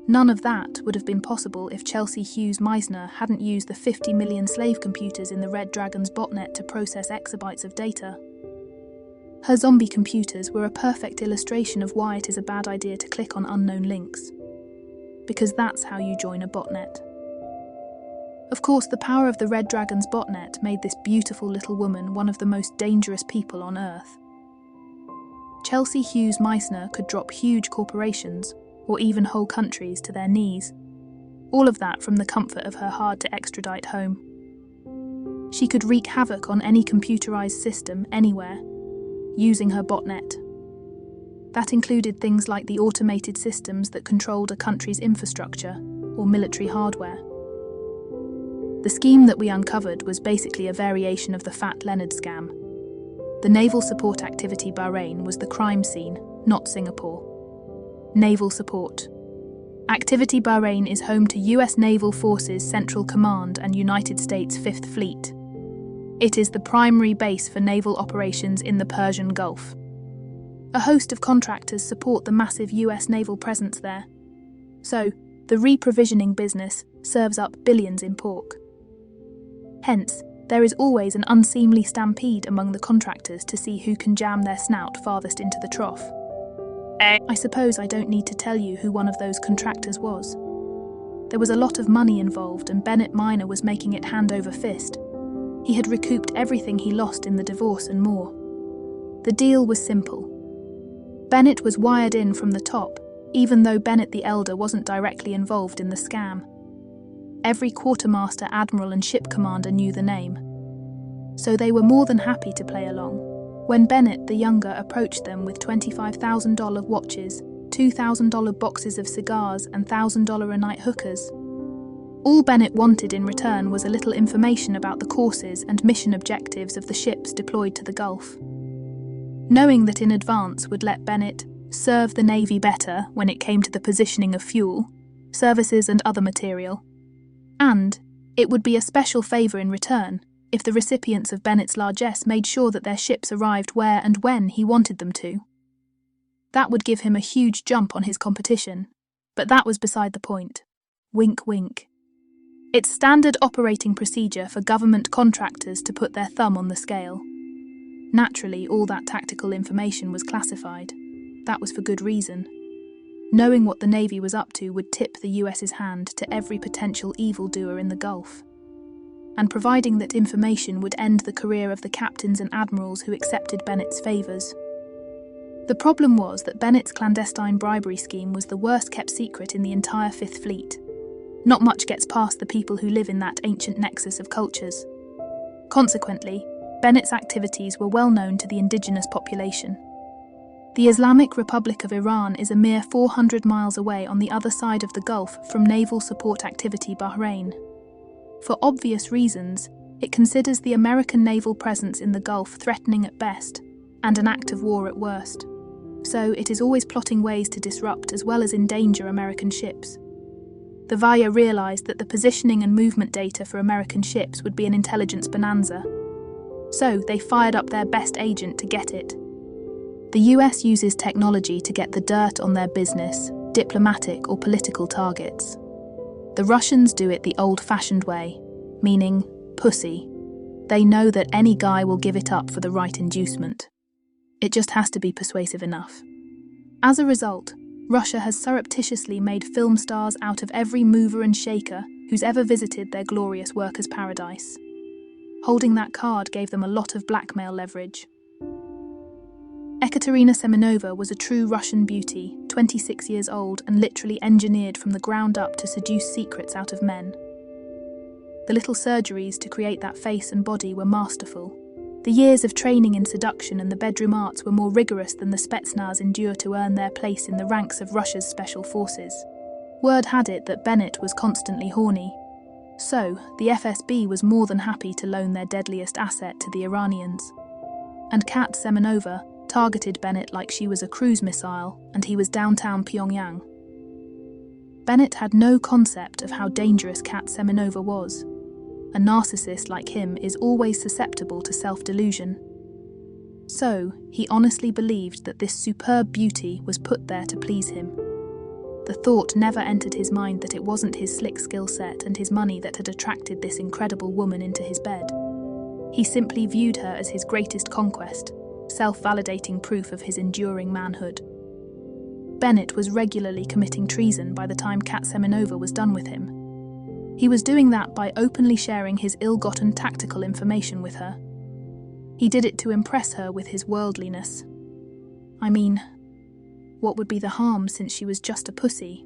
[SPEAKER 1] None of that would have been possible if Chelsea Hughes Meisner hadn't used the 50 million slave computers in the Red Dragon's botnet to process exabytes of data. Her zombie computers were a perfect illustration of why it is a bad idea to click on unknown links. Because that's how you join a botnet. Of course, the power of the Red Dragon's botnet made this beautiful little woman one of the most dangerous people on Earth. Chelsea Hughes Meisner could drop huge corporations, or even whole countries, to their knees. All of that from the comfort of her hard-to-extradite home. She could wreak havoc on any computerized system anywhere, using her botnet. That included things like the automated systems that controlled a country's infrastructure or military hardware. The scheme that we uncovered was basically a variation of the Fat Leonard scam. The Naval Support Activity Bahrain was the crime scene, not Singapore. Naval Support. Activity Bahrain is home to US Naval Forces Central Command and United States Fifth Fleet. It is the primary base for naval operations in the Persian Gulf. A host of contractors support the massive US naval presence there. So, the reprovisioning business serves up billions in pork. Hence, there is always an unseemly stampede among the contractors to see who can jam their snout farthest into the trough. I suppose I don't need to tell you who one of those contractors was. There was a lot of money involved and Bennett Minor was making it hand over fist. He had recouped everything he lost in the divorce and more. The deal was simple. Bennett was wired in from the top, even though Bennett the Elder wasn't directly involved in the scam. Every quartermaster, admiral and ship commander knew the name. So they were more than happy to play along. When Bennett the Younger approached them with $25,000 watches, $2,000 boxes of cigars and $1,000 a night hookers. All Bennett wanted in return was a little information about the courses and mission objectives of the ships deployed to the Gulf. Knowing that in advance would let Bennett serve the Navy better when it came to the positioning of fuel, services and other material. And it would be a special favour in return if the recipients of Bennett's largesse made sure that their ships arrived where and when he wanted them to. That would give him a huge jump on his competition, but that was beside the point. Wink, wink. It's standard operating procedure for government contractors to put their thumb on the scale. Naturally, all that tactical information was classified. That was for good reason. Knowing what the Navy was up to would tip the US's hand to every potential evildoer in the Gulf. And providing that information would end the career of the captains and admirals who accepted Bennett's favours. The problem was that Bennett's clandestine bribery scheme was the worst kept secret in the entire Fifth Fleet. Not much gets past the people who live in that ancient nexus of cultures. Consequently, Bennett's activities were well known to the indigenous population. The Islamic Republic of Iran is a mere 400 miles away on the other side of the Gulf from Naval Support Activity Bahrain. For obvious reasons, it considers the American naval presence in the Gulf threatening at best, and an act of war at worst. So it is always plotting ways to disrupt as well as endanger American ships. The Vaya realised that the positioning and movement data for American ships would be an intelligence bonanza. So they fired up their best agent to get it. The US uses technology to get the dirt on their business, diplomatic or political targets. The Russians do it the old-fashioned way, meaning pussy. They know that any guy will give it up for the right inducement. It just has to be persuasive enough. As a result, Russia has surreptitiously made film stars out of every mover and shaker who's ever visited their glorious workers' paradise. Holding that card gave them a lot of blackmail leverage. Ekaterina Semenova was a true Russian beauty, 26 years old and literally engineered from the ground up to seduce secrets out of men. The little surgeries to create that face and body were masterful. The years of training in seduction and the bedroom arts were more rigorous than the Spetsnaz endure to earn their place in the ranks of Russia's special forces. Word had it that Bennett was constantly horny. So, the FSB was more than happy to loan their deadliest asset to the Iranians. And Kat Semenova targeted Bennett like she was a cruise missile and he was downtown Pyongyang. Bennett had no concept of how dangerous Kat Semenova was. A narcissist like him is always susceptible to self-delusion. So, he honestly believed that this superb beauty was put there to please him. The thought never entered his mind that it wasn't his slick skill set and his money that had attracted this incredible woman into his bed. He simply viewed her as his greatest conquest, self-validating proof of his enduring manhood. Bennett was regularly committing treason by the time Kat Semenova was done with him. He was doing that by openly sharing his ill-gotten tactical information with her. He did it to impress her with his worldliness. I mean, what would be the harm since she was just a pussy?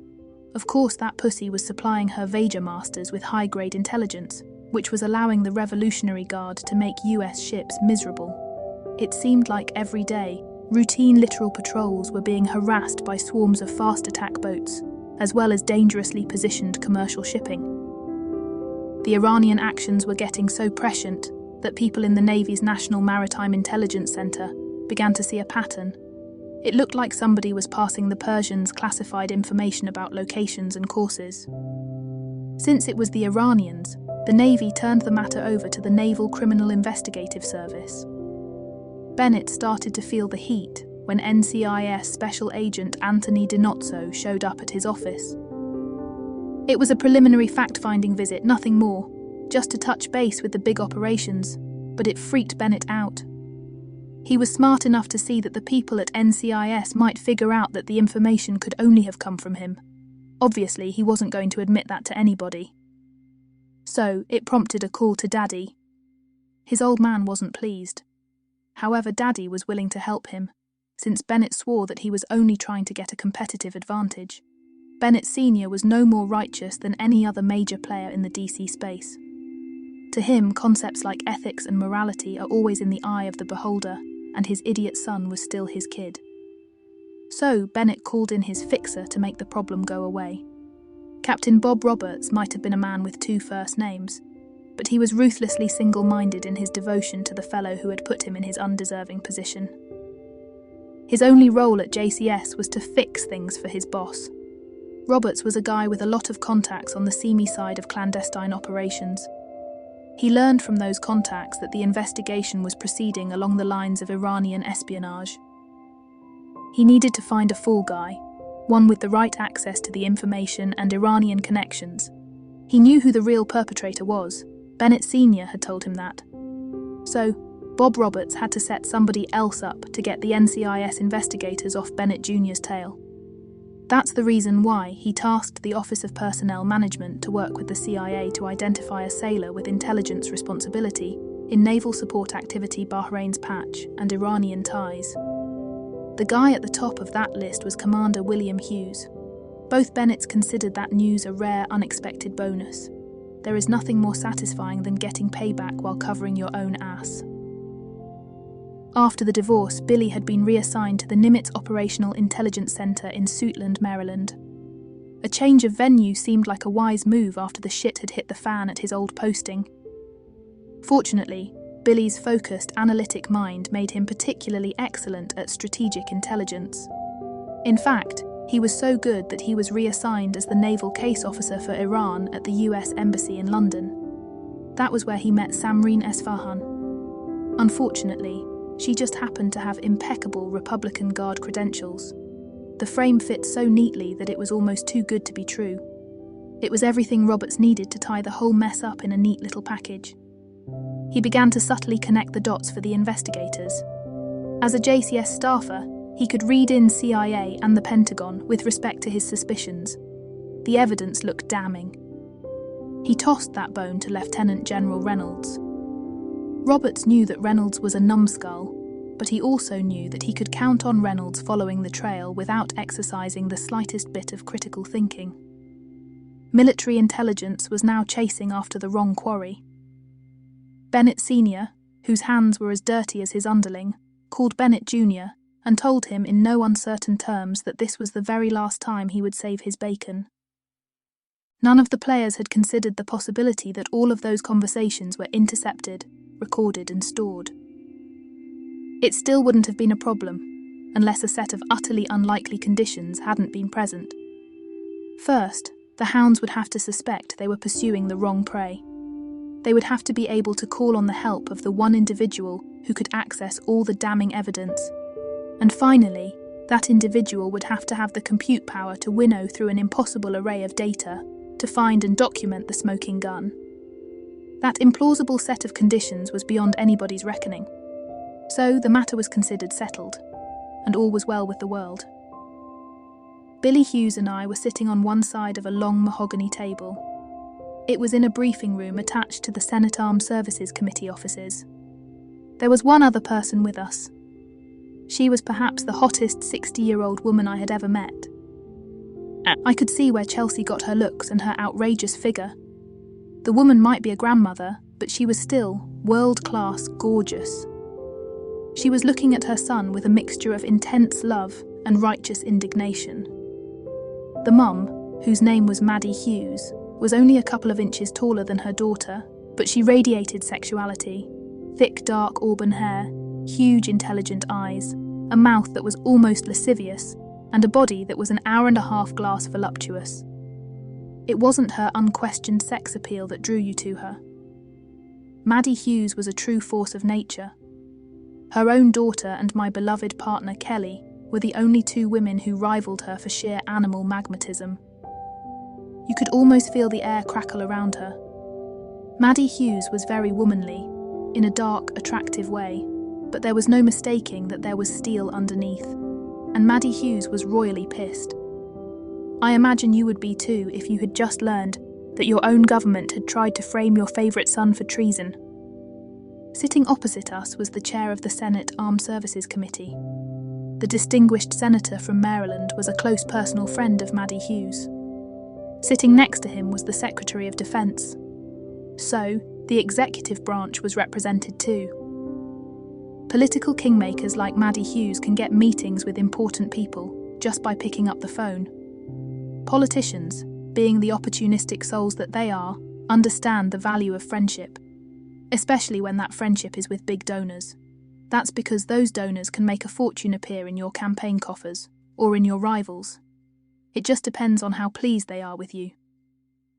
[SPEAKER 1] Of course that pussy was supplying her Vaja masters with high-grade intelligence, which was allowing the Revolutionary Guard to make US ships miserable. It seemed like every day, routine littoral patrols were being harassed by swarms of fast attack boats, as well as dangerously positioned commercial shipping. The Iranian actions were getting so prescient that people in the Navy's National Maritime Intelligence Center began to see a pattern. It looked like somebody was passing the Persians classified information about locations and courses. Since it was the Iranians, the Navy turned the matter over to the Naval Criminal Investigative Service. Bennett started to feel the heat when NCIS Special Agent Anthony DiNozzo showed up at his office. It was a preliminary fact-finding visit, nothing more, just to touch base with the big operations, but it freaked Bennett out. He was smart enough to see that the people at NCIS might figure out that the information could only have come from him. Obviously, he wasn't going to admit that to anybody. So, it prompted a call to Daddy. His old man wasn't pleased. However, Daddy was willing to help him, since Bennett swore that he was only trying to get a competitive advantage. Bennett Sr. was no more righteous than any other major player in the DC space. To him, concepts like ethics and morality are always in the eye of the beholder, and his idiot son was still his kid. So, Bennett called in his fixer to make the problem go away. Captain Bob Roberts might have been a man with 2 first names, but he was ruthlessly single-minded in his devotion to the fellow who had put him in his undeserving position. His only role at JCS was to fix things for his boss. Roberts was a guy with a lot of contacts on the seamy side of clandestine operations. He learned from those contacts that the investigation was proceeding along the lines of Iranian espionage. He needed to find a fall guy, one with the right access to the information and Iranian connections. He knew who the real perpetrator was. Bennett Sr. had told him that. So, Bob Roberts had to set somebody else up to get the NCIS investigators off Bennett Jr.'s tail. That's the reason why he tasked the Office of Personnel Management to work with the CIA to identify a sailor with intelligence responsibility in naval support activity Bahrain's patch and Iranian ties. The guy at the top of that list was Commander William Hughes. Both Bennetts considered that news a rare, unexpected bonus. There is nothing more satisfying than getting payback while covering your own ass. After the divorce, Billy had been reassigned to the Nimitz Operational Intelligence Center in Suitland, Maryland. A change of venue seemed like a wise move after the shit had hit the fan at his old posting. Fortunately, Billy's focused, analytic mind made him particularly excellent at strategic intelligence. In fact, he was so good that he was reassigned as the naval case officer for Iran at the US Embassy in London. That was where he met Samreen Esfahan. Unfortunately, she just happened to have impeccable Republican Guard credentials. The frame fit so neatly that it was almost too good to be true. It was everything Roberts needed to tie the whole mess up in a neat little package. He began to subtly connect the dots for the investigators. As a JCS staffer, he could read in CIA and the Pentagon with respect to his suspicions. The evidence looked damning. He tossed that bone to Lieutenant General Reynolds. Roberts knew that Reynolds was a numbskull, but he also knew that he could count on Reynolds following the trail without exercising the slightest bit of critical thinking. Military intelligence was now chasing after the wrong quarry. Bennett Sr., whose hands were as dirty as his underling, called Bennett Jr. and told him in no uncertain terms that this was the very last time he would save his bacon. None of the players had considered the possibility that all of those conversations were intercepted, recorded and stored. It still wouldn't have been a problem, unless a set of utterly unlikely conditions hadn't been present. First, the hounds would have to suspect they were pursuing the wrong prey. They would have to be able to call on the help of the one individual who could access all the damning evidence. And finally, that individual would have to have the compute power to winnow through an impossible array of data to find and document the smoking gun. That implausible set of conditions was beyond anybody's reckoning. So the matter was considered settled, and all was well with the world. Billy Hughes and I were sitting on one side of a long mahogany table. It was in a briefing room attached to the Senate Armed Services Committee offices. There was one other person with us. She was perhaps the hottest 60-year-old woman I had ever met. I could see where Chelsea got her looks and her outrageous figure. The woman might be a grandmother, but she was still world-class gorgeous. She was looking at her son with a mixture of intense love and righteous indignation. The mum, whose name was Maddie Hughes, was only a couple of inches taller than her daughter, but she radiated sexuality. Thick, dark auburn hair, huge, intelligent eyes, a mouth that was almost lascivious, and a body that was an hour-and-a-half glass voluptuous. It wasn't her unquestioned sex appeal that drew you to her. Maddie Hughes was a true force of nature. Her own daughter and my beloved partner Kelly were the only two women who rivaled her for sheer animal magnetism. You could almost feel the air crackle around her. Maddie Hughes was very womanly, in a dark, attractive way, but there was no mistaking that there was steel underneath, and Maddie Hughes was royally pissed. I imagine you would be too if you had just learned that your own government had tried to frame your favourite son for treason. Sitting opposite us was the chair of the Senate Armed Services Committee. The distinguished senator from Maryland was a close personal friend of Maddie Hughes. Sitting next to him was the Secretary of Defense. So, the executive branch was represented too. Political kingmakers like Maddie Hughes can get meetings with important people just by picking up the phone. Politicians, being the opportunistic souls that they are, understand the value of friendship, especially when that friendship is with big donors. That's because those donors can make a fortune appear in your campaign coffers, or in your rivals. It just depends on how pleased they are with you.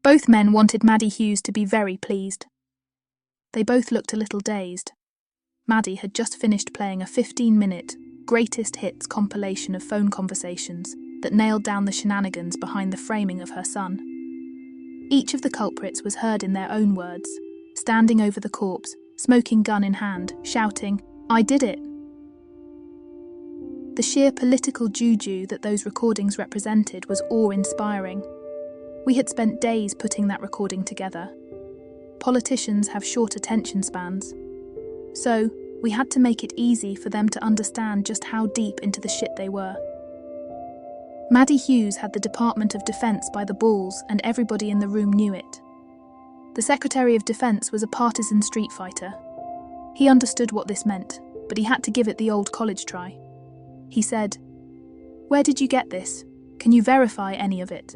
[SPEAKER 1] Both men wanted Maddie Hughes to be very pleased. They both looked a little dazed. Maddie had just finished playing a 15-minute greatest hits compilation of phone conversations that nailed down the shenanigans behind the framing of her son. Each of the culprits was heard in their own words, standing over the corpse, smoking gun in hand, shouting, "I did it!" The sheer political juju that those recordings represented was awe-inspiring. We had spent days putting that recording together. Politicians have short attention spans. So, we had to make it easy for them to understand just how deep into the shit they were. Maddie Hughes had the Department of Defense by the balls, and everybody in the room knew it. The Secretary of Defense was a partisan street fighter. He understood what this meant, but he had to give it the old college try. He said, "Where did you get this? Can you verify any of it?"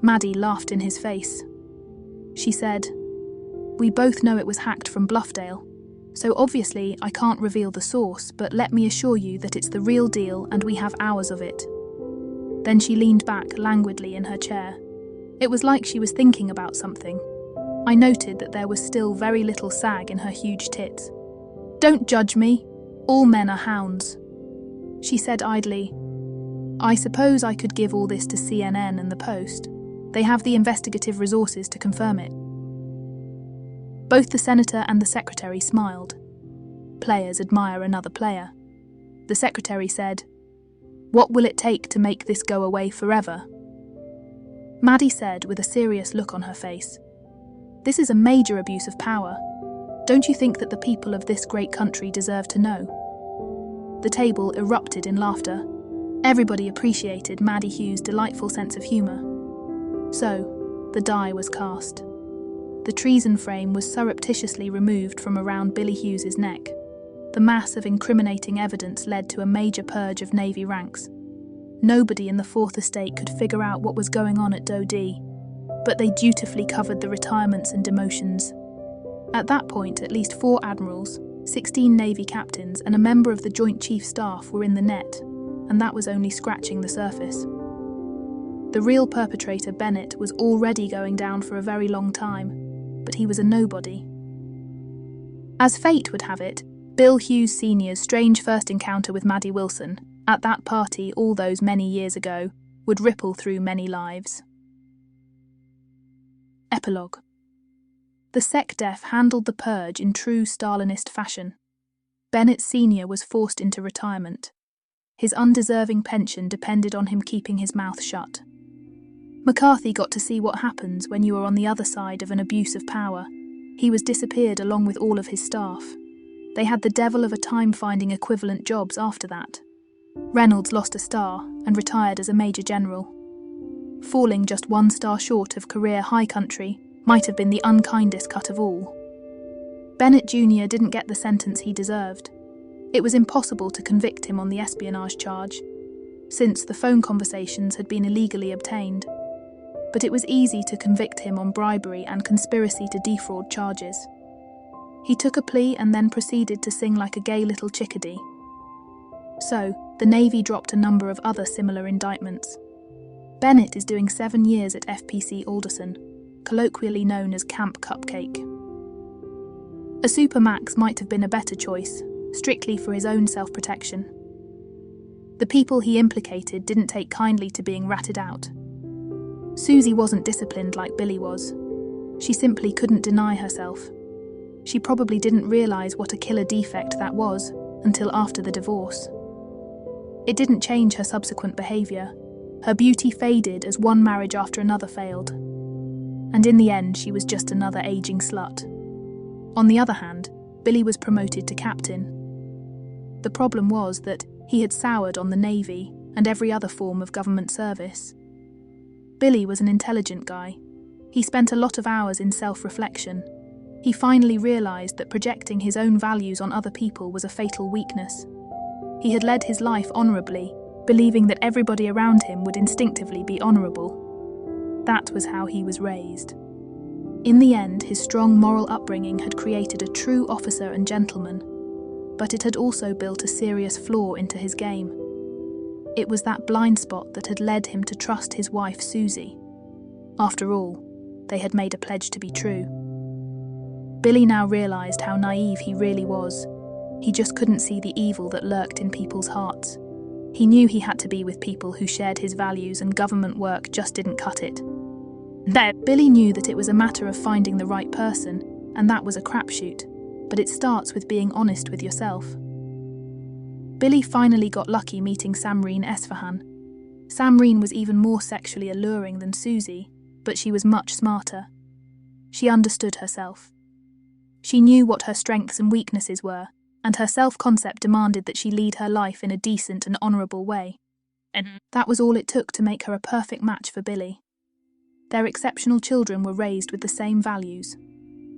[SPEAKER 1] Maddie laughed in his face. She said, "We both know it was hacked from Bluffdale, so obviously I can't reveal the source, but let me assure you that it's the real deal and we have hours of it." Then she leaned back languidly in her chair. It was like she was thinking about something. I noted that there was still very little sag in her huge tits. "Don't judge me. All men are hounds." She said idly, "I suppose I could give all this to CNN and the Post. They have the investigative resources to confirm it." Both the senator and the secretary smiled. Players admire another player. The secretary said, "What will it take to make this go away forever?" Maddie said with a serious look on her face, "This is a major abuse of power. Don't you think that the people of this great country deserve to know?" The table erupted in laughter. Everybody appreciated Maddie Hughes' delightful sense of humour. So, the die was cast. The treason frame was surreptitiously removed from around Billy Hughes's neck. The mass of incriminating evidence led to a major purge of Navy ranks. Nobody in the Fourth Estate could figure out what was going on at Doe D, but they dutifully covered the retirements and demotions. At that point, at least 4 admirals, 16 Navy captains, and a member of the Joint Chief Staff were in the net, and that was only scratching the surface. The real perpetrator, Bennett, was already going down for a very long time, but he was a nobody. As fate would have it, Bill Hughes Sr.'s strange first encounter with Maddie Wilson, at that party all those many years ago, would ripple through many lives. Epilogue. The SecDef handled the purge in true Stalinist fashion. Bennett Sr. was forced into retirement. His undeserving pension depended on him keeping his mouth shut. McCarthy got to see what happens when you are on the other side of an abuse of power. He was disappeared along with all of his staff. They had the devil of a time finding equivalent jobs after that. Reynolds lost a star and retired as a major general. Falling just 1 star short of career high country might have been the unkindest cut of all. Bennett Jr. didn't get the sentence he deserved. It was impossible to convict him on the espionage charge, since the phone conversations had been illegally obtained. But it was easy to convict him on bribery and conspiracy to defraud charges. He took a plea and then proceeded to sing like a gay little chickadee. So, the Navy dropped a number of other similar indictments. Bennett is doing 7 years at FPC Alderson, colloquially known as Camp Cupcake. A Supermax might have been a better choice, strictly for his own self-protection. The people he implicated didn't take kindly to being ratted out. Susie wasn't disciplined like Billy was. She simply couldn't deny herself. She probably didn't realise what a killer defect that was until after the divorce. It didn't change her subsequent behaviour. Her beauty faded as one marriage after another failed. And in the end, she was just another ageing slut. On the other hand, Billy was promoted to captain. The problem was that he had soured on the Navy and every other form of government service. Billy was an intelligent guy. He spent a lot of hours in self-reflection. He finally realised that projecting his own values on other people was a fatal weakness. He had led his life honourably, believing that everybody around him would instinctively be honourable. That was how he was raised. In the end, his strong moral upbringing had created a true officer and gentleman. but it had also built a serious flaw into his game. It was that blind spot that had led him to trust his wife Susie. After all, they had made a pledge to be true. Billy now realised how naive he really was. He just couldn't see the evil that lurked in people's hearts. He knew he had to be with people who shared his values, and government work just didn't cut it. Billy knew that it was a matter of finding the right person, and that was a crapshoot, but it starts with being honest with yourself. Billy finally got lucky meeting Samreen Esfahan. Samreen was even more sexually alluring than Susie, but she was much smarter. She understood herself. She knew what her strengths and weaknesses were, and her self-concept demanded that she lead her life in a decent and honourable way. And that was all it took to make her a perfect match for Billy. Their exceptional children were raised with the same values.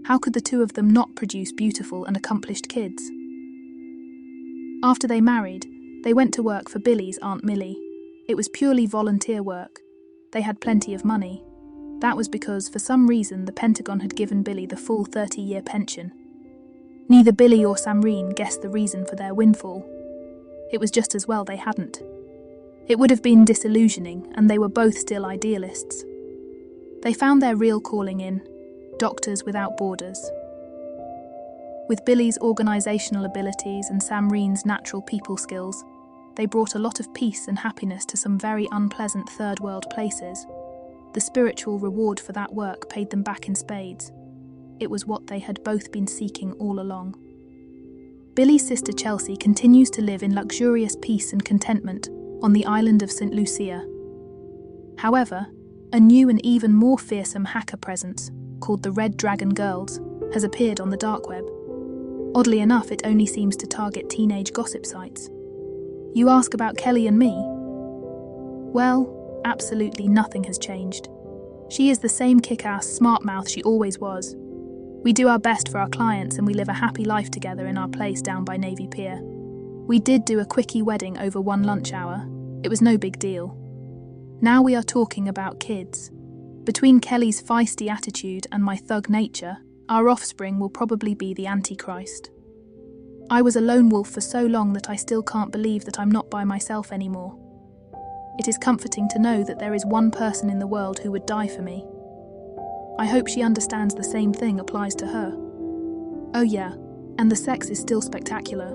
[SPEAKER 1] How could the two of them not produce beautiful and accomplished kids? After they married, they went to work for Billy's Aunt Millie. It was purely volunteer work. They had plenty of money. That was because, for some reason, the Pentagon had given Billy the full 30-year pension. Neither Billy or Samreen guessed the reason for their windfall. It was just as well they hadn't. It would have been disillusioning, and they were both still idealists. They found their real calling in Doctors Without Borders. With Billy's organisational abilities and Samreen's natural people skills, they brought a lot of peace and happiness to some very unpleasant third-world places. The spiritual reward for that work paid them back in spades. It was what they had both been seeking all along. Billy's sister Chelsea continues to live in luxurious peace and contentment on the island of St. Lucia. However, a new and even more fearsome hacker presence, called the Red Dragon Girls, has appeared on the dark web. Oddly enough, it only seems to target teenage gossip sites. You ask about Kelly and me? Well, absolutely nothing has changed. She is the same kick-ass smart mouth she always was. We do our best for our clients and we live a happy life together in our place down by Navy Pier. We did do a quickie wedding over one lunch hour. It was no big deal. Now we are talking about kids. Between Kelly's feisty attitude and my thug nature, our offspring will probably be the Antichrist. I was a lone wolf for so long that I still can't believe that I'm not by myself anymore. It is comforting to know that there is one person in the world who would die for me. I hope she understands the same thing applies to her. Oh yeah, and the sex is still spectacular.